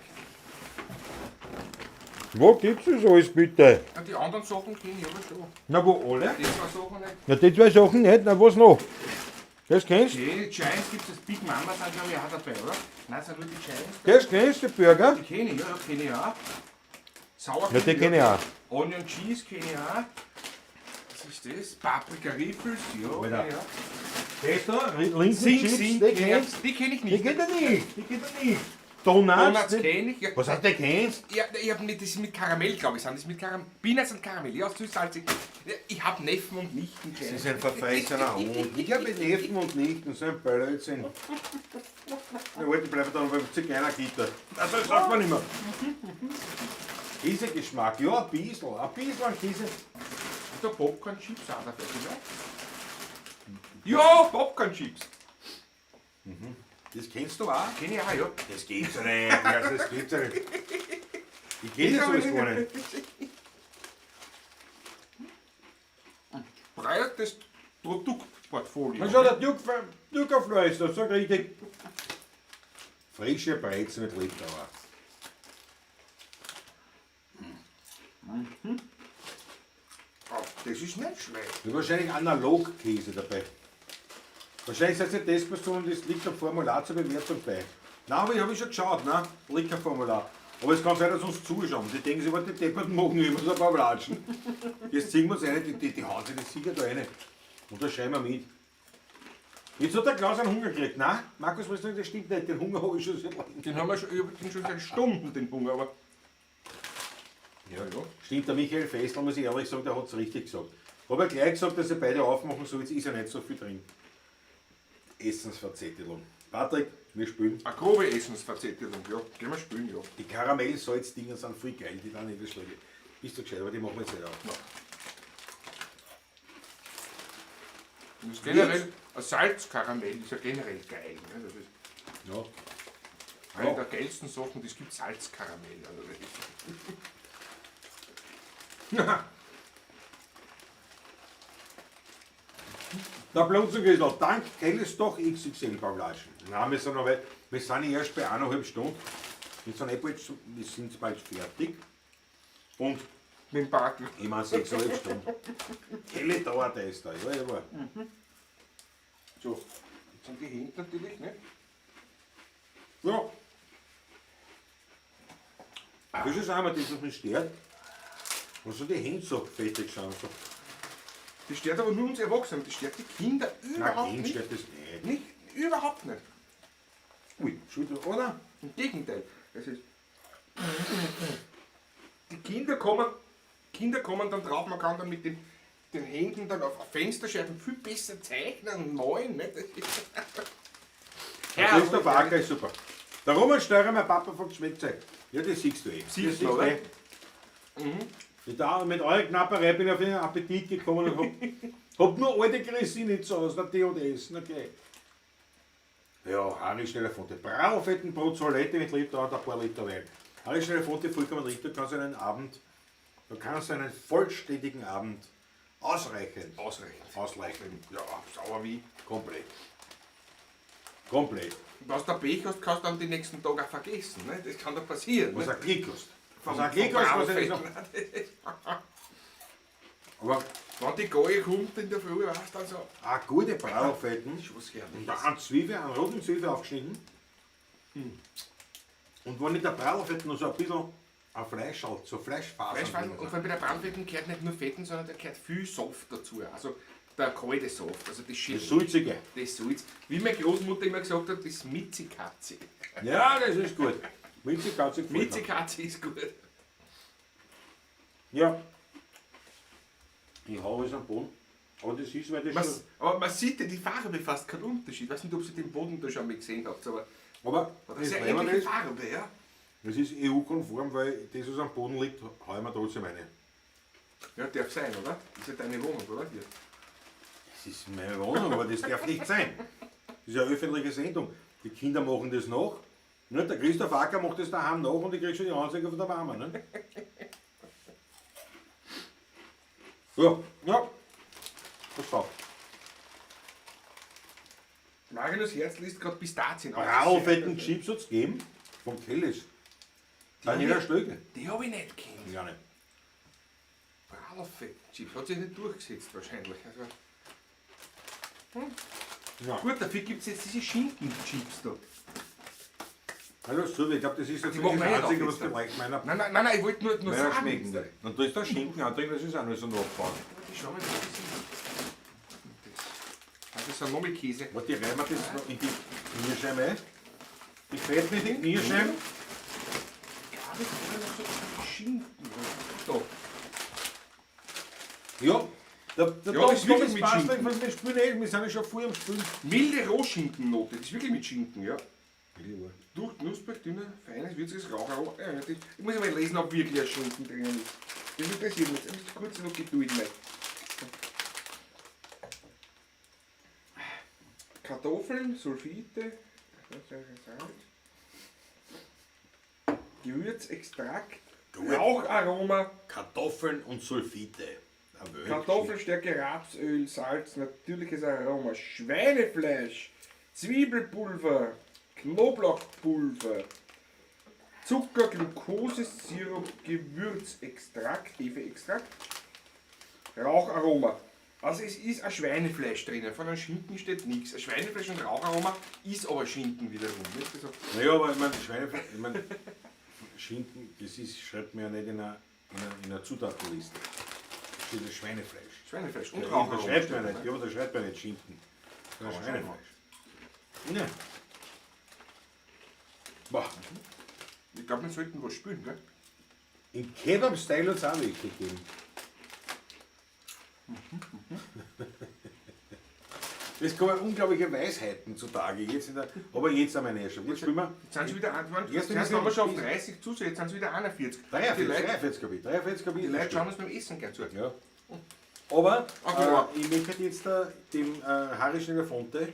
Wo gibt's das alles bitte? Ja, die anderen Sachen kenne ich aber schon. Na, wo alle? Die zwei Sachen nicht. Na, die zwei Sachen nicht, na, was noch? Das kennst du? Die Giants gibt es, das Big Mama sind glaube ich auch dabei, oder? Nein, sind nur die Giants. Das kennst du, die Burger? Die kenne ich, ja, kenne ich auch. Sauer Ja, die kenne ich auch. Onion Cheese kenne ich auch. Was ist das? Paprika Riffles, ja, Alter. kenne ich auch. Das da, links Sing, Chips, Sing, die kennst du? die kenne ich Die nicht. geht er nicht, die geht er nicht. Donuts, Donuts die- kenne ich. Ja. Was heißt, der kennst? Ja, ich habe nicht, das ist mit Karamell, glaube ich, sind das mit Karamell. Peanuts und Karamell, ja, süß-salzig. Ja, ich habe Neffen und Nichten. Das ist ein verfressener Hund. Ich habe Neffen und Nichten, so ein Blödsinn. Der Alte bleibt dann beim Zigeunergitter. Also das sagt man nicht mehr. Käsegeschmack, ja, ein bisschen an Käse. Und der Popcorn-Chips auch dabei, ja? Ja, Popcorn-Chips. Das kennst du auch? Kenne ich auch, ja. Das gibt's ja nicht, also das gibt's ja nicht. Ich kenne das alles gar nicht. Breites Produktportfolio. Und schau, der Dukerfleisch ist da, so richtig. Frische Brezen mit Lebdauer. Oh, das ist nicht schlecht. Da ist wahrscheinlich Analogkäse dabei. Wahrscheinlich seid ihr das Person, das liegt am Formular zur Bewertung bei. Nein, aber ich habe schon geschaut, ne? Liegt kein Formular. Aber es kann sein, dass uns zuschauen. Die denken sich, was die Depperten machen, immer so ein paar Latschen. Jetzt ziehen wir uns rein, die hauen sich das Sieger da rein. Und da schreiben wir mit. Jetzt hat der Klaus einen Hunger gekriegt. Nein, Markus, was das stimmt nicht. Den Hunger habe ich schon seit langem. Den haben wir schon, ich hab den schon seit Stunden, den Hunger, aber. Ja. Stimmt, der Michael Fessler, muss ich ehrlich sagen, der hat es richtig gesagt. Habe gleich gesagt, dass ihr beide aufmachen sollt, ist ja nicht so viel drin. Essensverzettelung. Patrick, wir spielen. Eine grobe Essensverzettelung, ja. Gehen wir spielen, ja. Die Karamell-Salz-Dinger sind voll geil, die dann nicht das Schläge. Bist du gescheit, aber die machen wir jetzt nicht auf. Und das ist generell, ein Salzkaramell ist ja generell geil. Ne? Das ist Ja. eine der geilsten Sachen, die es gibt, Salzkaramell. Also das ist Der Blutzucker ist noch dank Helles doch XXL Paulaschen. Nein, wir sind, wir sind erst bei 1,5 Stunden. Wir sind bald fertig. Und mit dem Bartel. ich meine 6,5 Stunden. Helle dauert das da, ja, ja. So, jetzt sind die Hände natürlich, ne? Ja. Das ist einmal das, was mich stört. Und so die Hände so fettig sind. So. Das stört aber nur uns Erwachsenen, das stört die Kinder überhaupt Nein, nicht. stört das nicht. Nicht, überhaupt nicht. Ui, Entschuldigung, oder? Im Gegenteil. Das ist die Kinder kommen dann drauf, man kann dann mit den Händen dann auf Fensterscheiben viel besser zeichnen und malen. Ne? Das ist Der Christoph Acker ist super. Der Roman Steurer, mein Papa von Geschmäckzeug. Ja, das siehst du eh. Siehst Das du, oder? Mit eurer Knapperei bin ich auf einen Appetit gekommen und hab nur alte Grissini zu Hause, der Tee und Essen, okay. Ja, eine schnelle Fonte. Brauchfetten pro Toilette mit Liter und ein paar Liter Wein. Eine schnelle Fonte, vollkommen Liter, kannst du kannst einen vollständigen Abend ausreichend. Ausreichend. Ja, sauer wie. Komplett. Komplett. Was du Pech hast, kannst du dann die nächsten Tage auch vergessen. Ne? Das kann da passieren. Was Ne? ein Klick hast. Was Vom ein Klick hast, was ich Brauchfett. noch. Aber Wenn die Gaue kommt in der Früh, weißt du, also. eine gute Brauchfetten. Das ist was Und Herrliches. da eine Zwiebel, einen roten Zwiebel aufgeschnitten. Und wenn nicht der Brauchfetten noch so ein bisschen ein Fleisch hat, so Fleischfasern. Fleischfasern, drin und sind. vor allem bei der Brandfetten gehört nicht nur Fetten, sondern da gehört viel Saft dazu. Also der kalte Saft, also das Schädel. Das Sulzige. Das Salz. Wie meine Großmutter immer gesagt hat, das Mitzikatze. Ja, das ist gut. Mitzikatze gefällt mir. Mitzikatze ist gut. Ja. Ich hau alles am Boden. Aber das ist, weil das schon... Aber man sieht ja die Farbe fast keinen Unterschied. Ich weiß nicht, ob ihr den Boden da schon mal gesehen habt, aber Aber das das, ist ja wenn man ähnliche das, Farbe, ja. das ist EU-konform, weil das, was am Boden liegt, hau ich mir trotzdem rein. Ja, darf sein, oder? Das ist ja deine Wohnung, oder? Hier. Das ist meine Wohnung, aber das darf nicht sein. Das ist eine öffentliche Sendung. Die Kinder machen das nach. Nicht? Der Christoph Acker macht das daheim nach und ich krieg schon die Anzeige von der Mama. Ne? Ja. Pass auf. Marinus Herzl isst gerade Pistazien. Brauchfetten Chips hat es gegeben. Von Kellys. Daniela Stöge. Die habe ich nicht kennt. Ja, nicht. Brauchfettchips. Hat sich nicht durchgesetzt wahrscheinlich. Also, Ja. gut, dafür gibt es jetzt diese Schinkenchips da. Hallo, so, ich glaube, das ist jetzt Die das machen wir nicht Einzige, auf was jetzt. vielleicht meiner Nein, ich wollte nur meiner sagen. schmecken will. Und da ist der Schinken auch drin, das ist auch noch so nachgebaut. Die schauen wir mal, was das ist. Das ist ein Nommelkäse. Was, die reiben wir das noch in die Nierscheibe ein? Die fällt nicht in die Nierscheiben? Ja, das ist noch so Schinken. Da. Ja. Der Ja, Tom das ist wirklich Thomas mit passt Schinken. nicht, wir spielen eh, wir sind ja schon vor am Spielen. Milde Rohschinkennote. Das ist wirklich mit Schinken, ja. Durch knusprig, dünner, feines, würziges Raucharoma. Ja, ich muss mal lesen, ob wirklich ein Schinken drin ist. Das interessiert mich. Jetzt muss ich kurz noch Geduld mal. Kartoffeln, Sulfite, Gewürzextrakt, Raucharoma, Kartoffeln und Sulfite. Kartoffelstärke, Rapsöl, Salz, natürliches Aroma, Schweinefleisch, Zwiebelpulver, Knoblauchpulver, Zucker, Glucose, Sirup, Gewürzextrakt, Hefeextrakt, Raucharoma. Also es ist ein Schweinefleisch drinnen, von einem Schinken steht nichts. Ein Schweinefleisch und Raucharoma ist aber Schinken wiederum. Nicht? Also, Naja, aber ich meine, Schweinefleisch, ich meine, Schinken, das ist, schreibt man ja nicht in einer Zutatenliste. Das steht das Schweinefleisch. Schweinefleisch und Ja, da Raucharoma. schreibt man steht nicht, da, ja, aber da schreibt man nicht Schinken. Das ist Aber Schweinefleisch. Ja. Boah. Ich glaube, wir sollten was spülen, gell? Im Kebab-Style hat es auch welche gegeben. Es kommen unglaubliche Weisheiten zutage, jetzt aber jetzt sind wir näher schon. Jetzt spielen wir. Jetzt sind sie wieder, Jetzt jetzt haben wir schon auf 30 Zuschauer, jetzt sind sie wieder 41. 43 habe ich. 43 habe ich. Die Leute schauen uns beim Essen gern zu. Ja. Aber Okay. ich möchte jetzt dem Harry Schneller-Fonte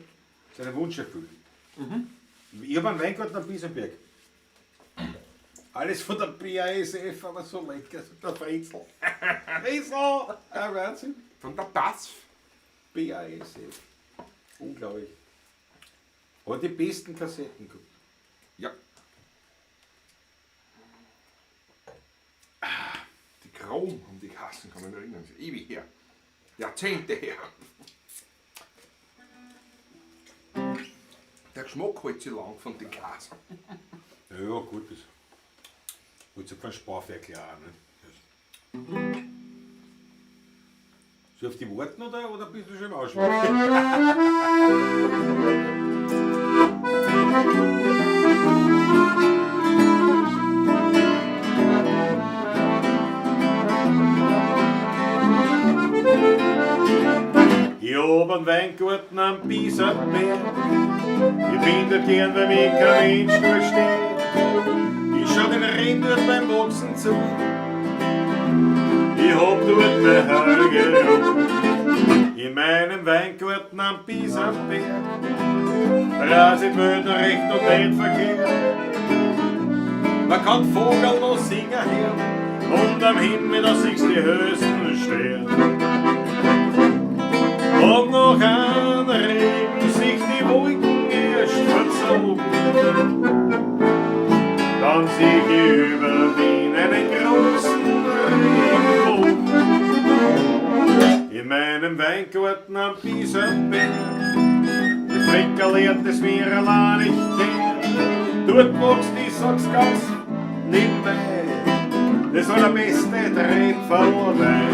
seinen Wunsch erfüllen. Ich habe einen Weingarten am Biesenberg. Alles von der BASF, aber so lecker. Der Fritzel. Fritzel! Ja, Wahnsinn. Von der BASF. BASF. Unglaublich. Aber die besten Kassetten gehabt. Ja. Die Chrom haben die Kassen, kann man mich erinnern. Ewig her. Jahrzehnte her. Der Geschmack hält sich lang von den Kassen. Ja, gut. Das wird sich von Sparferkel klar. Ne? Soll ich auf die warten oder bist du schon im Ausschlag? Ich hab einen Weingarten am Biesenberg. Ich bin dort gern, weil mich kein Mensch durchsteht. Ich schau den Rehen dort beim Wachsen zu. Ich hab dort meine Hölle Ruhe. In meinem Weingarten am Biesenberg. Ras in Welt noch recht und nicht verkehrt. Man kann Vogel noch singen hören. Und am Himmel da siehst du die höchsten Sterne. Und noch an Regen sich die Wolken erst verzogen. Dann sieh ich über Wien einen großen Regenbogen. In meinem Weingarten am Biesenberg, die Flecker lehrt es mir allein nicht her. Dort wächst, ich sag's ganz nebenbei, das allerbeste Trepferlwein.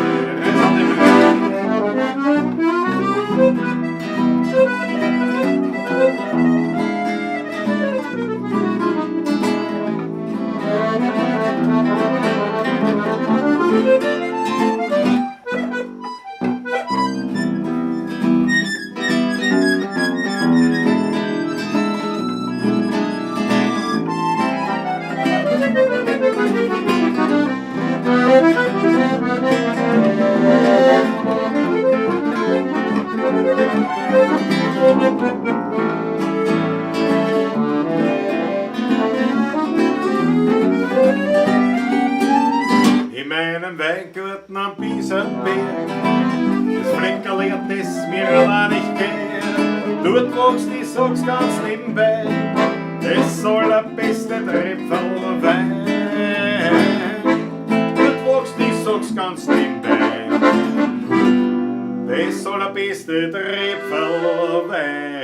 In meinem Weingarten am Biesenberg, das Flecker lehrt es mir allein nicht gern. Dort wächst, ich sag's ganz nebenbei, das allerbeste Trepferlwein. Dort wächst, ich sag's ganz nebenbei, das allerbeste Trepferlwein.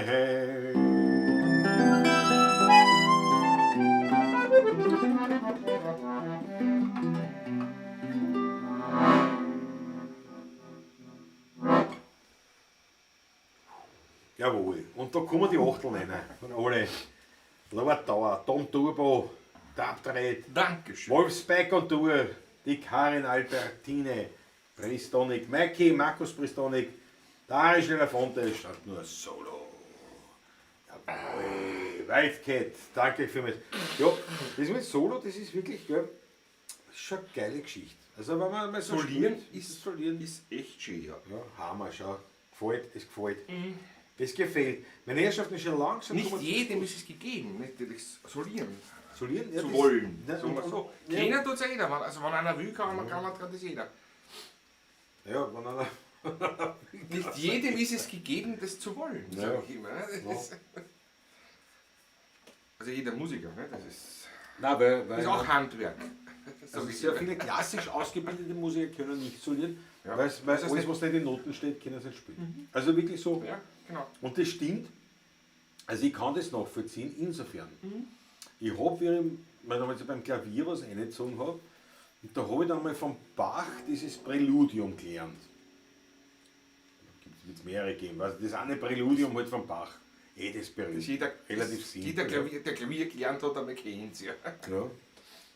Jawohl, und da kommen die Achteln rein. Von alle. Lordauer, Tom Turbo, Taptred, Dankeschön. Wolfsbeck und Tour, die Karin Albertine, Pristonik, Mikey, Markus Pristonik, der Harry Schneller-Fonte, statt nur Solo. Jawohl, Wildcat, danke vielmals. Ja, das mit Solo, das ist wirklich, ja, das ist schon eine geile Geschichte. Also wenn man mal so Solieren spielt, ist echt schön, ja. ja, Hammer, schau. Gefällt, es gefällt. Das gefällt. Meine Herrschaften ist schon langsam. Nicht jedem ist es gegeben, nicht das Solieren Solieren? Ja, zu das- wollen. Ja, Sagen wir so. ja. Keiner tut es jeder. Also wenn einer will, kann das jeder. Ja, wenn einer. Nicht jedem ist es gegeben, das zu wollen, Ja. sage ich immer. Ne? Das Ja. ist, also jeder Musiker, ne? Das ist Nein, weil auch Handwerk. also Sag ich sehr immer. viele klassisch ausgebildete Musiker können nicht solieren, Ja. weil Das heißt alles, nicht- was nicht in Noten steht, können sie nicht spielen. Also wirklich so. Ja, genau. Und das stimmt. Also ich kann das nachvollziehen, insofern. Ich habe, wenn ich beim Klavier was eingezogen habe, und da habe ich dann mal vom Bach dieses Präludium gelernt. Da gibt es wird es mehrere geben. Also das eine Präludium halt vom Bach. Das berühmt. Das jeder, Relativ simpel. jeder der Klavier gelernt hat, aber kennt es ja. Ja.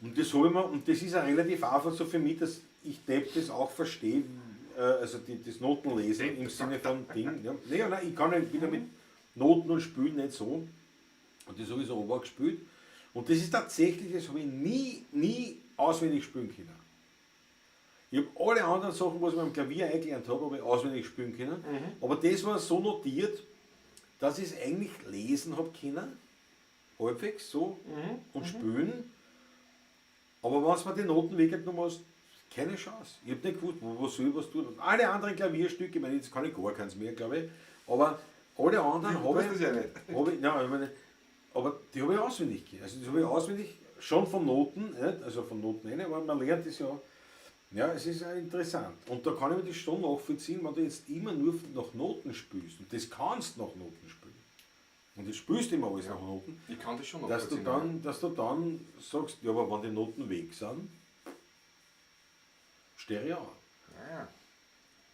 Und das habe ich mir, und das ist auch relativ einfach so für mich, dass ich das auch verstehe, also das Notenlesen im Sinne von Ding. Ja. Nein, ich bin ja mit Noten und Spülen nicht so. Und das habe ich so ober gespielt. Und das ist tatsächlich, das habe ich nie auswendig spielen können. Ich habe alle anderen Sachen, was ich am Klavier eingelernt habe ich auswendig spielen können. Aber das war so notiert, dass ich es eigentlich lesen habe können. Halbwegs so. Und spielen. Aber wenn du mir die Noten weggenommen hast, keine Chance. Ich habe nicht gewusst, was soll ich was tun. Und alle anderen Klavierstücke, ich meine, jetzt kann ich gar keins mehr, glaube ich. Aber alle anderen habe ich. Das ja nicht. Aber die habe ich auswendig gelernt. Also das habe ich auswendig schon von Noten, nicht? Also von Noten rein, aber man lernt das ja. Ja, es ist ja interessant. Und da kann ich mir das schon nachvollziehen, wenn du jetzt immer nur nach Noten spielst. Und das kannst du nach Noten spielen. Und das spielst du immer alles nach Noten. Ich kann das schon Dass du dann sagst, ja, aber wenn die Noten weg sind, Stereo an. Ja.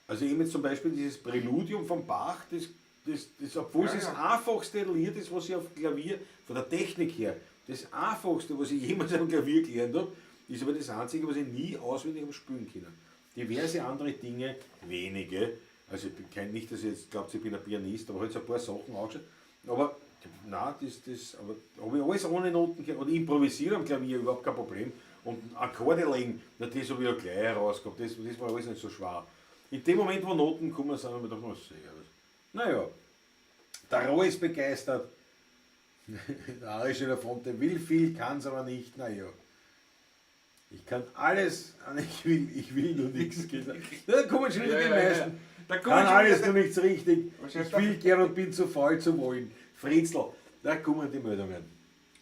Also eben jetzt zum Beispiel dieses Präludium vom Bach, obwohl es das einfachste Lied ist, was ich auf Klavier, von der Technik her, das einfachste, was ich jemals am Klavier gelernt habe, ist aber das einzige, was ich nie auswendig habe spielen können. Diverse andere Dinge, wenige, also ich bin nicht, dass ich jetzt glaubt, ich bin ein Pianist, aber halt so ein paar Sachen angeschaut, aber nein, aber habe ich alles ohne Noten gelernt, und improvisieren am Klavier, überhaupt kein Problem. Und Akkorde legen, na, das habe ich ja gleich herausgehabt, das war alles nicht so schwer. In dem Moment, wo Noten kommen, sind wir doch noch sehr. Naja, der Roh ist begeistert, der arische Elefant will viel, kann es aber nicht, naja. Ich kann alles, ich will nur nichts. Da kommen schon wieder die meisten. Da kann alles nur nichts richtig. Ich will gern und bin zu faul zu wollen. Fritzl, da kommen die Meldungen.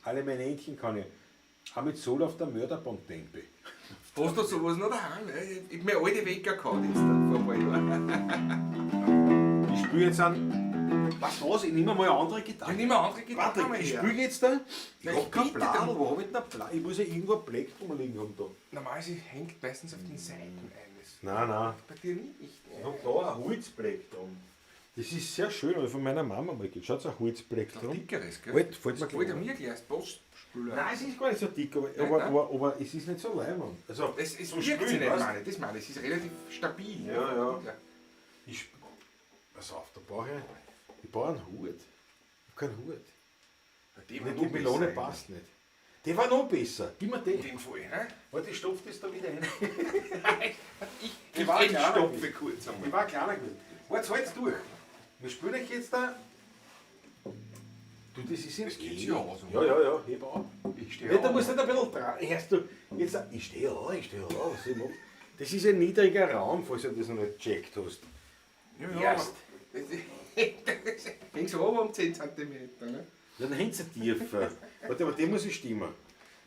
Alle meine Entchen kann ich. Auch mit Sol auf der Mörderbandtempe. Hast du sowas noch daheim? Ich habe mir alte Wecker gehabt jetzt vor ein paar Jahren. Ich spiele jetzt was? Ich nehme mal eine andere Gitarre. Ich nehme eine andere Gitarre. Warte, ich spiele jetzt da. Ich Ja, habe kein bitte, Plan. dann- Wo habe ich denn einen Plan? Ich muss ja irgendwo ein Black rumliegen haben da. Normalerweise hängt meistens auf den Seiten eines. Nein. Bei dir nicht. Ich habe da ein Holzbleck dran. Das ist sehr schön, habe ich von meiner Mama mal geschaut. Schaut, ein Holzbleck Ein dran. dickeres, gell? Fällt mir Das gleich wollte an. mir gleich als Postspüler. Nein, es ist gar nicht so dick, Nein. aber es ist nicht so leibend. Also, Es zum wirkt sich Spülen, nicht, weißt du? meine ich. Das meine ich. Es ist relativ stabil. Ja. Pass auf, ich brauche einen Hut. Ich habe keinen Hut. Die Die Melone passt nicht. Der war noch besser. Gib mir In den. dem Fall, ne? Warte, ich stopfe das da wieder rein. Ich war kleiner stopfe kurz einmal. Ich war kleiner gewesen. Warte, halt's durch. Wir spielen euch jetzt da. Du, das ist Das geht schon aus, Ja, heb auf. Ich stehe Ja, da musst du nicht ein bisschen dran. Hörst du, jetzt, ich stehe an, was soll ich machen? Das ist ein niedriger Raum, falls du das noch nicht gecheckt hast. Ja. Hängst du oben um 10 cm, ne? Ja, dann hängt es tiefer. Warte, aber der muss ich stimmen.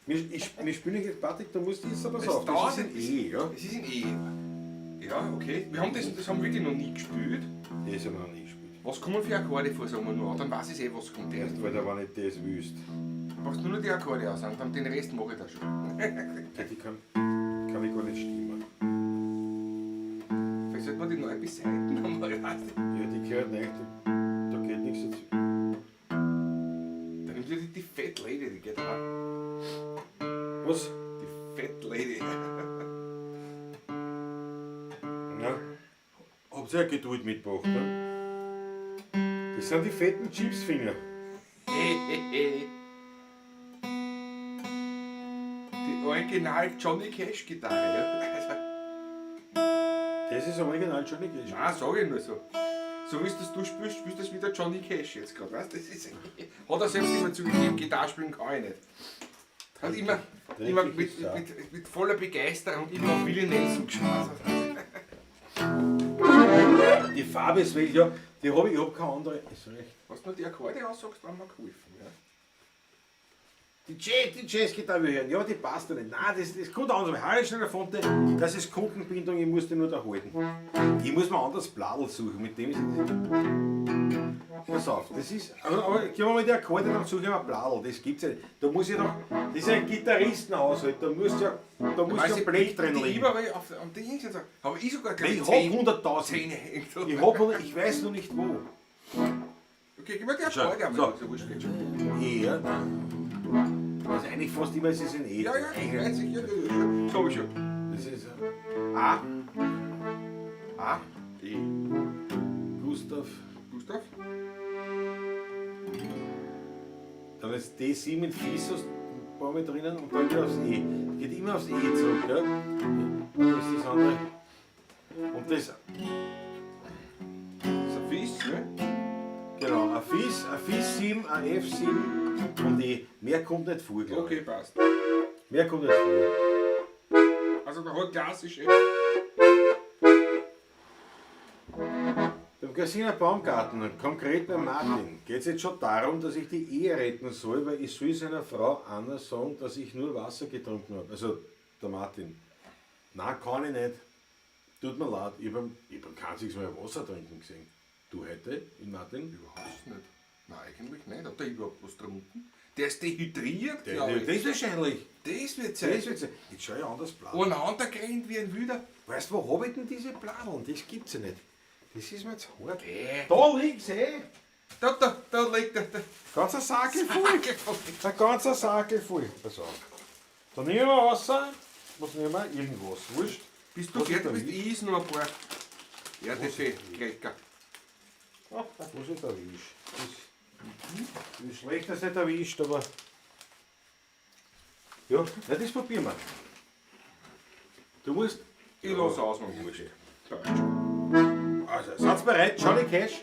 Wir spielen jetzt, Patrick, da musst du jetzt aber auf. Das ist ein E, ja? Das ist ein E. Ja, okay. Wir haben das haben wir wirklich noch nie gespielt. Das haben wir noch nie gespielt. Was kommen für Akkorde vor, sagen wir nur? Dann weiß ich was kommt erst. Weil da war nicht das wüst. Du brauchst nur noch die Akkorde aus, dann den Rest mache ich da schon. Ja, die kann ich gar nicht stimmen. Vielleicht sollte man die neu beseiten einmal, weißt du? Ja, die gehört nicht. Da geht nichts dazu. Dann nimmst du die Fat Lady, die geht auch. Was? Die Fat Lady. Ja. Habt ihr ja Geduld mitgebracht, ne? Das sind die fetten Chipsfinger. Die Original Johnny Cash Gitarre, ja. Das ist original Johnny Cash. Nein, sag ich nur so. So wie du spielst, spielst du das wie der Johnny Cash jetzt gerade, weißt du? Das ist, hat er selbst immer zugegeben, Gitarre spielen kann ich nicht. Hat immer mit voller Begeisterung immer auf Willie Nelson geschaut. Die Farbe ist weg, ja. Ich hab keine andere. Ist recht. Was du nur die Akkorde aussagst, haben wir geholfen. Ja. Die Jazzgitarre will ich hören. Ja, die passt doch nicht. Nein, das kommt anders. Harrischner Fonte, das ist Kundenbindung, ich muss den nur da halten. Ich muss mir anders Bladel suchen, mit dem ist es. Pass auf, das ist. Aber gib mir mal die Akkorde, dann suche ich mir Bladel. Das gibt's ja nicht. Da muss ich doch. Das ist ein Gitarristenhaushalt, da muss ja Blech drin Die liegen. überall auf die Hinsicht habe ich sogar Ich hab 100.000 100.000. hängt. Ich weiß noch nicht wo. Okay, gib mir die Schau, Akkorde an, so. so wurscht geht schon. Ja. Also eigentlich fast immer ist es in E. Ja, ich weiß, so habe ich schon. Das ist A. A, E, Gustav. Gustav, Dann ist D7 mit Fisus ein paar Mal drinnen und dann wieder aufs E. Geht immer aufs E zurück, ja? Und das ist das andere. Und das. das ist ein Fies, ne? Genau, ein Fis 7, ein F7 und E. Mehr kommt nicht vor, glaube Okay, ich. passt. Mehr kommt nicht vor. Also der hat klassisch Beim Casino Baumgarten, konkret bei Martin, geht es jetzt schon darum, dass ich die Ehe retten soll, weil ich soll seiner Frau Anna sagen, dass ich nur Wasser getrunken habe. Also der Martin. Nein, kann ich nicht. Tut mir leid, ich habe kein einziges Mal Wasser trinken gesehen. Du heute, Martin? Überhaupt nicht. Nein, eigentlich nicht. Hat der überhaupt was getrunken? Der ist dehydriert, Das glaube ich. ist wahrscheinlich. Das wird Das sein. wird sein. Jetzt schau ich an das Blatt. Und einer rennt wie ein Wilder. Weißt du, wo habe ich denn diese Bladeln? Das gibt's ja nicht. Das ist mir zu hart. Äh. Da liegt's Da liegt der. Ganz ein Sackel voll. Ein ganzer Sackel voll. Pass auf. Dann nehmen wir Wasser. Was nehmen wir? Irgendwas. Wurscht. Bist du Was ist fertig? da Bist Wisch? ich noch ein paar. Ja, das ist Cracker. Was ist erwischt? Wie schlecht das nicht erwischt, aber. Ja, na, das probieren wir. Du musst. Ich lasse aus, mein Wurscht. Wurscht. Da ist schon. Also, seid ihr bereit? Johnny Cash.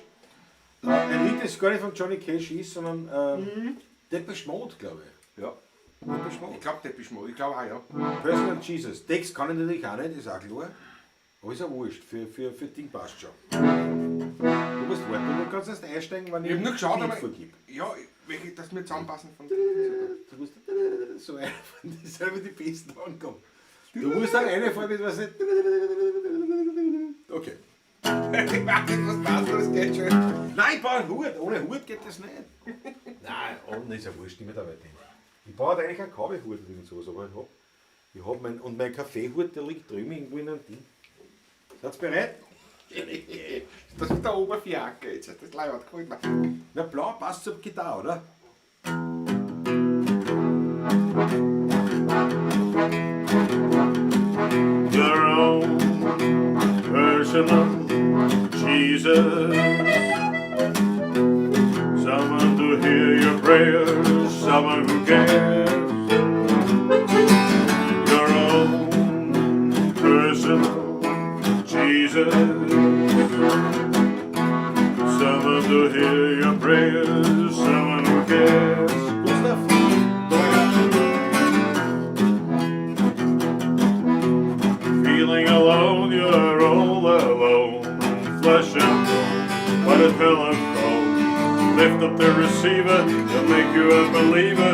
Ein Lied, das gar nicht von Johnny Cash ist, sondern Depeche Mode, glaube ich. Ja. Depeche Mode. Ich glaube, der bist ich glaube auch, ja. Personal Jesus. Text kann ich natürlich auch nicht, ist auch klar. Aber ist ja wurscht, für Ding passt schon. Du musst warten, du kannst erst einsteigen, wenn Ich habe nur geschaut, Lied aber. vergib. Ja, welche, dass wir zusammenpassen von. Du musst so einfahren, das selber die besten ankommen. Du musst dann einfahren mit was nicht. Okay. Ich weiß nicht, was passt, das geht schon. Nein, ich brauche einen Hut. Ohne Hut geht das nicht. Nein, unten ist ja wurscht, nicht mehr dabei. Ich brauche eigentlich einen Kabelhut oder sowas, aber ich hab mein Kaffeehut, der liegt drüben irgendwo in einem Ding. Seid ihr bereit? Das ist der Oberfiaker jetzt. Das Leihwort gefällt mir. Na, blau passt zur Gitarre, oder? Your own personal Jesus. Someone to hear your prayers, someone who cares. Your own personal Jesus. Someone to hear your prayers, someone who cares. Gustav. Feeling alone, you're all alone. Flesh and bone, what a hell of cold. Lift up the receiver, they'll make you a believer.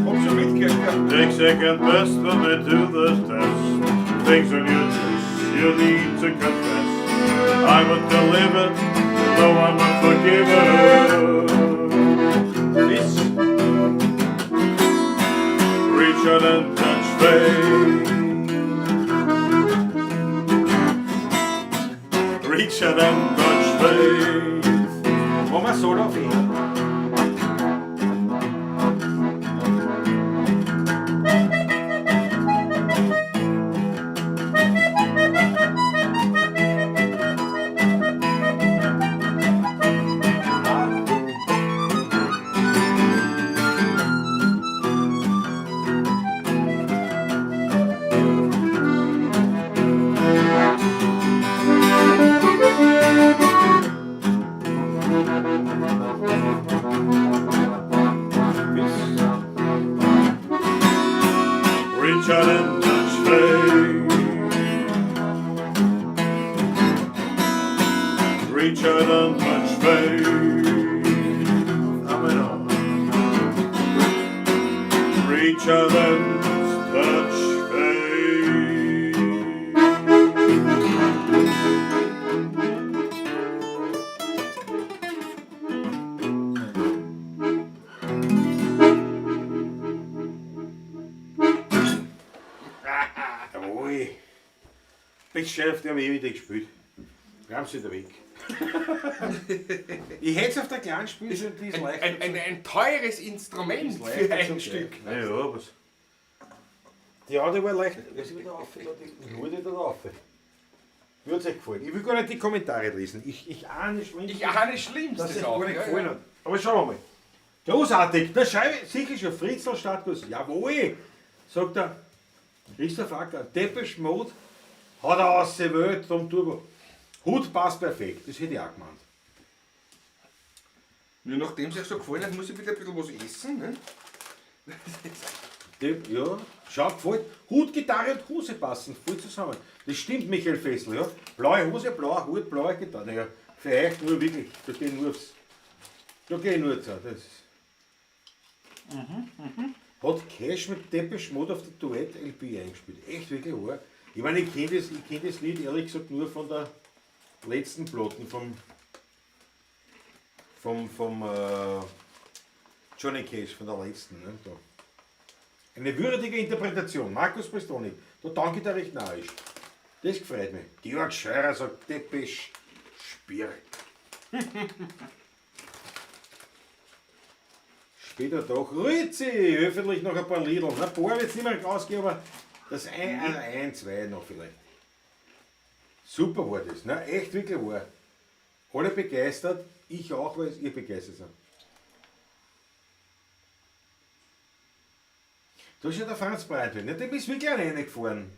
Hab schon mitgehört, Take second best when they do the test. Things on your chest, you need to confess. I want to live it, though I'm a forgiver. This. Reach out and touch faith. Reach out and touch faith. Mama sort of reach out and touch faith. Reach out and touch faith. Amen. Chef, der haben ewig nicht gespielt. Räumen Sie da weg. Ich hätte es auf der kleinen spielen sollen, die ist leicht. Ein teures Instrument für ein Stück. Naja, was? Die andere war leicht. Was ist wieder auf? Die Hut wieder rauf. Mir hat es euch gefallen. Ich will gar nicht die Kommentare lesen. Ich ahne Schlimmstes. Ich ahne Schlimmstes dass es auch. gar nicht Ja, gefallen ja. hat. Aber schauen wir mal. Großartig. Na schau, sicher schon Fritzl Startguss. Jawohl, sagt er. Christoph Acker, Depeche Mode hat er ausgewählt vom Turbo. Hut passt perfekt, das hätte ich auch gemeint. Nur nachdem es euch so gefallen hat, muss ich wieder ein bisschen was essen. Ne? Ja, schaut gefällt. Hut, Gitarre und Hose passen voll zusammen. Das stimmt, Michael Fessel, ja. Blaue Hose, blauer Hut, blaue Gitarre. Naja, für euch nur wirklich, da gehen nur aufs. Da gehen nur zu. Das ist. Hat Cash mit Depeche Mode auf der Duett-LP eingespielt. Echt wirklich wahr. Ich meine, ich kenne das Lied ehrlich gesagt nur von der letzten Platten vom Johnny Cash, von der letzten. Ne, da. Eine würdige Interpretation, Markus Bristoni, da danke ich dir recht narrisch. Das gefreut mich. Georg Scheurer sagt Depeche Spirit. Später doch Rützi, öffentlich noch ein paar Lieder. Na, ein paar wird es nicht mehr rausgehen, aber das ein, zwei noch vielleicht. Super war das, ne? Echt wirklich wahr. Alle begeistert, ich auch, weil ihr begeistert seid. Da ist ja der Franz Breitweg, ne? Dem ist wirklich reingefahren.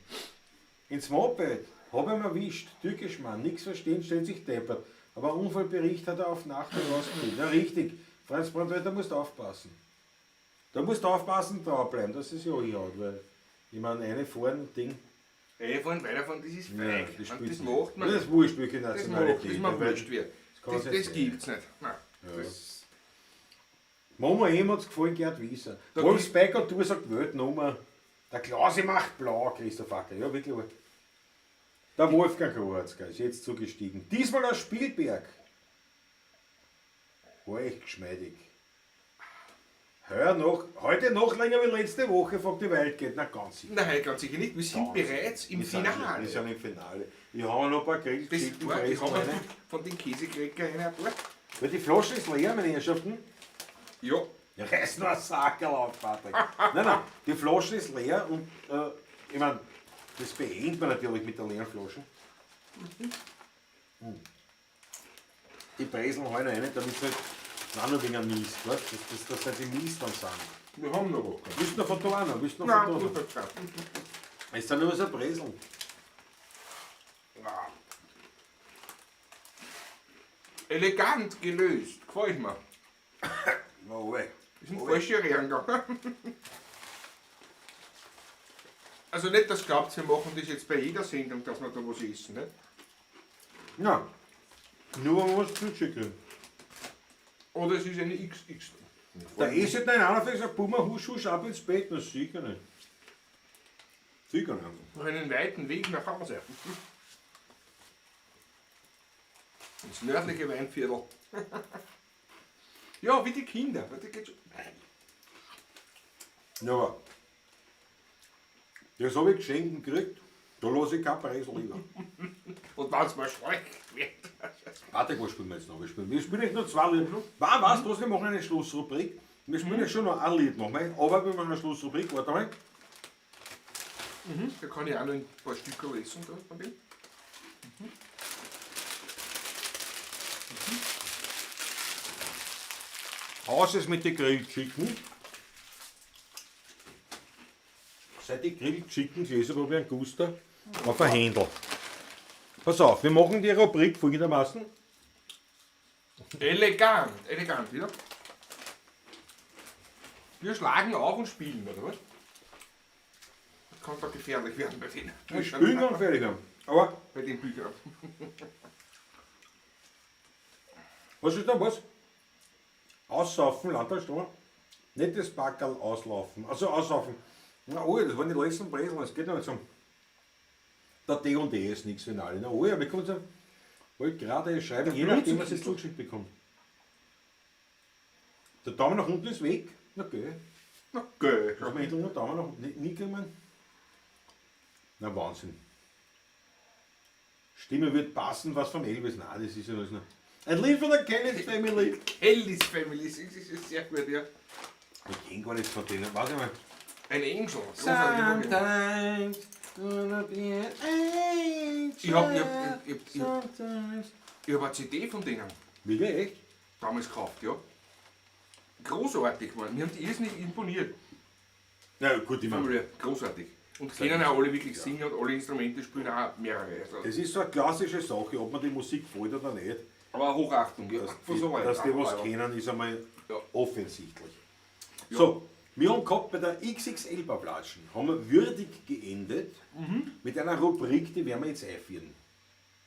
Ins Moped, hab ihn erwischt, türkisch Mann, nichts verstehen, stellt sich deppert. Aber Unfallbericht hat er auf Nacht rausgekriegt. Ja, richtig. Franz Breitweg, da musst du aufpassen. Da musst du aufpassen, draufbleiben, dass es ja hinhaut, weil ich meine, eine fahren, Ding. Weiterfahren, das ist Ja, feig. das, Und das macht man das nicht. ist wurscht, welche Das macht, Nationalität. das man weil wurscht wird. kann Das, es nicht das sein. gibt's nicht. Nein. Ja. Das, Mama ihm hat es gefallen, Gerd Wieser. Da Wolfsberg hat du sagt Weltnummer. Der Klause macht blau, Christoph Acker. Ja, wirklich. Der Wolfgang Kowatzka ist jetzt zugestiegen. Diesmal aus Spielberg. War echt geschmeidig. Heute noch länger wie letzte Woche, fragt die Wildgate. Na, ganz sicher. nein, ganz sicher nicht. Wir sind Ganz bereits im Wir Finale. sind im Finale. Ich habe noch ein paar Das Grillgeschichten war, ich habe rein. von den Käsekräcker ein paar. Weil die Flasche ist leer, meine Herrschaften. Ja, Ja, reiß nur ein Sackerl auf, Patrick. Nein, die Flasche ist leer und ich meine, das beendet man natürlich mit der leeren Flasche. Die Breseln halten rein, damit es halt auch noch wegen Mies, weißt du, dass die Mies dann sind. wir haben noch was. Willst du noch von da rein? Willst du noch Nein, von gut, da das passt. rein? Es sind nur so Breseln. Ja. Elegant gelöst, gefällt mir. Na, oi. Das sind falsche reingegangen. Also nicht, dass glaubt, wir machen das jetzt bei jeder Sendung, dass wir da was essen. Nicht? Ja, nur wenn wir was zu schicken. Oder es ist eine XX. Da ist halt einer für gesagt, Bummer, husch, husch, ab ins Bett. Na, sicher nicht. Sicher nicht. Noch einen weiten Weg nach Hause. Ins nördliche Weinviertel. Ja, wie die Kinder. Das geht schon. Ja, aber das habe ich geschenkt gekriegt. Da lasse ich kein Brezel lieber. Und wenn es mal schlecht wird. Warte, was spielen wir jetzt noch? Wir spielen nicht nur zwei Lieder. Was, wir machen eine Schlussrubrik. Wir spielen ja schon noch ein Lied noch mal, aber wir machen eine Schlussrubrik. Warte mal. Da kann ich auch noch ein paar Stücke lesen. Da von dem. Aus es mit den Grillchicken. Seit die Grillchicken lese probieren Guster auf ein Händel. Pass auf, wir machen die Rubrik folgendermaßen. Elegant, elegant, wieder. Wir schlagen auf und spielen, oder was? Das kann doch gefährlich werden bei denen. Wir spielen und fertig haben. Aber, Bei den Büchern. was ist da was? Aussaufen, Landtagsstraße. Nicht das Backerl auslaufen. Also aussaufen. Na oh, das waren die letzten Breseln, es geht noch nicht so. Der D&D ist nichts Finale. Na oh, ja, wir kommen so. Wollte gerade schreiben, je nachdem, was ich zugeschickt bekomme. Der Daumen nach unten ist weg. Na gell. Na gut. Schauen wir endlich noch Daumen nach unten. Nie gekommen. Na Wahnsinn. Stimme wird passen, was vom Elvis. Nein, das ist ja alles noch. Ein Lied von der Kenneth Family. Kelly's Family, das ist sehr gut, ja. Ich kenne gar nichts von denen. Warte mal. Ein Angel. Sometimes gonna be an angel. Ich hab eine CD von denen Wirklich echt? damals gekauft, ja. Großartig, Mann. Mir haben die irrsinnig imponiert. Na gut, ich meine, Familie, großartig. Und können auch alle wirklich singen und alle Instrumente spielen auch mehrere. Also, es ist so eine klassische Sache, ob man die Musik gefällt oder nicht. aber auch Hochachtung, ja. Dass die was kennen, ist einmal Ja. offensichtlich. Ja. So, wir haben gehabt bei der XXL-Bablatschen, haben wir würdig geendet mit einer Rubrik, die werden wir jetzt einführen.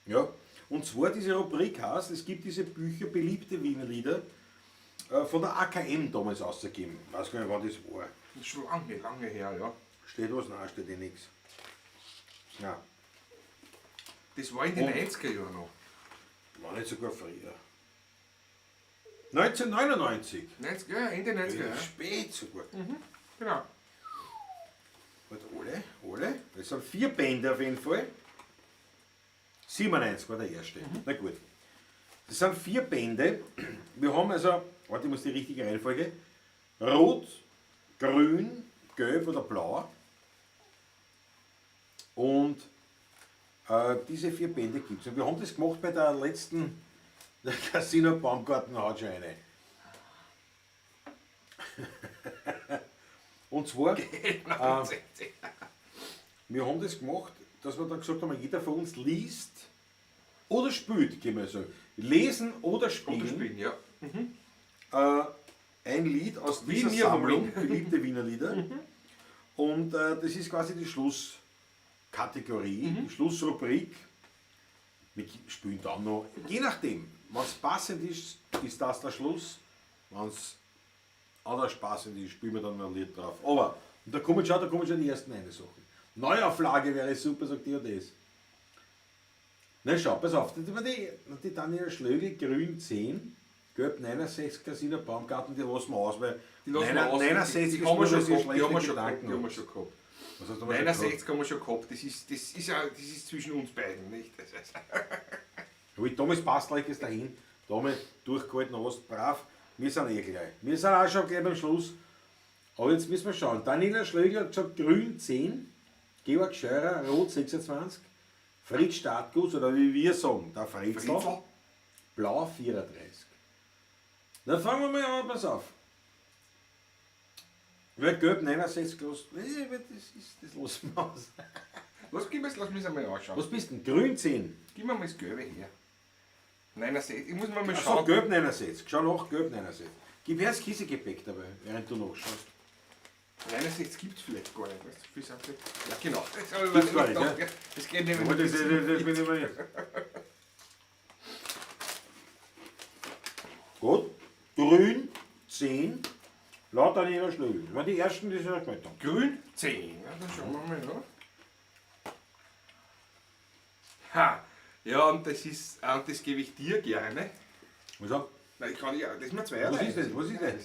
Ja? Und zwar diese Rubrik heißt, es gibt diese Bücher, beliebte Wiener Lieder, von der AKM damals ausgegeben. Ich weiß gar nicht, wann das war. Das ist schon lange her, ja. Steht was? Nein, steht eh nichts. Ja, Das war in den Und- 90er Jahren noch. war nicht sogar früher. 1999. 90, ja, Ende 90er, ja. Spät sogar. Genau. Warte, alle. Das sind 4 Bände auf jeden Fall. 97 war der erste. Na gut. Das sind 4 Bände. Wir haben also, warte, ich muss die richtige Reihenfolge. Rot, Grün, Gelb oder Blau. Und diese 4 Bände gibt es. Und wir haben das gemacht bei der letzten der Casino Baumgarten haut schon eine. Und zwar, wir haben das gemacht, dass wir dann gesagt haben, jeder von uns liest oder spielt, gehen wir so. Lesen oder spielen, Unterspielen, ja. ein Lied aus Wien, dieser wir Sammlung, haben beliebte Wiener Lieder. Und das ist quasi die Schlusskategorie, die Schlussrubrik. Wir spielen dann noch, je nachdem, was passend ist, ist das der Schluss. Wenn es anders passend ist, spielen wir dann noch ein Lied drauf. Aber, und da kommen schon die ersten eine Sachen. Neuauflage wäre super, sagt die das. Na schau, pass auf, die Daniela Schlögl, grün 10, gelb 69, Casino Baumgarten, die lassen wir aus, weil Die lassen wir aus. 69 die ist haben wir nur, schon weil sie gehabt. Die haben wir schlechte schon gehabt. Gedanken Die haben wir hat. schon gehabt. Was hast du mal schon 69 haben wir schon gehabt. Das ist zwischen uns beiden, nicht? Das heißt, Wie damals Pastel ist dahin, damals durchgehalten hast, brav, wir sind eh gleich. Wir sind auch schon gleich beim Schluss. Aber jetzt müssen wir schauen. Daniela Schlögl hat gesagt grün 10, Georg Scheurer rot 26, Fritz Stadtguss oder wie wir sagen, der Fritzl, Fritzl. blau 34. Dann fangen wir mal an, pass auf. Wer gelb 69 los, das lassen wir aus. lass mich es einmal anschauen. Was bist denn? Grün 10. Gib mir mal das Gelbe her. 69, ich muss mal Achso, schauen. gelb 69. Schau nach, gelb 69. Gib her das Kissegepäck dabei, während du nachschaust. 69 gibt es vielleicht gar nicht. Weißt du, viel sagt ja, genau. Das habe ich Gibt's mir gar nicht, gedacht, ja? ja. Das geht nämlich Aber nicht. das bin ich mir nicht. Gut. Grün 10. Laut Daniela Schlögl. Das waren die ersten, die sich gemeldet haben. Grün 10. Ja, dann schauen wir mal nach. Ha! Ja, und das gebe ich dir gerne. Also, Nein, ich kann ja, das ist mir zwei was ist das? Was ist das?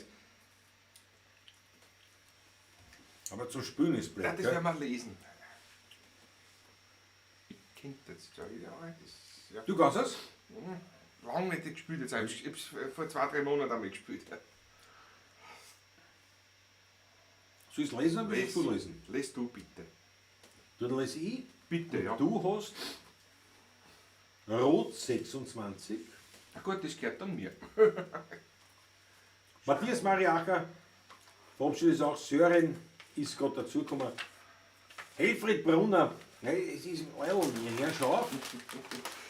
Aber zum Spülen ist Ja, blöd, das gell? werden wir lesen. Ich kenne das ja wieder. Das, ja. Du kannst es? Lange nicht gespielt jetzt. Ich habe es vor 2-3 Monaten einmal gespielt. Soll ich es lesen oder willst du lesen? Les du bitte. Du lese ich. Bitte, ja. Du hast Rot 26. Na gut, das gehört dann mir. Matthias Mariacher, verabschiedet ist auch Sören, ist gerade dazugekommen. Helfried Brunner, hey, es ist ein Euro, wir hören schon auf.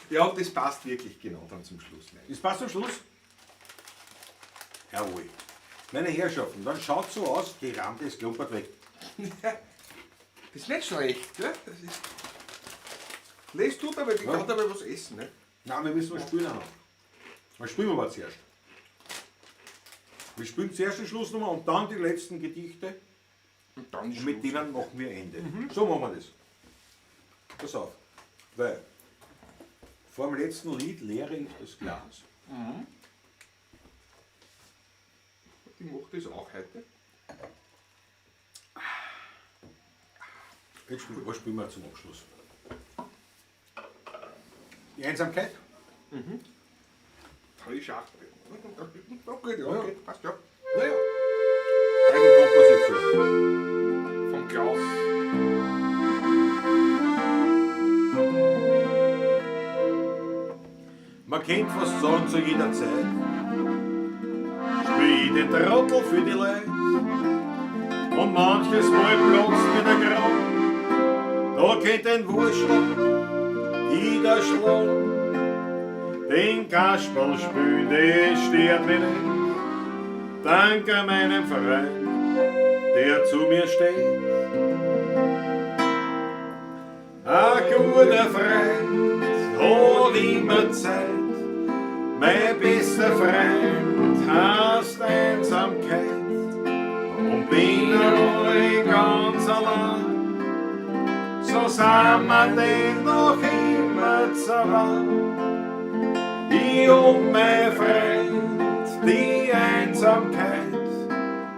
Ja, und das passt wirklich genau dann zum Schluss. Das passt zum Schluss. Jawohl. Meine Herrschaften, dann schaut so aus, die Rande ist klumpert weg. Das ist nicht schlecht, ja? Das ist. Les du dabei, ich kann dabei was essen, ne? Nein, wir müssen was spielen auch noch. Was spielen wir aber zuerst? Wir spielen zuerst die Schlussnummer und dann die letzten Gedichte. Und dann Und mit denen machen wir Ende. So machen wir das. Pass auf. Weil vor dem letzten Lied leere ich das Glas. Ich mache das auch heute. Jetzt spielen, was spielen wir zum Abschluss? Die Einsamkeit? Frisch auch. Okay, ja, okay, passt ja. Naja. Eigenkomposition. Vom Klaus. Man kennt fast sagen zu jeder Zeit. Spiel den Trottel für die Leute. Und manches Mal platzt mir der Grauen. Da kennt ein Wurschlag, jeder Schlag. Den Kasperl spielen, der stört mich nicht. Danke meinem Freund, der zu mir steht. Ein guter Freund hat immer Zeit. Mein bester Freund heißt Einsamkeit. Und bin ruhig ganz allein. So sind wir denn noch immer zusammen. Ich und mein Freund, die Einsamkeit,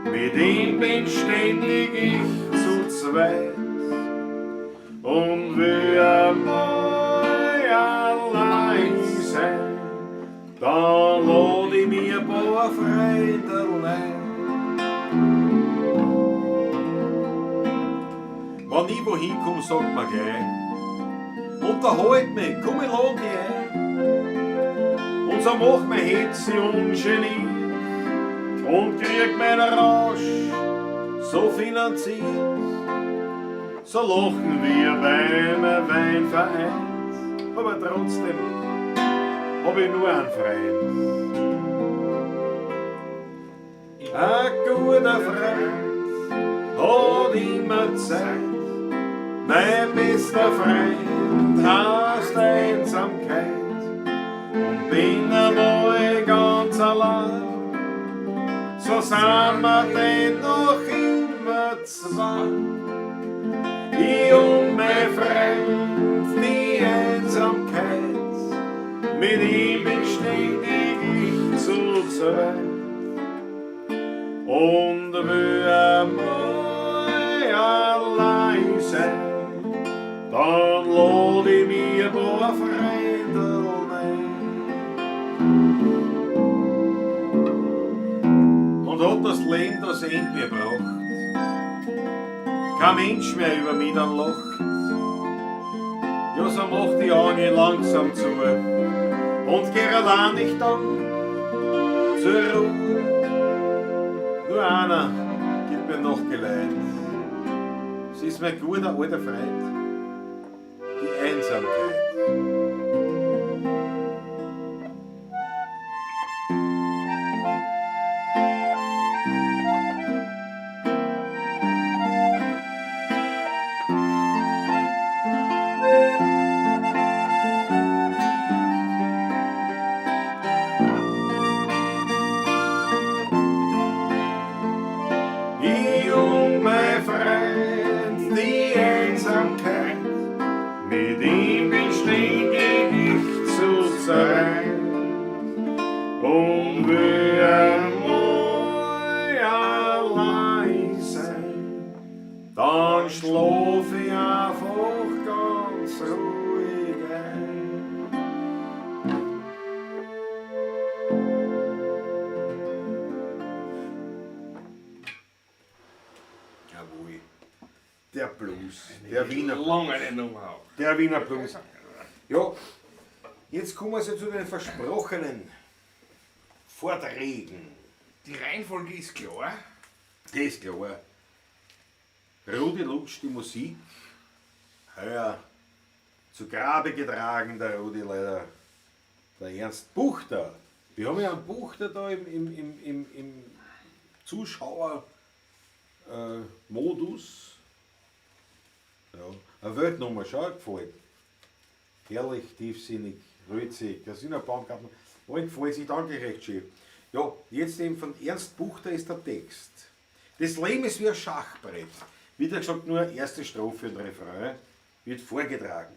mit ihm bin ständig ich zu zweit. Und will einmal allein sein, dann lade ich mir ein paar Freunde ein. Wenn ich wohin komm, sagt man gleich, unterhalt mich, komm, ich lade dich ein. Und so macht mein Hetze ungeniert und kriegt meinen Rausch so finanziert. So lachen wir beim Weinverein, aber trotzdem hab ich nur einen Freund. Ein guter Freund hat immer Zeit, mein bester Freund heißt Einsamkeit. Und bin einmal ganz allein, so sind wir denn noch immer zwei. Ich und mein Freund, die Einsamkeit, mit ihm bin ständig ich zu zweit. Und will einmal allein sein, dann lade ich mir ein paar Freunde ein. Und hat das Leben das Ende gebracht, kein Mensch mehr über mich dann lacht. Ja, so macht die Augen langsam zu und geh allein nicht dann zur Ruhe. Nur einer gibt mir noch Geleit. Sie ist mein guter alter Freund, die Einsamkeit. Mit ihm bin ständig ich zu zweit und will einmal allein sein, dann schlaf ich einfach ganz ruhig ein. Jawohl. Der Blues, der Wiener Blues. Lange Nummer auch. Der Wiener Blues. Ja, jetzt kommen wir also zu den versprochenen Vorträgen. Die Reihenfolge ist klar. Das ist klar. Rudi Lutsch, die Musik. Heuer zu Grabe getragen, der Rudi leider. Der Ernst Buchter. Wir haben ja einen Buchter da im Zuschauermodus. Ja, eine Weltnummer, schau, gefällt. Herrlich, tiefsinnig, rützig, der sind ein Baumgarten. Allen gefällt sich, danke recht schön. Ja, jetzt eben von Ernst Buchter ist der Text. Das Leben ist wie ein Schachbrett. Wieder gesagt, nur erste Strophe und Refrain wird vorgetragen.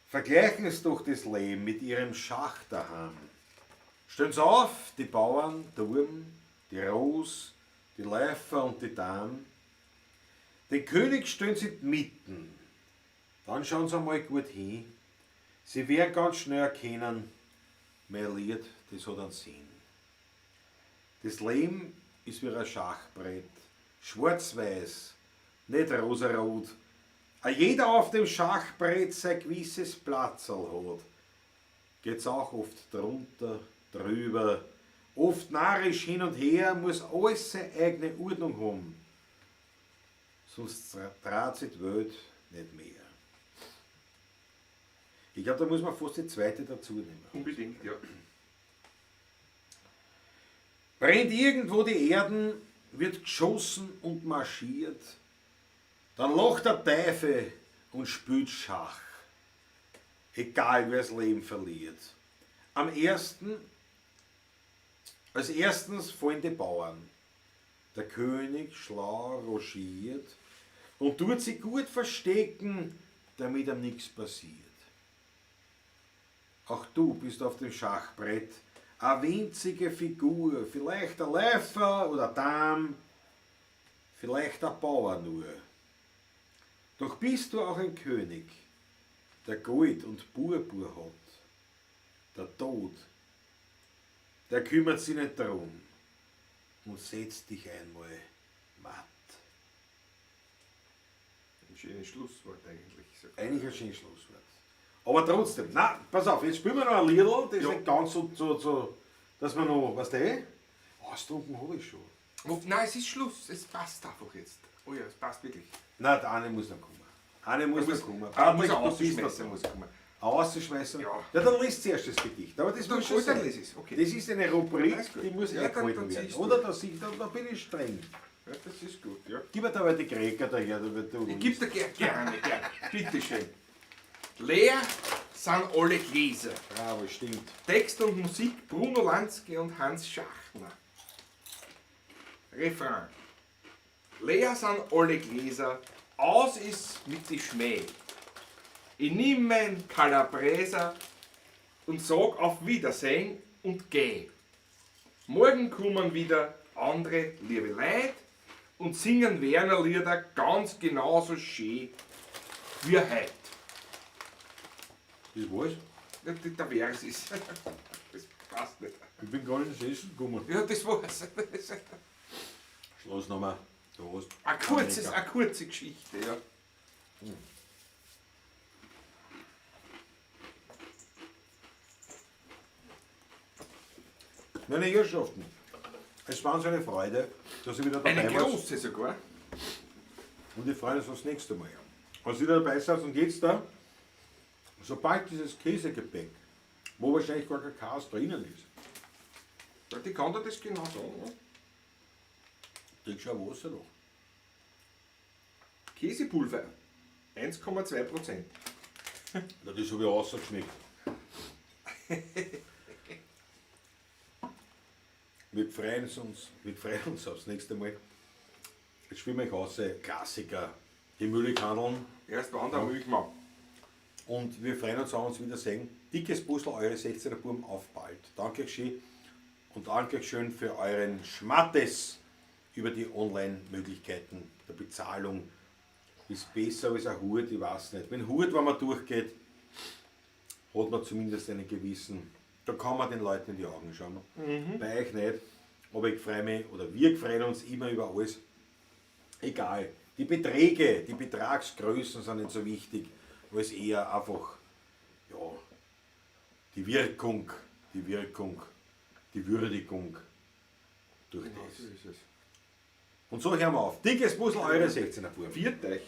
Vergleichen es doch das Leben mit ihrem Schach daheim. Stellen Sie auf, die Bauern, Turm, die Ros, die Läufer und die Damen. Den König stellen Sie mitten. Dann schauen Sie einmal gut hin. Sie werden ganz schnell erkennen, mein Lied, das hat einen Sinn. Das Leben ist wie ein Schachbrett, schwarz-weiß, nicht rosarot. Jeder auf dem Schachbrett sein gewisses Platzerl hat. Geht's auch oft drunter, drüber, oft narrisch hin und her, muss alles seine eigene Ordnung haben. Sonst dreht sich die Welt nicht mehr. Ich glaube, da muss man fast die zweite dazu nehmen. Unbedingt, ja. Brennt irgendwo die Erden, wird geschossen und marschiert, dann lacht der Teufel und spielt Schach. Egal wer das Leben verliert. Als erstens fallen die Bauern. Der König schlau rochiert und tut sich gut verstecken, damit ihm nichts passiert. Auch du bist auf dem Schachbrett eine winzige Figur, vielleicht ein Läufer oder Dame, vielleicht ein Bauer nur. Doch bist du auch ein König, der Gold und Purpur hat. Der Tod, der kümmert sich nicht darum und setzt dich einmal matt. Ein schönes Schlusswort eigentlich. Eigentlich ein schönes Schlusswort. Aber trotzdem, na, pass auf, jetzt spielen wir noch ein Liedl, das ist Ja. nicht ganz so, dass wir noch, weißt du, austrunken habe ich schon. Nein, es ist Schluss. Es passt einfach jetzt. Oh ja, es passt wirklich. Nein, der eine muss noch kommen. Eine muss noch kommen. Muss Patrick, er du bist ausschmeißen, noch muss kommen. Auszuschmeißen? Ja. Ja, dann liest zuerst das Gedicht. Aber das muss schon Dann sein. lese ich es, okay. Das ist eine Rubrik, Alles gut. die muss Ja, eingehalten dann werden. siehst du. Oder? Da bin ich streng. Ja, das ist gut, ja. Gib mir da mal die Gräker daher. Da wird Ich gebe dir gerne. Bitteschön. Leer sind alle Gläser. Bravo, stimmt. Text und Musik Bruno Lansky und Hans Schachner. Refrain. Leer sind alle Gläser, aus ist mit die Schmäh. Ich nimm mein Calabresa und sag auf Wiedersehen und geh. Morgen kommen wieder andere liebe Leute und singen Werner Lieder ganz genauso schön wie heute. Das war's. Der Vers ist. Das passt nicht. Ich bin gar nicht ins Essen gekommen. Ja, das war's. Schlussnummer. Du hast. Eine kurze Geschichte, ja. Meine Herrschaften, es war uns eine Freude, dass ihr wieder dabei Eine wart. große sogar. Und ich freue mich aufs nächste Mal. Als ihr wieder dabei seid und jetzt da, sobald dieses Käsegebäck, wo wahrscheinlich gar kein Chaos drinnen ist, Ja, die kann dir das genau sagen. Ja. trinkt schon Wasser noch. Käsepulver, 1,2%. Ja, das habe ich rausgeschmeckt. Wir freuen uns aufs nächste Mal. Jetzt spielen wir euch aus, Klassiker, die Mühlekandeln. Erst wann der Milchmann. Und wir freuen uns, wenn wir uns wiedersehen. Dickes Puzzle, eure 16er Buben, auf bald. Danke schön und danke schön für euren Schmattes über die Online-Möglichkeiten der Bezahlung. Ist besser als ein Hut, ich weiß nicht. Wenn Hut, wenn man durchgeht, hat man zumindest einen gewissen, da kann man den Leuten in die Augen schauen. Bei euch nicht, aber ich freue mich, oder wir freuen uns immer über alles. Egal, die Beträge, die Betragsgrößen sind nicht so wichtig, als eher einfach, ja, die Wirkung, die Würdigung durch Genau, das. so ist es. Und so hören wir auf. Dickes Puzzle, eure 16er Buben. Viert euch.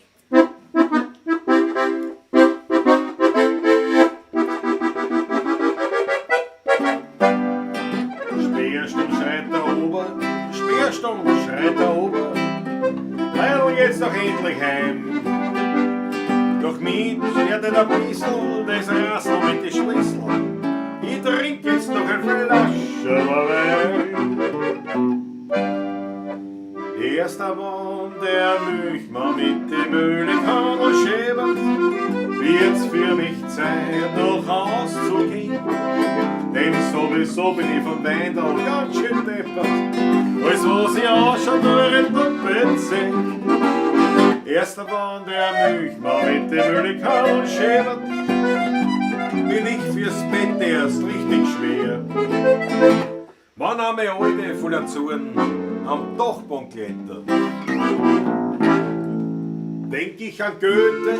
Speerstunde schreit der Ober, Speerstunde schreit der Ober, Leidl geht's doch endlich heim. Doch mit wird ein bisschen das Rassel mit den Schlüsseln. Ich trink jetzt noch ein Flasche Wein. Erster Mann, der Milchmann mit dem Mühlenkandel schäbert, wird's für mich Zeit, noch auszugehen. Denn sowieso bin ich vom Weindal ganz schön deppert, als was ich auch schon durch den Doppelt seh. Erster Mann, der Milchmann mit dem Mühlenkandel schäbert, mit erst richtig schwer. Wann einmal Alte voller Zorn am Dachboden klettert, denk ich an Goethe,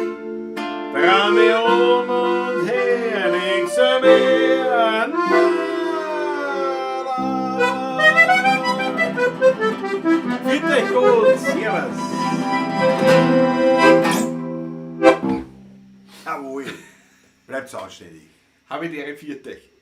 dreh mich um und her nix mehr. Bitte gut, servus. Jawohl, bleibt's anständig. Habe ich dir viert euch.